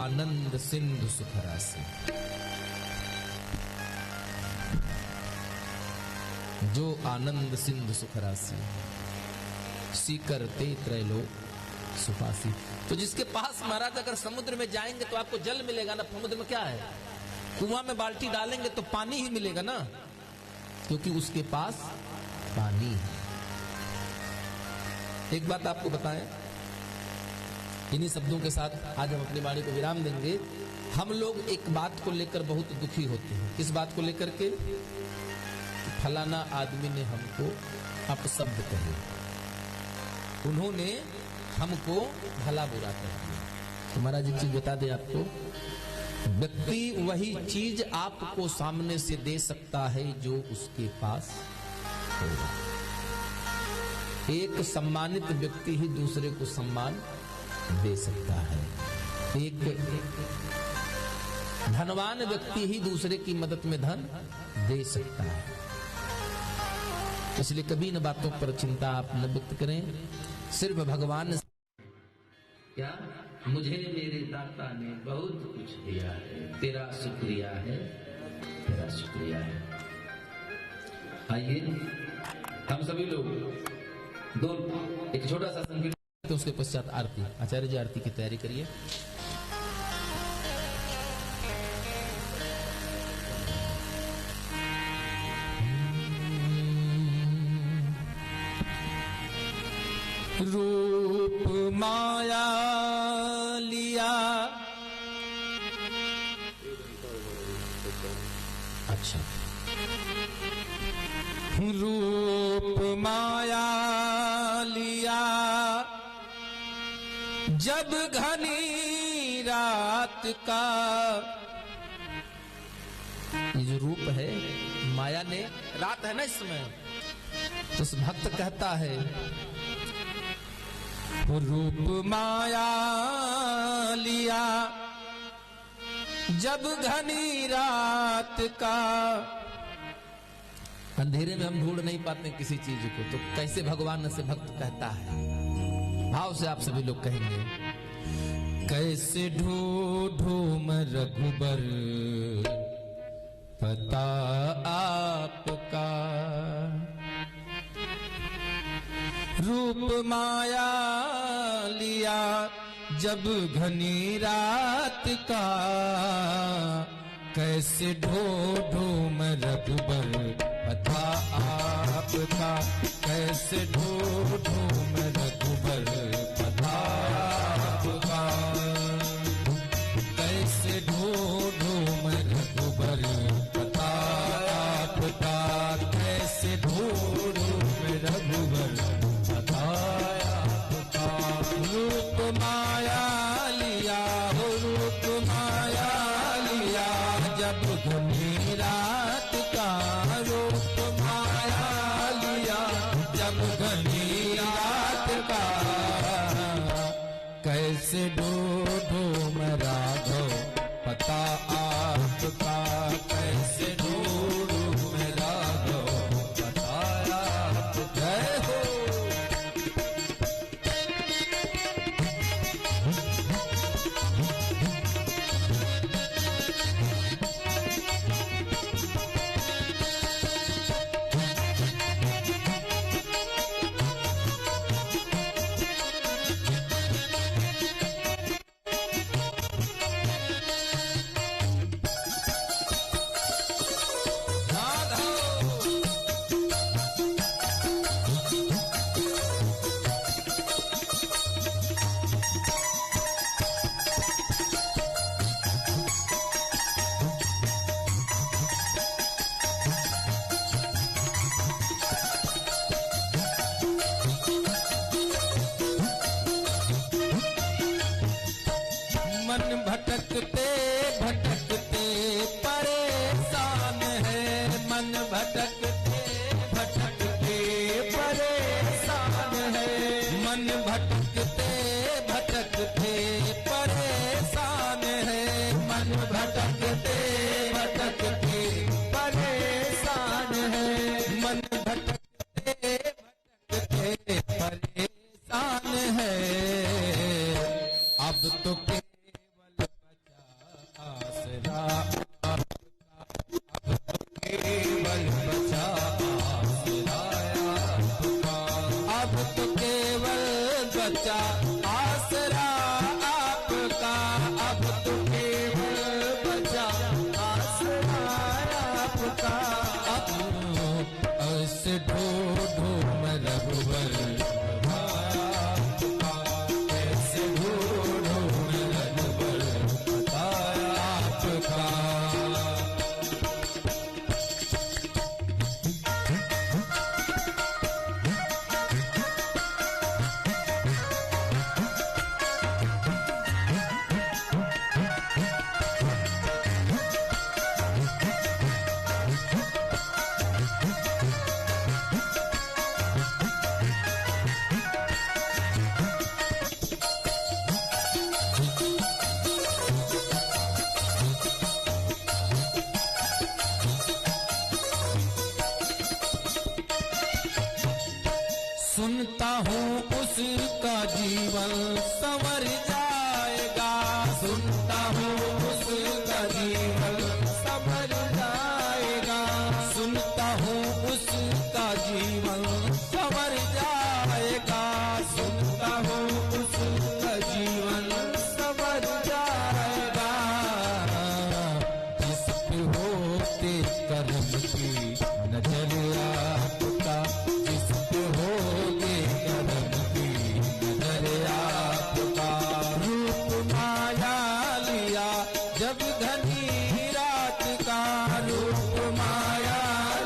आनंद सिंधु सुख राशि, जो आनंद सिंधु सुख राशि, सीकर ते त्रैलोक सुपासी। तो जिसके पास महाराज अगर समुद्र में जाएंगे तो आपको जल मिलेगा ना। समुद्र में क्या है? कुआं में बाल्टी डालेंगे तो पानी ही मिलेगा ना, क्योंकि उसके पास पानी है। एक बात आपको बताएं, इन्हीं शब्दों के साथ आज हम अपनी वाणी को विराम देंगे। हम लोग एक बात को लेकर बहुत दुखी होते हैं। किस बात को लेकर के? फलाना आदमी ने हमको अपशब्द कहे, उन्होंने हमको भला बुरा कह दिया। तो महाराज एक चीज बता दें आपको, व्यक्ति वही चीज आपको सामने से दे सकता है जो उसके पास होगा। एक सम्मानित व्यक्ति ही दूसरे को सम्मान दे सकता है। एक धनवान व्यक्ति ही दूसरे की मदद में धन दे सकता है। इसलिए कभी इन बातों पर चिंता आप न व्यक्त करें। सिर्फ भगवान क्या मुझे मेरे दाता ने बहुत कुछ दिया है, तेरा शुक्रिया है, तेरा शुक्रिया है। आइए हम सभी लोग दो एक छोटा सा संकीर्तन, तो उसके पश्चात आरती। आचार्य जी आरती की तैयारी करिए। रूप माया लिया, अच्छा, रूप माया लिया जब घनी रात का। ये जो रूप है माया ने, रात है ना इसमें, तो उस भक्त कहता है रूप माया लिया जब घनी रात का। अंधेरे में हम ढूंढ नहीं पाते किसी चीज को, तो कैसे भगवान से भक्त कहता है। भाव से आप सभी लोग कहेंगे, कैसे ढूंढूं मैं रघुबर पता आपका। रूप माया लिया जब घनी रात का, कैसे ढूंढूं मैं रघुबर पता आपका। कैसे ढूंढूं मैं रघुबर पता आपका। कैसे ढूंढूं मैं रघुबर पता आपका। कैसे ढूंढूं मैं रघुबर पता आपका। रूप माया लिया, रूप माया लिया जब घनी रात का। रूप माया लिया जब घनी रात का। कैसे ढूंढूं मैं राघव पता आपका। कैसे ढूंढूं मैं राघव पता आपका। जय हो। मन भटकते भटकते परेशान है। मन भटकते भटकते परेशान है। मन भटकते भटकते परेशान है। मन भटकते भटकते परेशान है। मन भटकते भटकते परेशान है। अब तो आसरा केवल बचा आसरा आपका। अब तो केवल बचा आसरा आपका। अब तो केवल बचा आसरा आपका। अब ऐसे ढूंढूं मैं रघुबर आपका। कैसे ढूंढूं सुनता हूँ उसका जीवन संवर जाएगा, सुनता हूँ उसका जीवन संवर जाएगा, सुनता हूँ उसका जीवन संवर जाएगा, सुनता हूँ उसका जीवन संवर जाएगा। जिस पे होते कर्म की नजर आपका, जिस पे होते कर्म की नजर आपका, रूप माया लिया जब घनी रात का, रूप माया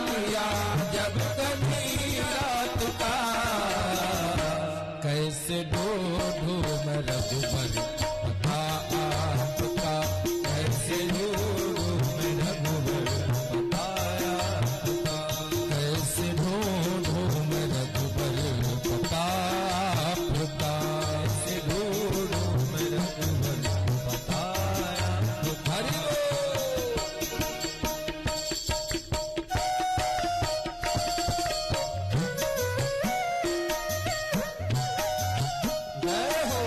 लिया जब घनी रात का, कैसे ढूंढूं मैं रघुबर पता आपका, कैसे ढूंढूं मैं रघुबर पता आपका, कैसे ढूंढूं मैं रघुबर पता आपका, कैसे ढूंढूं मैं रघुबर पता आपका। हरि बोल। जय हो।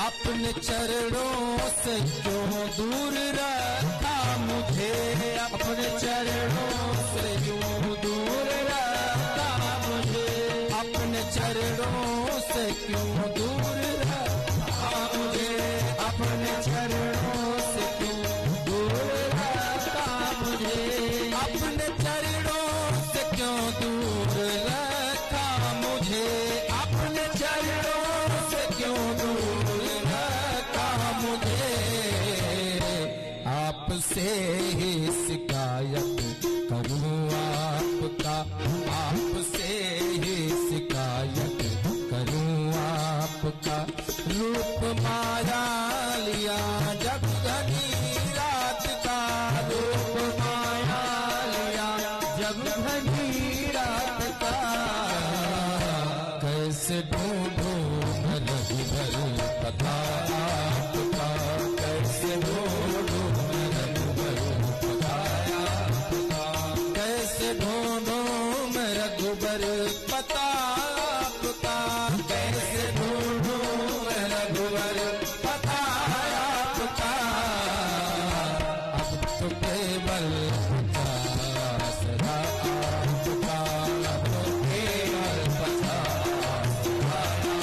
अपने चरणों से क्यों दूर रखा मुझे, अपने चरणों से क्यों दूर रखा मुझे, अपने चरणों से क्यों दूर रखा मुझे, अपने चरणों से क्यों दूर रखा मुझे, अपने चरणों से क्यों दूर रखा मुझे, अपने चरणों से क्यों दूर रखा मुझे, आपसे ही शिकायत करूं आपका, आपसे ही शिकायत करूं आपका, रूप माया लिया जब घनी रात का, रूप माया लिया जब घनी रात का, कैसे ढूंढूं मैं रघुबर पता आपका, कैसे ढूंढूं मैं रघुबर पता आपका, कैसे ढूंढूं मैं रघुबर पता आपका, कैसे ढूंढूं मैं रघुबर पता आपका। अब तो केवल पचास आपका, अब तो केवल पचास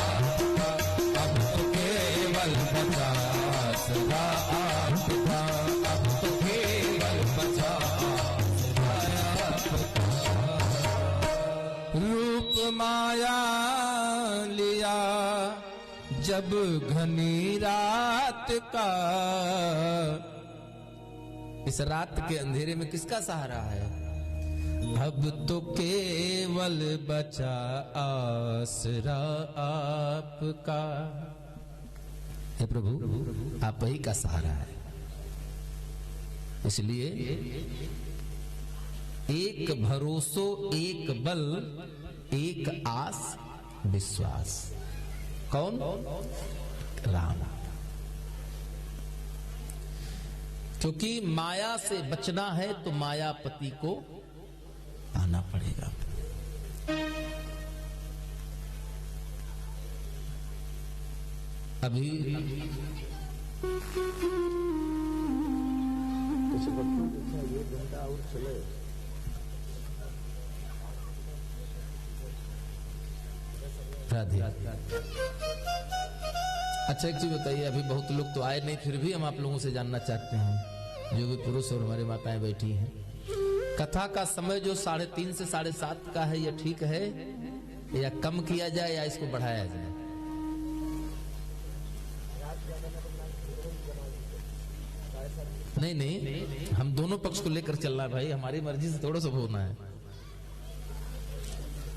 आपका, अब तो केवल पचास आपका, अब तो केवल पचास आपका। रूप माया लिया जब घनी रात का, इस रात के अंधेरे में किसका सहारा है? अब तो केवल बचा आसरा आपका। हे प्रभु, आप ही का सहारा है। इसलिए एक भरोसो, एक बल, एक आस, विश्वास। कौन? राम। क्योंकि माया से बचना है तो मायापति को आना पड़ेगा। अभी राधे। अच्छा एक चीज बताइए, अभी बहुत लोग तो आए नहीं, फिर भी हम आप लोगों से जानना चाहते हैं, जो भी पुरुष और हमारी माताएं बैठी हैं, कथा का समय जो 3:30 से 7:30 का है, यह ठीक है या कम किया जाए या इसको बढ़ाया जाए? नहीं नहीं, हम दोनों पक्ष को लेकर चलना है भाई, हमारी मर्जी से थोड़ा सा होना है।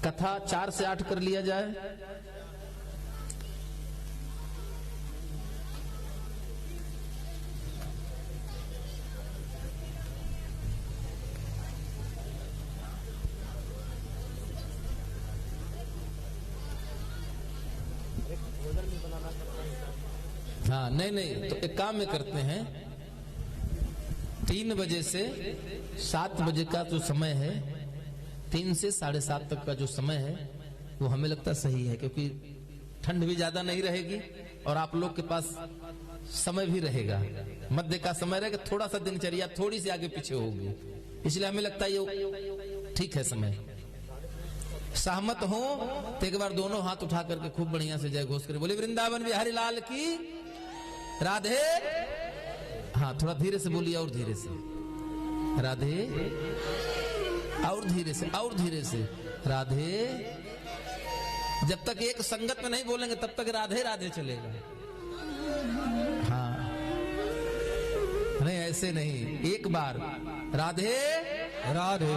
कथा 4 से 8 कर लिया जाए। हाँ नहीं तो एक काम में करते हैं, 3 बजे से 7 बजे का जो समय है, 3 से 7:30 तक का जो समय है वो हमें लगता सही है, क्योंकि ठंड भी ज्यादा नहीं रहेगी और आप लोग के पास समय भी रहेगा, मध्य का समय रहेगा, थोड़ा सा दिनचर्या थोड़ी सी आगे पीछे होगी, इसलिए हमें लगता है ये ठीक है समय। सहमत हो तो एक बार दोनों हाथ उठा करके खूब बढ़िया से जय घोष करें, बोले वृंदावन बिहारी लाल की राधे। हाँ थोड़ा धीरे से बोलिए, और धीरे से राधे, और धीरे से, और धीरे से राधे। जब तक एक संगत में नहीं बोलेंगे तब तक राधे राधे चलेगा। हाँ नहीं ऐसे नहीं, एक बार राधे राधे।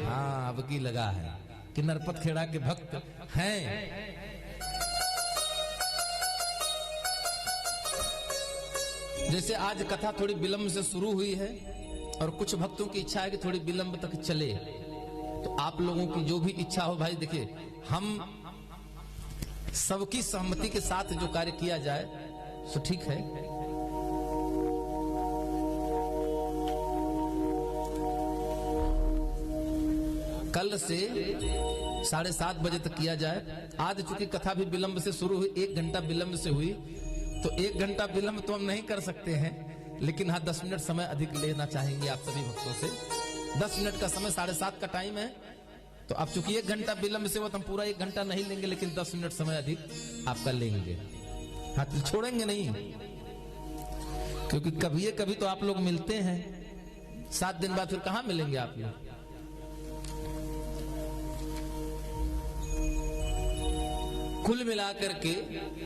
हाँ अब की लगा है कि नरपत खेड़ा के भक्त हैं। जैसे आज कथा थोड़ी विलंब से शुरू हुई है और कुछ भक्तों की इच्छा है कि थोड़ी विलंब तक चले, तो आप लोगों की जो भी इच्छा हो भाई, देखिए हम सबकी सहमति के साथ जो कार्य किया जाए सो ठीक है। कल से 7:30 बजे तक किया जाए। आज चूंकि कथा भी विलंब से शुरू हुई, 1 घंटा विलंब से हुई, तो 1 घंटा विलंब तो हम नहीं कर सकते हैं, लेकिन हाँ 10 मिनट समय अधिक लेना चाहेंगे आप सभी भक्तों से। 10 मिनट का समय 7:30 का टाइम है, तो अब चूंकि 1 घंटा विलंब से हुआ तो हम पूरा 1 घंटा नहीं लेंगे, लेकिन 10 मिनट समय अधिक आपका लेंगे। हाँ तो छोड़ेंगे नहीं, क्योंकि कभी तो आप लोग मिलते हैं, 7 दिन बाद फिर कहां मिलेंगे आप लोग। कुल मिलाकर के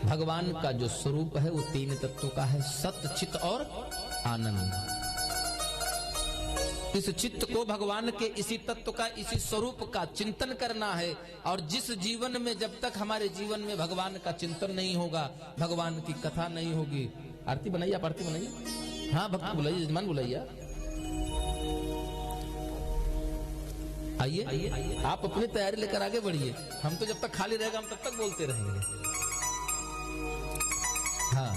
भगवान का जो स्वरूप है वो 3 तत्वों का है, सत्य, चित्त और आनंद। इस चित्त को भगवान के इसी तत्व का, इसी स्वरूप का चिंतन करना है। और जिस जीवन में, जब तक हमारे जीवन में भगवान का चिंतन नहीं होगा, भगवान की कथा नहीं होगी। आरती बनाइए, आप आरती बनाइए। हाँ भक्त बुलाइए, यजमान बुलाइए। आइए आप अपनी तैयारी लेकर आगे बढ़िए, हम तो जब तक खाली रहेगा हम तब तक बोलते रहेंगे। हाँ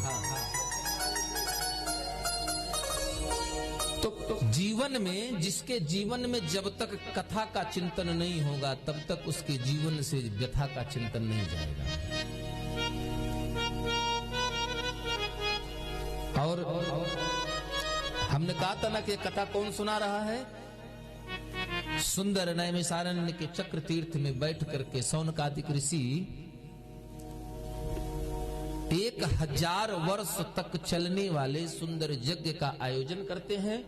तो जीवन में, जिसके जीवन में जब तक कथा का चिंतन नहीं होगा तब तक उसके जीवन से व्यथा का चिंतन नहीं जाएगा। और हमने कहा था ना कि कथा कौन सुना रहा है। सुंदर नैमिषारण्य के चक्र तीर्थ में बैठ करके शौनकादिक ऋषि 1000 वर्ष तक चलने वाले सुंदर यज्ञ का आयोजन करते हैं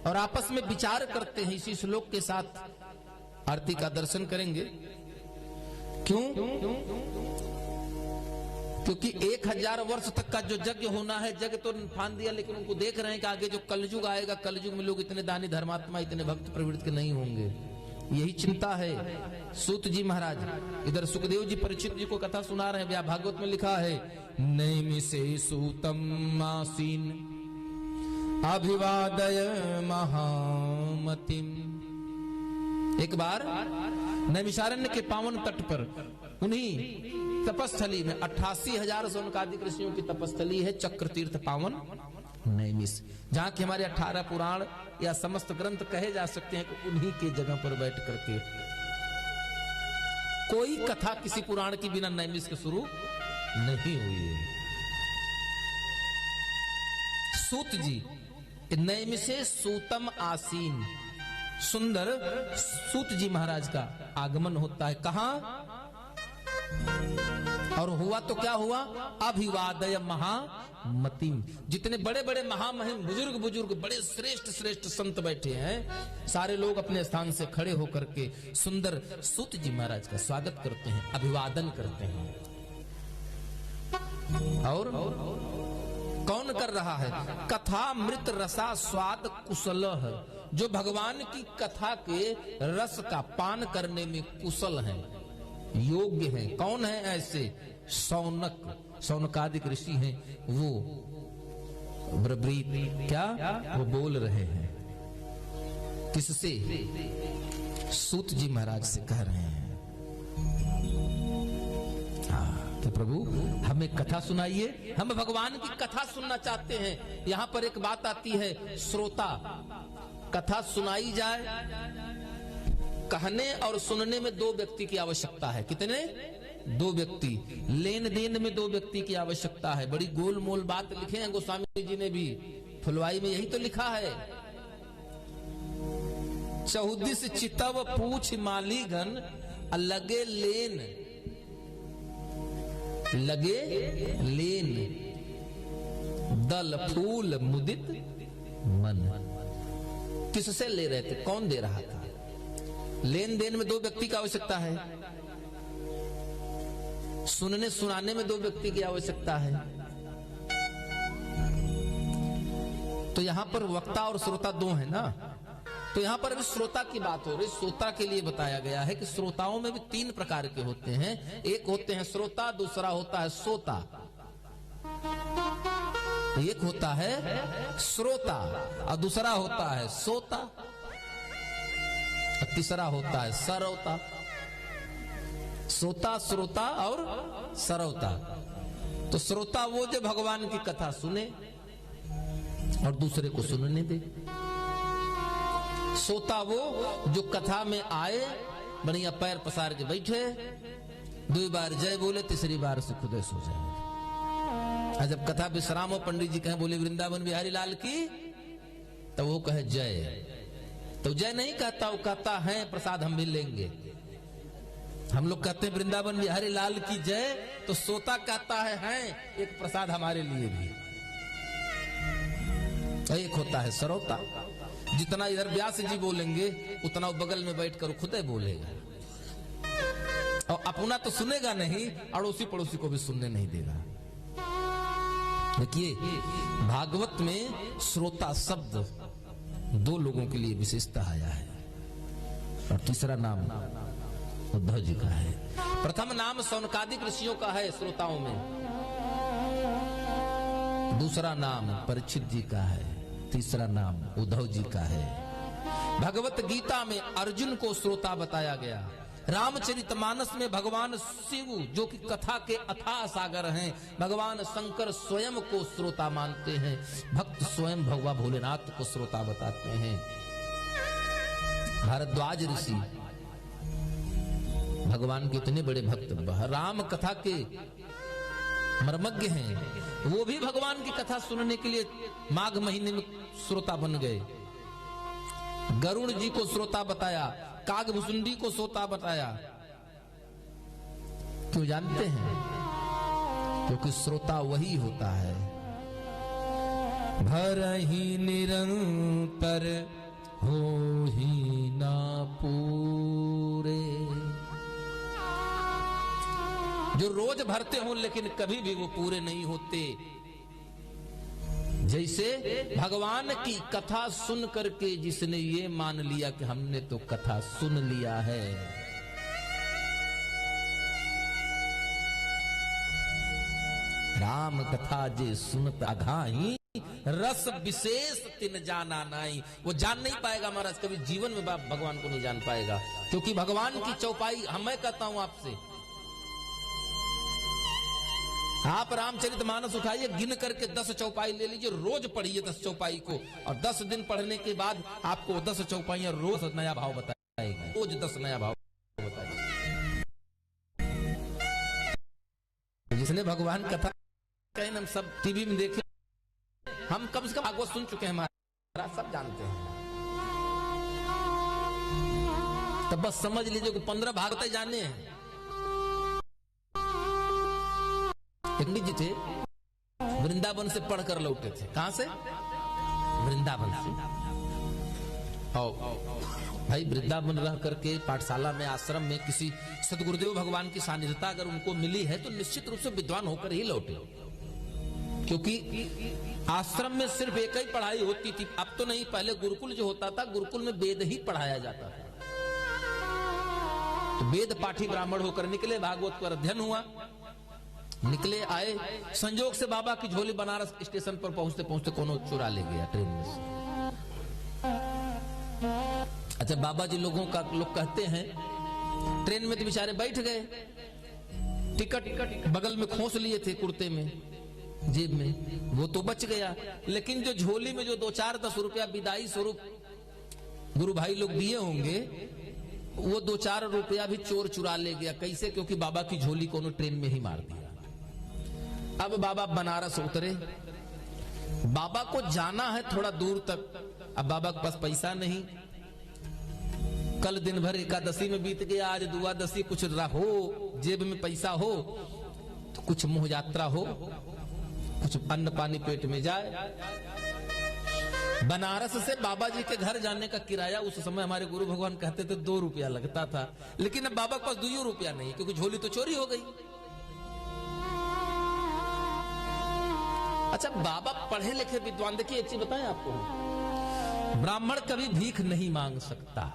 और आपस में विचार करते हैं। इसी श्लोक के साथ आरती का दर्शन करेंगे। क्यों? क्योंकि 1000 वर्ष तक का जो यज्ञ होना है, यज्ञ तो फान दिया, लेकिन उनको देख रहे हैं कि आगे जो कलयुग आएगा, कलयुग में लोग इतने दानी धर्मात्मा, इतने भक्त प्रवृत्ति के नहीं होंगे। यही चिंता है। सूत जी महाराज इधर सुखदेव जी परीक्षित जी को कथा सुना रहे हैं। भागवत में लिखा है, नैमिषे सूतम आसीन अभिवादय महामतिम। एक बार नैमिषारण्य के पावन तट पर, उन्हीं तपस्थली में 88,000 शौनकादिक ऋषियों की तपस्थली है, चक्र तीर्थ पावन नैमिष, जहां के हमारे 18 पुराण या समस्त ग्रंथ कहे जा सकते हैं कि उन्हीं के जगह पर बैठ करके। कोई कथा किसी पुराण की बिना नैमिष के शुरू नहीं हुई है। सूत जी, नैमिषे सूतम आसीन, सुंदर सूत जी महाराज का आगमन होता है। कहां? और हुआ तो क्या हुआ? अभिवादय महामतिम। जितने बड़े बड़े महामहिम बुजुर्ग बड़े श्रेष्ठ संत बैठे हैं, सारे लोग अपने स्थान से खड़े होकर के सुंदर सूत जी महाराज का स्वागत करते हैं, अभिवादन करते हैं। और कौन कर रहा है? कथा मृत रसा स्वाद कुशल है, जो भगवान की कथा के रस का पान करने में कुशल है, योग्य है। कौन है ऐसे? शौनकादिक ऋषि हैं। वो ब्रब्रीत क्या वो बोल रहे हैं, किससे? सूत जी महाराज से कह रहे हैं। कि प्रभु हमें कथा सुनाइए, हम भगवान की कथा सुनना चाहते हैं। यहां पर एक बात आती है, श्रोता, कथा सुनाई जाए, कहने और सुनने में दो व्यक्ति की आवश्यकता है। कितने? दो व्यक्ति। लेन देन में दो व्यक्ति की आवश्यकता है। बड़ी गोल मोल बात लिखे हैं गोस्वामी जी ने भी, फुलवाई में यही तो लिखा है, चौदिस चितव पूछ मालीगन लगे लेन, लगे लेन, दल फूल मुदित मन। किससे ले रहे थे? कौन दे रहा था? लेन देन में दो व्यक्ति की आवश्यकता है, सुनने सुनाने में दो व्यक्ति की आवश्यकता है। तो यहां पर वक्ता और श्रोता दो है ना, तो यहां पर अभी श्रोता की बात हो रही। श्रोता के लिए बताया गया है कि श्रोताओं में भी तीन प्रकार के होते हैं। एक होते हैं श्रोता, दूसरा होता है सोता। एक होता है श्रोता और दूसरा होता है सोता, और तीसरा होता है सरौता। श्रोता, श्रोता और सरौता। तो श्रोता वो जो भगवान की कथा सुने और दूसरे को सुनने दे। सोता वो जो कथा में आए, बढ़िया पैर पसार के बैठे, 2 बार जय बोले, तीसरी बार से खुद सो जाए। जब कथा विश्राम हो, पंडित जी कहें बोले वृंदावन बिहारी लाल की, तो वो कहे जय। तो जय नहीं कहता, वो कहता है प्रसाद हम भी लेंगे। हम लोग कहते हैं वृंदावन बिहारी लाल की जय, तो सोता कहता है एक प्रसाद हमारे लिए भी। एक होता है सरौता, जितना इधर व्यास जी बोलेंगे उतना वो बगल में बैठकर खुद ही बोलेगा, और अपना तो सुनेगा नहीं, अड़ोसी पड़ोसी को भी सुनने नहीं देगा। देखिए भागवत में श्रोता शब्द दो लोगों के लिए विशेषता आया है, और तीसरा नाम उद्धव जी का है। प्रथम नाम सौनकादिक ऋषियों का है श्रोताओं में, दूसरा नाम परीक्षित जी का है, तीसरा नाम उद्धव जी का है। भगवत गीता में अर्जुन को श्रोता बताया गया। रामचरितमानस में भगवान शिव जो कि कथा के अथाह सागर हैं, भगवान शंकर स्वयं को श्रोता मानते हैं। भक्त स्वयं भगवान भोलेनाथ को श्रोता बताते हैं। भारद्वाज ऋषि भगवान के इतने बड़े भक्त, राम कथा के मर्मज्ञ हैं, वो भी भगवान की कथा सुनने के लिए माघ महीने में श्रोता बन गए। गरुड़ जी को श्रोता बताया, कागभुसुंडी को श्रोता बताया। क्यों जानते हैं? क्योंकि श्रोता वही होता है भरहि निरंतर हो ही ना पूरे, जो रोज भरते हो लेकिन कभी भी वो पूरे नहीं होते। जैसे भगवान की कथा सुन करके जिसने ये मान लिया कि हमने तो कथा सुन लिया है, राम कथा जे सुनत अघाही रस विशेष तिन जाना नाई। वो जान नहीं पाएगा महाराज, कभी जीवन में भगवान को नहीं जान पाएगा, क्योंकि भगवान की चौपाई, मैं कहता हूं आपसे, आप रामचरितमानस उठाइए, गिन करके 10 चौपाई ले लीजिए, रोज पढ़िए 10 चौपाई को, और 10 दिन पढ़ने के बाद आपको 10 चौपाइयां रोज नया भाव बताएगी, रोज 10 नया भाव बताएगी। जिसने भगवान कथा कहीं हम सब टीवी में देखे, हम कम से कम भागवत सुन चुके हैं महाराज, सब जानते हैं। तब बस समझ लीजिए कि 15 भागवत जाने हैं। पंडित जी थे, वृंदावन से पढ़कर लौटे थे। कहां से? वृंदावन से। भाई वृंदावन रह करके पाठशाला में, आश्रम में किसी सदगुरुदेव भगवान की सानिध्यता अगर उनको मिली है तो निश्चित रूप से विद्वान होकर ही लौटे, क्योंकि आश्रम में सिर्फ एक ही पढ़ाई होती थी। अब तो नहीं, पहले गुरुकुल जो होता था, गुरुकुल में वेद ही पढ़ाया जाता था। तो वेद पाठी ब्राह्मण होकर निकले, भागवत पर अध्ययन हुआ, निकले आए, संजोग से बाबा की झोली बनारस स्टेशन पर पहुंचते पहुंचते कोनो चुरा ले गया ट्रेन में से। अच्छा, बाबा जी लोग कहते हैं ट्रेन में तो बेचारे बैठ गए, टिकट बगल में खोस लिए थे कुर्ते में, जेब में, वो तो बच गया, लेकिन जो झोली में जो 2-4-10 रुपया विदाई स्वरूप गुरु भाई लोग दिए होंगे, वो 2-4 रुपया भी चोर चुरा ले गया। कैसे? क्योंकि बाबा की झोली को उन्होंने ट्रेन में ही मार दिया। अब बाबा बनारस उतरे, बाबा को जाना है थोड़ा दूर तक, अब बाबा के पास पैसा नहीं। कल दिन भर एकादशी में बीत गया, आज द्वादशी, कुछ हो जेब में पैसा हो तो कुछ मुंह यात्रा हो, कुछ अन्न पानी पेट में जाए। बनारस से बाबा जी के घर जाने का किराया उस समय हमारे गुरु भगवान कहते थे 2 रुपया लगता था, लेकिन अब बाबा के पास 2 रुपया नहीं, क्योंकि झोली तो चोरी हो गई। अच्छा, बाबा पढ़े लिखे विद्वान, देखिए एक चीज बताएं आपको, ब्राह्मण कभी भीख नहीं मांग सकता।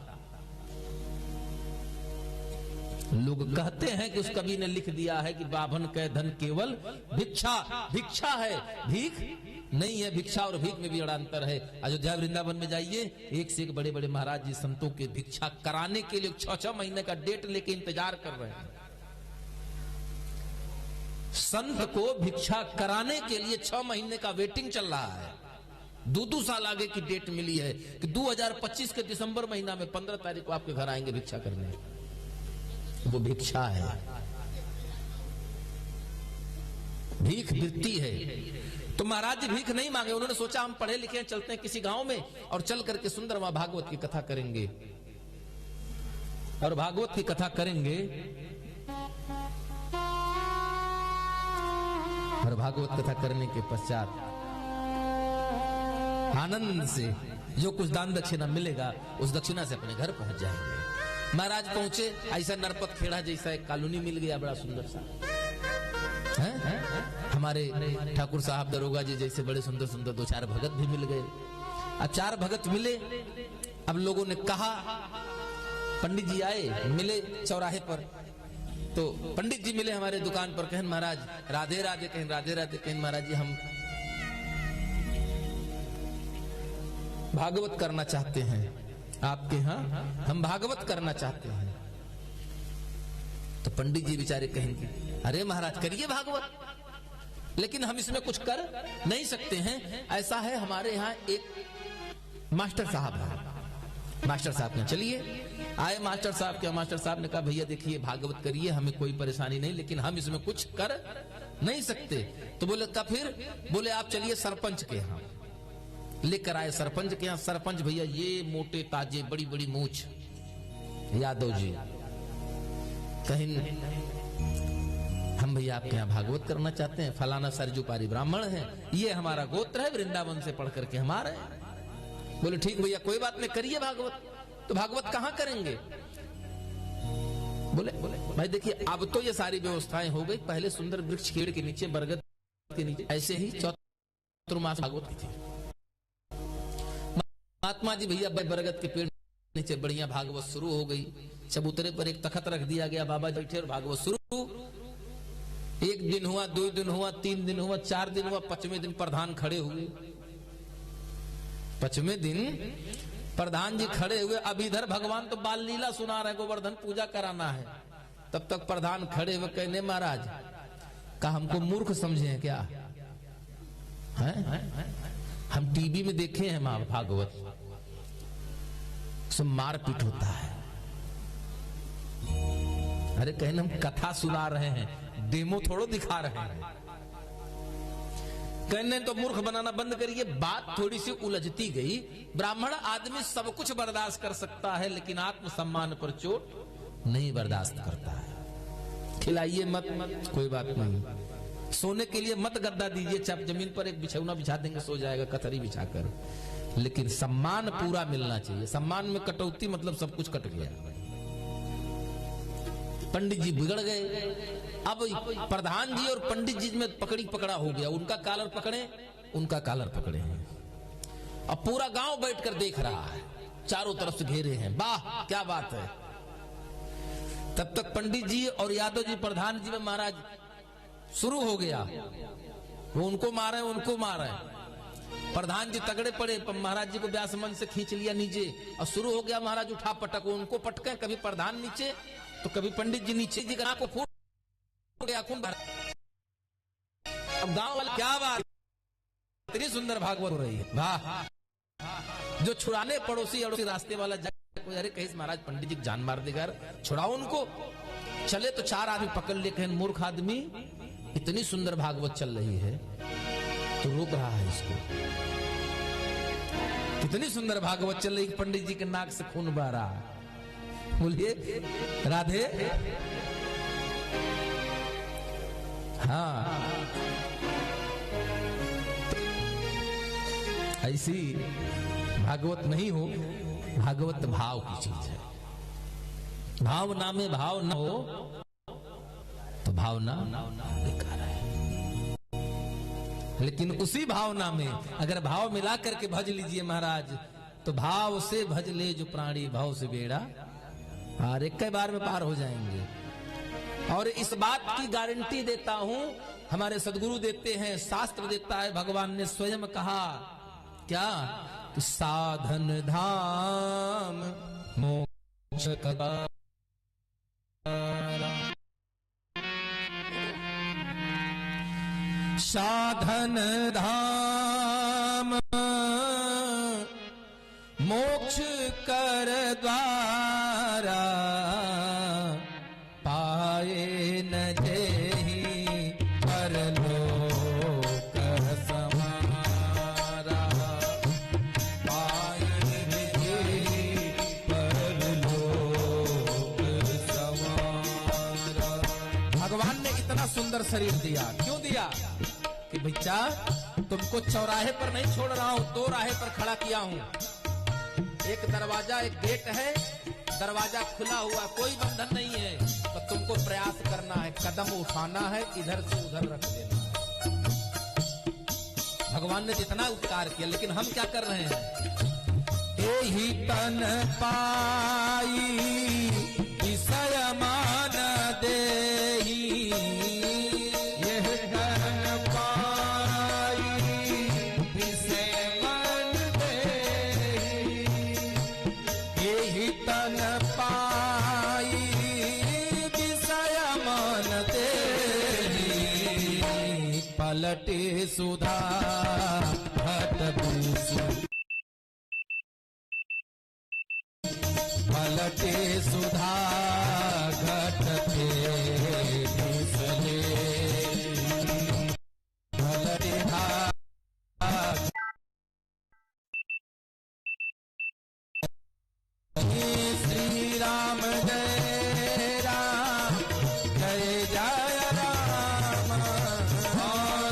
लोग कहते हैं कि उस कवि ने लिख दिया है कि बाभन के धन केवल भिक्षा, भिक्षा है, भीख नहीं है। भिक्षा और भीख में भी बड़ा अंतर है। अयोध्या वृंदावन में जाइए, एक से एक बड़े बड़े महाराज जी संतों के भिक्षा कराने के लिए 6-6 महीने का डेट लेके इंतजार कर रहे हैं। संत को भिक्षा कराने के लिए 6 महीने का वेटिंग चल रहा है। 2-2 साल आगे की डेट मिली है कि 2025 के दिसंबर महीना में 15 तारीख को आपके घर आएंगे भिक्षा करने। वो भिक्षा है, भीख वृत्ति है। तो महाराज जी भीख नहीं मांगे, उन्होंने सोचा हम पढ़े लिखे हैं, चलते हैं किसी गांव में और चल करके सुंदर वहां भागवत की कथा करेंगे। और भागवत की कथा करेंगे और भागवत कथा करने के पश्चात आनंद से जो कुछ दान दक्षिणा मिलेगा उस दक्षिणा से अपने घर पहुंच जाएंगे। महाराज पहुंचे, ऐसा नरपत खेड़ा जैसा एक कॉलोनी मिल गया, बड़ा सुंदर सा है? हमारे ठाकुर साहब दरोगा जी जैसे बड़े सुंदर सुंदर 2-4 भगत भी मिल गए। अब 4 भगत मिले, अब लोगों ने कहा, पंडित जी आए, मिले चौराहे पर, तो पंडित जी मिले हमारे दुकान पर, कहें महाराज राधे राधे, कहें राधे राधे, कहें महाराज जी हम भागवत करना चाहते हैं आपके यहाँ, हम भागवत करना चाहते हैं। तो पंडित जी बेचारे कहेंगे अरे महाराज करिए भागवत, लेकिन हम इसमें कुछ कर नहीं सकते हैं। ऐसा है हमारे यहाँ एक मास्टर साहब है, मास्टर साहब ने चलिए आए मास्टर साहब के, मास्टर साहब ने कहा भैया देखिए भागवत करिए, हमें कोई परेशानी नहीं, लेकिन हम इसमें कुछ कर नहीं सकते। तो बोले का फिर? बोले आप चलिए सरपंच के यहाँ, लेकर आए सरपंच के यहाँ। सरपंच भैया ये मोटे ताजे बड़ी बड़ी मूछ यादव जी, कहीं हम भैया आपके यहाँ भागवत करना चाहते हैं, फलाना सरजुपारी ब्राह्मण है, ये हमारा गोत्र है, वृंदावन से पढ़ करके हमारे। बोले ठीक भैया कोई बात नहीं, करिए भागवत। तो भागवत कहाँ करेंगे? बोले भाई देखिए अब तो ये सारी व्यवस्थाएं हो गई, पहले सुंदर वृक्ष पेड़ के नीचे, बरगद के नीचे, ऐसे ही चतुर्मास भागवत की थी। महात्मा जी भैया बरगद के पेड़ नीचे बढ़िया भागवत शुरू हो गई। चबूतरे पर एक तखत रख दिया गया, बाबा बैठे और भागवत शुरू। 1 दिन हुआ, 2 दिन हुआ, 3 दिन हुआ, 4 दिन हुआ, 5वें दिन प्रधान खड़े हुए। 5वें दिन प्रधान जी खड़े हुए, अब इधर भगवान तो बाल लीला सुना रहे, गोवर्धन पूजा कराना है। तब तक प्रधान खड़े हुए, कहने महाराज का हमको मूर्ख समझे हैं क्या? हम टीवी में देखे हैं मां भागवत, सब मारपीट होता है। अरे कहने हम कथा सुना रहे हैं, डेमो थोड़ो दिखा रहे हैं। कहने तो मूर्ख बनाना बंद करिए। बात थोड़ी सी उलझती गई। ब्राह्मण आदमी सब कुछ बर्दाश्त कर सकता है, लेकिन आत्मसम्मान पर चोट नहीं बर्दाश्त करता है। खिलाइए मत, कोई बात नहीं, सोने के लिए मत गद्दा दीजिए, चाप जमीन पर एक बिछौना बिछा देंगे सो जाएगा, कतरी बिछाकर, लेकिन सम्मान पूरा मिलना चाहिए। सम्मान में कटौती मतलब सब कुछ कट गया। पंडित जी बिगड़ गए। अब प्रधान जी और पंडित जी में पकड़ा हो गया, उनका कॉलर पकड़े, उनका कॉलर पकड़े हैं। अब पूरा गांव बैठकर देख रहा है, चारों तरफ से घेरे हैं, वाह क्या बात है। तब तक पंडित जी और यादव जी प्रधान जी में महाराज शुरू हो गया, वो उनको मारे उनको मारे। प्रधान जी तगड़े पड़े, महाराज जी को व्यास मंच से खींच लिया नीचे और शुरू हो गया महाराज उठा पटक। वो उनको पटके, कभी प्रधान नीचे तो कभी पंडित जी नीचे, जी को फूट गया खून बहा। अब गांव वाले क्या बात, इतनी सुंदर भागवत हो रही है, वाह। जो छुड़ाने पड़ोसी अड़ोसी रास्ते वाला जाए, अरे कहीं महाराज पंडित जी जान मार देगा, छुड़ाओ उनको। चले तो 4 आदमी पकड़ लिए, कहें मूर्ख आदमी, इतनी सुंदर भागवत चल रही है तो रोक रहा है इसको। कितनी सुंदर भागवत चल रही, पंडित जी के नाक से खून बह रहा है। बोलिए राधे। हाँ, ऐसी भागवत नहीं हो, भागवत भाव की चीज है। भावना में भाव न हो तो भावना बेकार है। लेकिन उसी भावना में अगर भाव मिला करके भज लीजिए महाराज, तो भाव से भज ले जो प्राणी, भाव से बेड़ा और एक के बार में पार हो जाएंगे। और इस बात की गारंटी देता हूं, हमारे सदगुरु देते हैं, शास्त्र देता है, भगवान ने स्वयं कहा क्या कि साधन धाम मोक्ष का, साधन धाम मोक्ष कर द्वारा, पाए न जेहि परलोक समारा, पाए न जेहि परलोक समारा। भगवान ने इतना सुंदर शरीर दिया, क्यों दिया कि बच्चा तुमको चौराहे पर नहीं छोड़ रहा हूं, 2 राहे पर खड़ा किया हूं। एक दरवाजा, एक गेट है, दरवाजा खुला हुआ, कोई बंधन नहीं है, तो तुमको प्रयास करना है, कदम उठाना है, इधर से उधर रख देना है। भगवान ने जितना उपकार किया, लेकिन हम क्या कर रहे हैं? एहि तन पाई विषय मान देहि, पलटे सुधा घट दूसु, पलटे सुधा घट पे दूसरे, पलटे श्री राम जय राम, जय जय राम,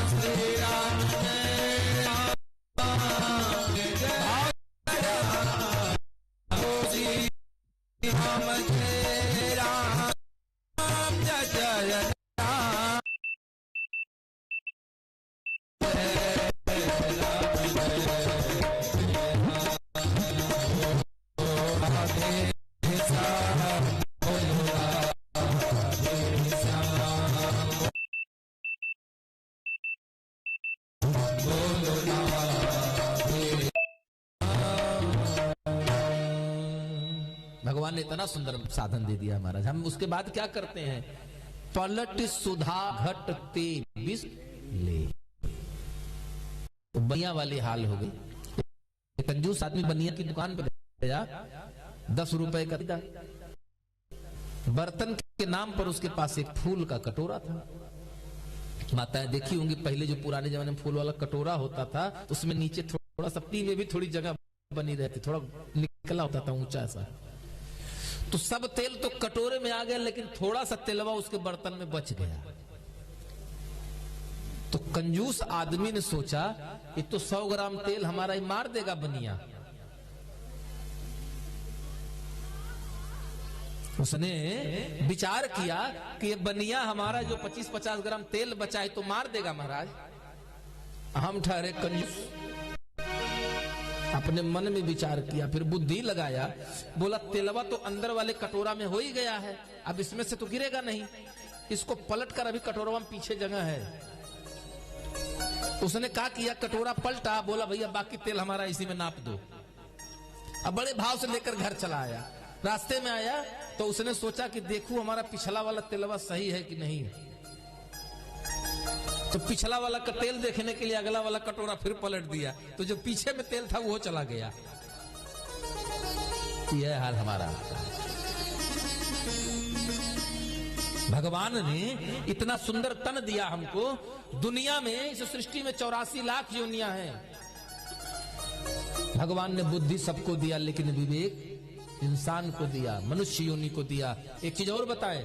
श्री राम जय राम, जय राम जय राम, जय जय राम। भगवान ने इतना सुंदर साधन दे दिया महाराज, हम उसके बाद क्या करते हैं? पलट सुधा घट ते विष ले, तो बनिया वाली हाल हो गई। कंजूस आदमी बनिया की दुकान पर गया, 10 रुपए का था, बर्तन के नाम पर उसके पास एक फूल का कटोरा था। माताएं देखी होंगी, पहले जो पुराने जमाने में फूल वाला कटोरा होता था, उसमें नीचे थोड़ा सा पी में भी थोड़ी जगह बनी रहती, थोड़ा निकला होता था ऊंचा सा। तो सब तेल तो कटोरे में आ गया, लेकिन थोड़ा सा तेलवा उसके बर्तन में बच गया। तो कंजूस आदमी ने सोचा ये तो 100 ग्राम तेल हमारा ही मार देगा बनिया। उसने विचार किया कि ये बनिया हमारा जो 25-50 ग्राम तेल बचा है तो मार देगा महाराज। हम ठहरे कंजूस, अपने मन में विचार किया, फिर बुद्धि लगाया, बोला तेलवा तो अंदर वाले कटोरा में हो ही गया है, अब इसमें से तो गिरेगा नहीं, इसको पलट कर अभी कटोरा में पीछे जगह है। उसने क्या किया, कटोरा पलटा, बोला भैया बाकी तेल हमारा इसी में नाप दो। अब बड़े भाव से लेकर घर चला आया। रास्ते में आया तो उसने सोचा कि देखूं हमारा पिछला वाला तेलवा सही है कि नहीं। तो पिछला वाला का तेल देखने के लिए अगला वाला कटोरा फिर पलट दिया, तो जो पीछे में तेल था वो चला गया। यह हाल हमारा। भगवान ने इतना सुंदर तन दिया हमको। दुनिया में, इस सृष्टि में 84 लाख योनियां हैं। भगवान ने बुद्धि सबको दिया, लेकिन विवेक इंसान को दिया, मनुष्य योनि को दिया। एक चीज और बताए,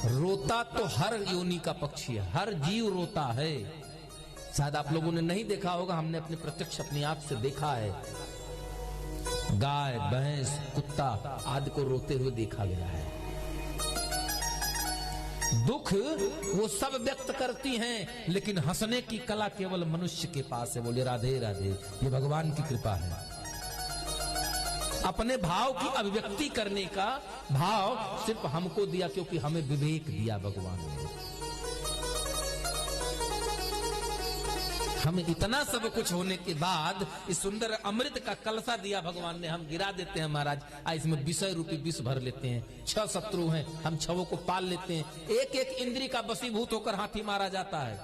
रोता तो हर योनि का पक्षी है, हर जीव रोता है। शायद आप लोगों ने नहीं देखा होगा, हमने अपने प्रत्यक्ष अपनी आंख से देखा है। गाय, भैंस, कुत्ता आदि को रोते हुए देखा गया है। दुख वो सब व्यक्त करती हैं, लेकिन हंसने की कला केवल मनुष्य के पास है। बोले राधे राधे, ये भगवान की कृपा है। अपने भाव की अभिव्यक्ति करने का भाव सिर्फ हमको दिया, क्योंकि हमें विवेक दिया भगवान ने। हमें इतना सब कुछ होने के बाद इस सुंदर अमृत का कलसा दिया भगवान ने, हम गिरा देते हैं महाराज। इसमें विषय रूपी विष भर लेते हैं। 6 शत्रु हैं, हम 6 को पाल लेते हैं। एक एक इंद्री का वशीभूत होकर हाथी मारा जाता है।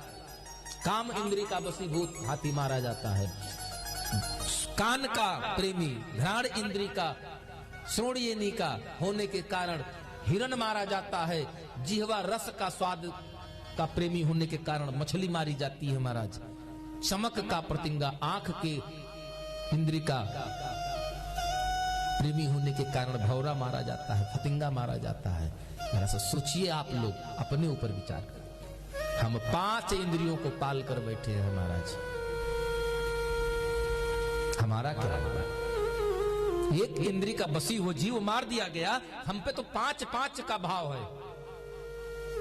काम इंद्री का वशीभूत हाथी मारा जाता है। कान का प्रेमी, घ्राण इंद्री का, श्रोणियनी का होने के कारण हिरण मारा जाता है। जिह्वा रस का स्वाद का प्रेमी होने के कारण मछली मारी जाती है महाराज। चमक का प्रतिंगा, आंख के इंद्री का प्रेमी होने के कारण भौरा मारा जाता है, फतिंगा मारा जाता है। जरा सा सोचिए आप लोग, अपने ऊपर विचार करें। हम 5 इंद्रियों को पाल कर बैठे हैं महाराज, हमारा क्या होगा? एक इंद्री का बसी हो जीव मार दिया गया, हम पे तो 5 का भाव है।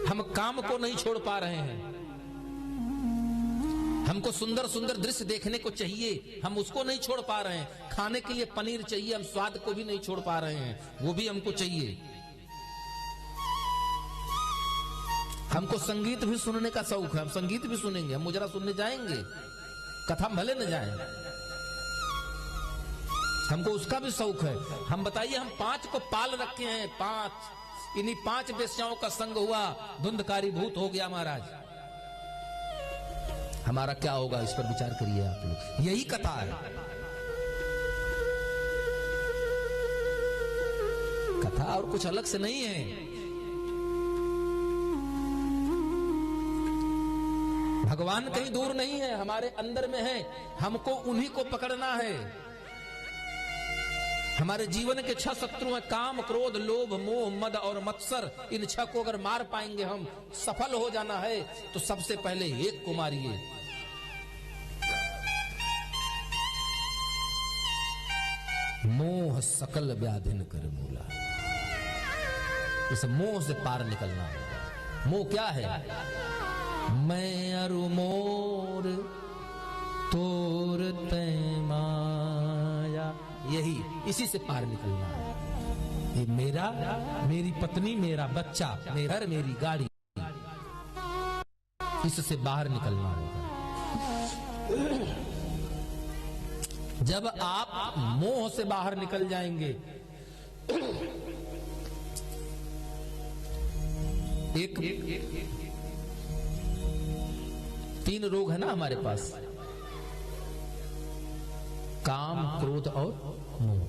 हम काम को नहीं छोड़ पा रहे हैं। हमको सुंदर सुंदर दृश्य देखने को चाहिए, हम उसको नहीं छोड़ पा रहे हैं। खाने के लिए पनीर चाहिए, हम स्वाद को भी नहीं छोड़ पा रहे हैं, वो भी हमको चाहिए। हमको संगीत भी सुनने का शौक है, हम संगीत भी सुनेंगे, हम मुजरा सुनने जाएंगे, कथा भले न जाए, हमको उसका भी शौक है। हम बताइए, हम 5 को पाल रखे हैं, 5, इन्हीं 5 वेश्याओं का संग हुआ, धुंधकारी भूत हो गया महाराज। हमारा क्या होगा, इस पर विचार करिए आप लोग। यही कथा है। कथा और कुछ अलग से नहीं है। भगवान कहीं दूर नहीं है, हमारे अंदर में है। हमको उन्हीं को पकड़ना है। हमारे जीवन के 6 शत्रु हैं, काम, क्रोध, लोभ, मोह, मद और मत्सर। इन 6 को अगर मार पाएंगे, हम सफल हो जाना है। तो सबसे पहले एक को मारिए। मोह सकल व्याधिन कर मूला। इस मोह से पार निकलना है। मोह क्या है? मैं अरु मोर तोर तै माया, यही, इसी से पार निकलना है। ये मेरा, मेरी पत्नी, मेरा बच्चा, मेरा घर, मेरी गाड़ी, इससे बाहर निकलना होगा। जब आप मोह से बाहर निकल जाएंगे, एक 3 रोग है ना हमारे पास, काम, क्रोध और मोह।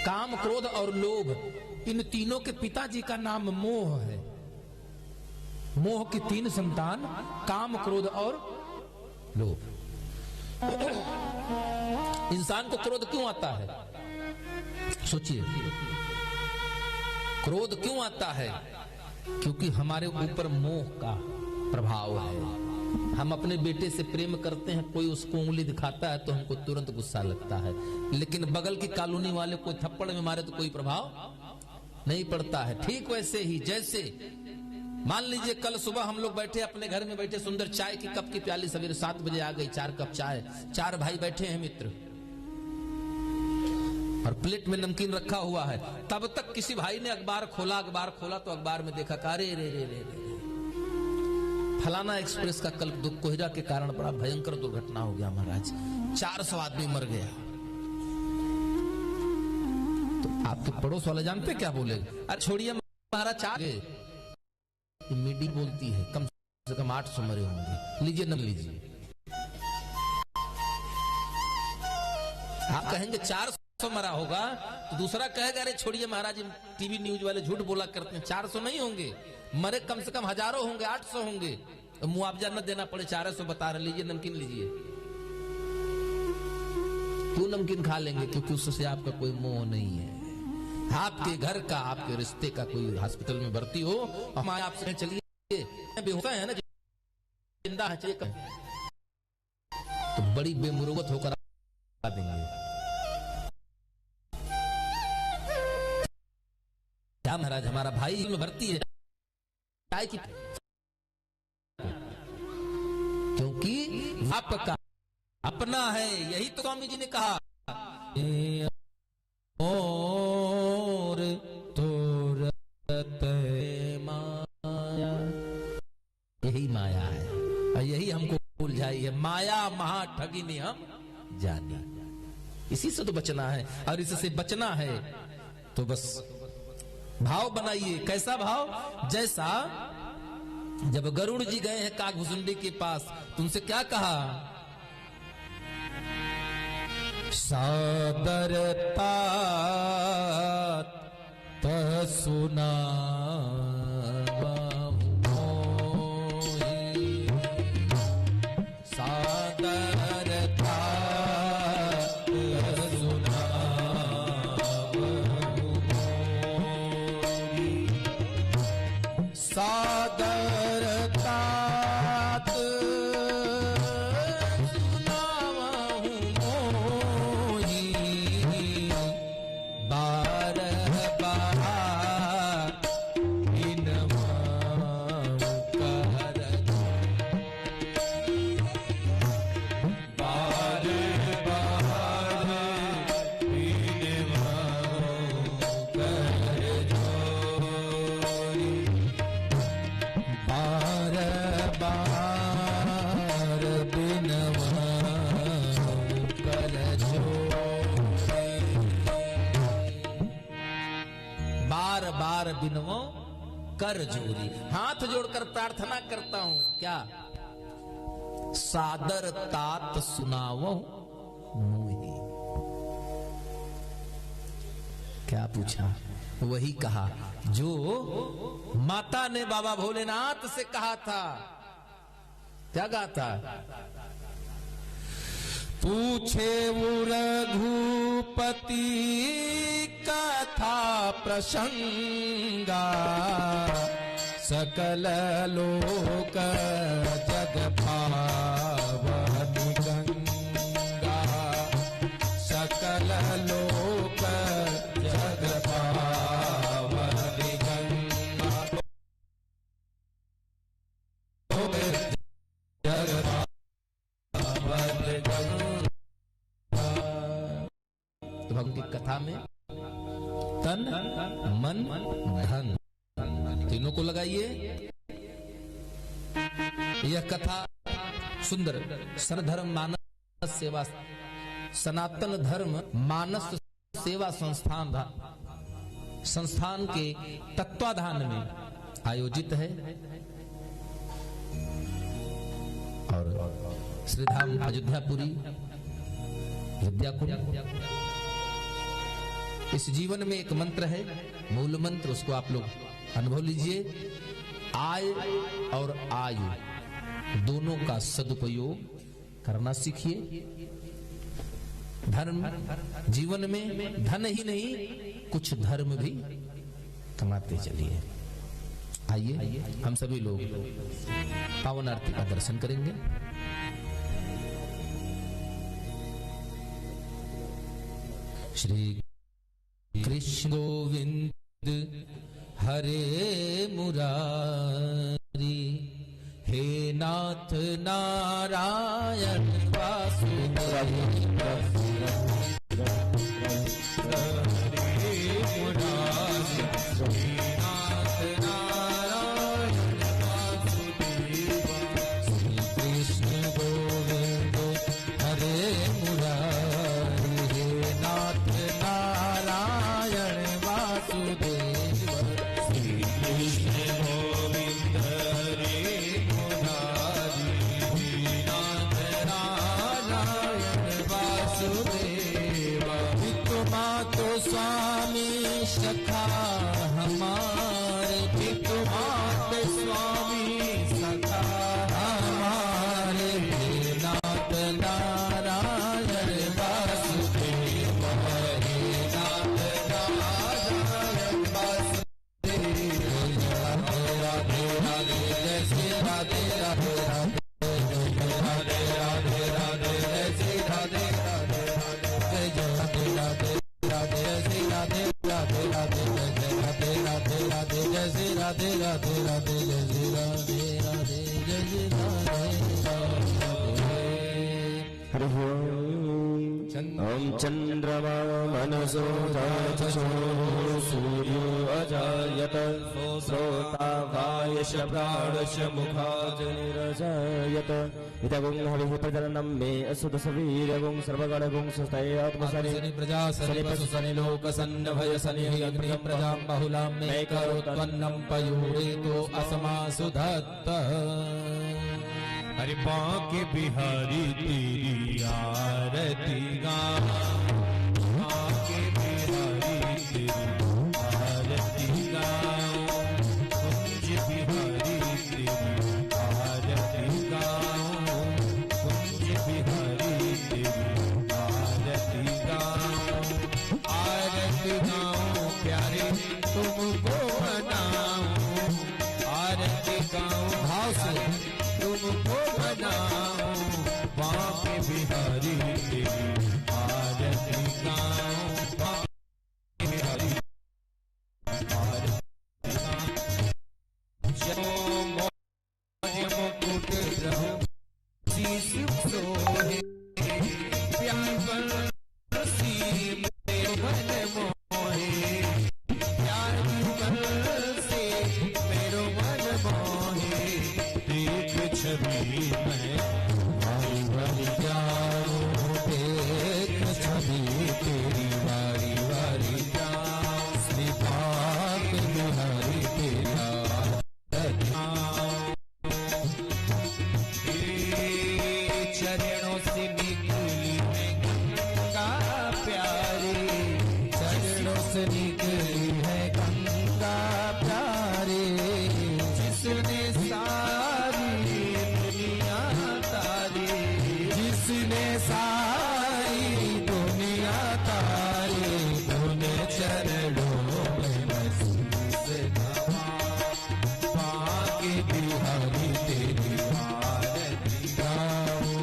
काम, क्रोध और लोभ, इन तीनों के पिताजी का नाम मोह है। मोह की 3 संतान, काम, क्रोध और लोभ। इंसान को क्रोध क्यों आता है? सोचिए, क्रोध क्यों आता है? क्योंकि हमारे ऊपर मोह का प्रभाव है। हम अपने बेटे से प्रेम करते हैं, कोई उसको उंगली दिखाता है तो हमको तुरंत गुस्सा लगता है, लेकिन बगल की कॉलोनी वाले कोई थप्पड़ में मारे तो कोई प्रभाव नहीं पड़ता है। ठीक वैसे ही जैसे मान लीजिए कल सुबह हम लोग बैठे अपने घर में, बैठे सुंदर चाय की कप की प्याली, सवेरे 7 बजे आ गई 4 कप चाय, 4 भाई बैठे हैं मित्र, और प्लेट में नमकीन रखा हुआ है। तब तक किसी भाई ने अखबार खोला तो अखबार में देखा, अरे रे रे रे रे, फलाना एक्सप्रेस का कल कोहरा के कारण बड़ा भयंकर दुर्घटना हो गया महाराज, 400 आदमी मर गया। तो आपके पड़ोस वाले जानते क्या बोले? अरे छोड़िए महाराज, चार मीडी बोलती है कम से कम 800 मरे होंगे, लीजिए न लीजिए। आप कहेंगे 400 मरा होगा, तो दूसरा कहेगा अरे छोड़िए महाराज, टीवी न्यूज वाले झूठ बोला करते हैं, 400 नहीं होंगे, मरे कम से कम हजारों होंगे, 800 होंगे। तो मुआवजा न देना पड़े, 400 बता रहे, लीजिए नमकीन लीजिए। क्यों नमकीन खा लेंगे? क्योंकि उससे आपका कोई मोह नहीं है। आपके घर का, आपके रिश्ते का कोई हॉस्पिटल में भर्ती हो, हम आपसे चलिए बेहोश है ना, जिंदा है, चलिए तो बड़ी बेमुरुवत होकर देंगे। क्या महाराज, हमारा भाई में भर्ती है, काय की? क्योंकि आपका अपना है, यही तो स्वामी जी ने कहा, और तोरत माया, यही माया है और यही हमको उलझाई है। माया महा ठगी ने हम जानी, इसी से तो बचना है। और इससे बचना है तो बस भाव बनाइए। कैसा भाव? जैसा जब गरुड़ जी गए हैं काकभुसुंडी के पास, तुमसे क्या कहा? सादरता सुना सादरता सुना सादरता बिनवो कर जोरी, हाथ जोड़कर प्रार्थना करता हूं, क्या? सादर तात सुनावो मुहि। क्या पूछा? वही कहा जो माता ने बाबा भोलेनाथ से कहा था। क्या कहा था? पूछे वो रघुपति कथा प्रसंगा, सकल लोक जग पावनी गंगा, सकल लोक जग पावनी गंगा, जग पावनी गंगा। तो भगवान की कथा में तन मन धन तीनों को लगाइए। यह कथा सुंदर सरधर्म मानस सेवा, सनातन धर्म मानस सेवा संस्थान के तत्वाधान में आयोजित है। और श्रीधाम अयोध्यापुरी विद्याकुंज, इस जीवन में एक मंत्र है, मूल मंत्र, उसको आप लोग अनुभव लीजिए। आय और आयु दोनों का सदुपयोग करना सीखिए। धर्म जीवन में धन ही नहीं, कुछ धर्म भी कमाते चलिए। आइए हम सभी लोग पावन आरती का दर्शन करेंगे। श्री कृष्ण गोविंद हरे मुरारी, हे नाथ नारायण वासुदेव, नारायण स्वामी सखा हमारे पितु मात स्वामी सखा हमारे नाथ नारायण वासुदेव हरे नाथ नारायण वासुदेव राधे राधे राधे जय श्री राधे राधे राधे राधे राधे जय श्री राधे राधे राधे जय राधे राधे राधे श्री राधे राधे राधे जय राधे राधे राधे जय श्री राधे राधे राधे जय श्री राधे राधे जय श्री राधे हरि ओम चंद्रमा मनसो जाचो सूर्यो अजायत श्रोता वायश प्राणश मुखाजनिरजायत इदगुं हविः प्रजननं मे असुत सवीरगुं सर्वगणगुं सुस्तये आत्मसनि प्रजा सनि पशु सनि लोक सन्न भय सनि अग्नि प्रजां बहुलां मे करोत्पन्नं पयूरेतो असमा सुधत्त हरि बांके बिहारी तेरी आरती गाऊं बांके बिहारी तेरी आरती गाऊं कुंज बिहारी तेरी आरती गाऊं कुंज बिहारी तेरी आरती गाऊं प्यारे तुमको मनाऊं आरती गाऊं भाव से तुमको बनाऊं बांके बिहारी तेरी आरती गाऊं बांके बिहारी आरती गाऊं मोज मुकुट रहूं शीश सोहे प्यार बरसी मेरे मन मोहे प्यार बरसे मेरो मन मोहे देख छवि में वारी वारी जाऊं देख छवि तेरी वारी वारी जाऊं श्री भाग बिहारी तेरा चरणों से निकली है गंगा प्यारी चरणों से निकली है गंगा प्यारी जिसने सारी दुनिया तारी जिसने सारी दुनिया तारी उन्हें चरणों में शीश नवाऊं बांके बिहारी तेरी आरती गाऊं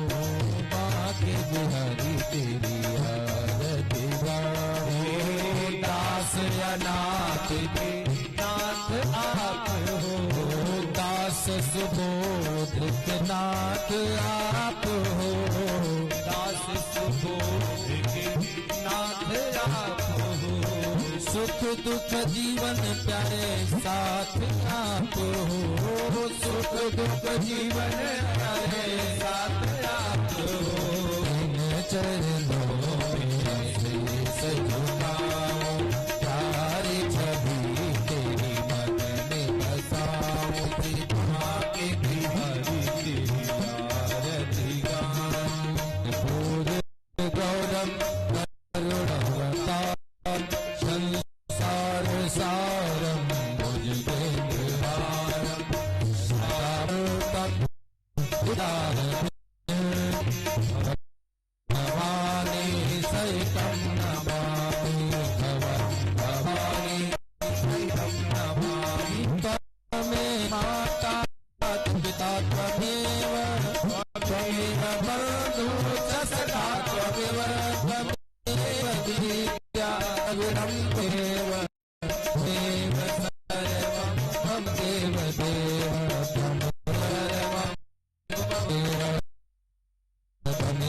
बांके बिहारी तेरी आरती गाऊं दास अनाथ के नाथ आप हो दास सुबोध के नाथ आप हो दास सुबोध के नाथ आप हो सुख दुख जीवन प्यारे साथ आप हो सुख दुख जीवन प्यारे साथ आप हो इन चरणों में शीश झुकाऊं प्यारी छवि तेरी मन में बसाऊं बांके बिहारी तेरी आरती गाऊं पूर्ण गौरव करुणावतार संसार सारं भुजगेन्द्रहारं सारतं भवानी सहितं नमामि भवानी सहितं नमामि त्वमे माता पिता त्वमेव त्वमेव बन्धु च सखा त्वमेव त्वमेव विद्या गुणं त्वमेव देव सर्वं त्वं देव देव त्वं सर्वं त्वमेव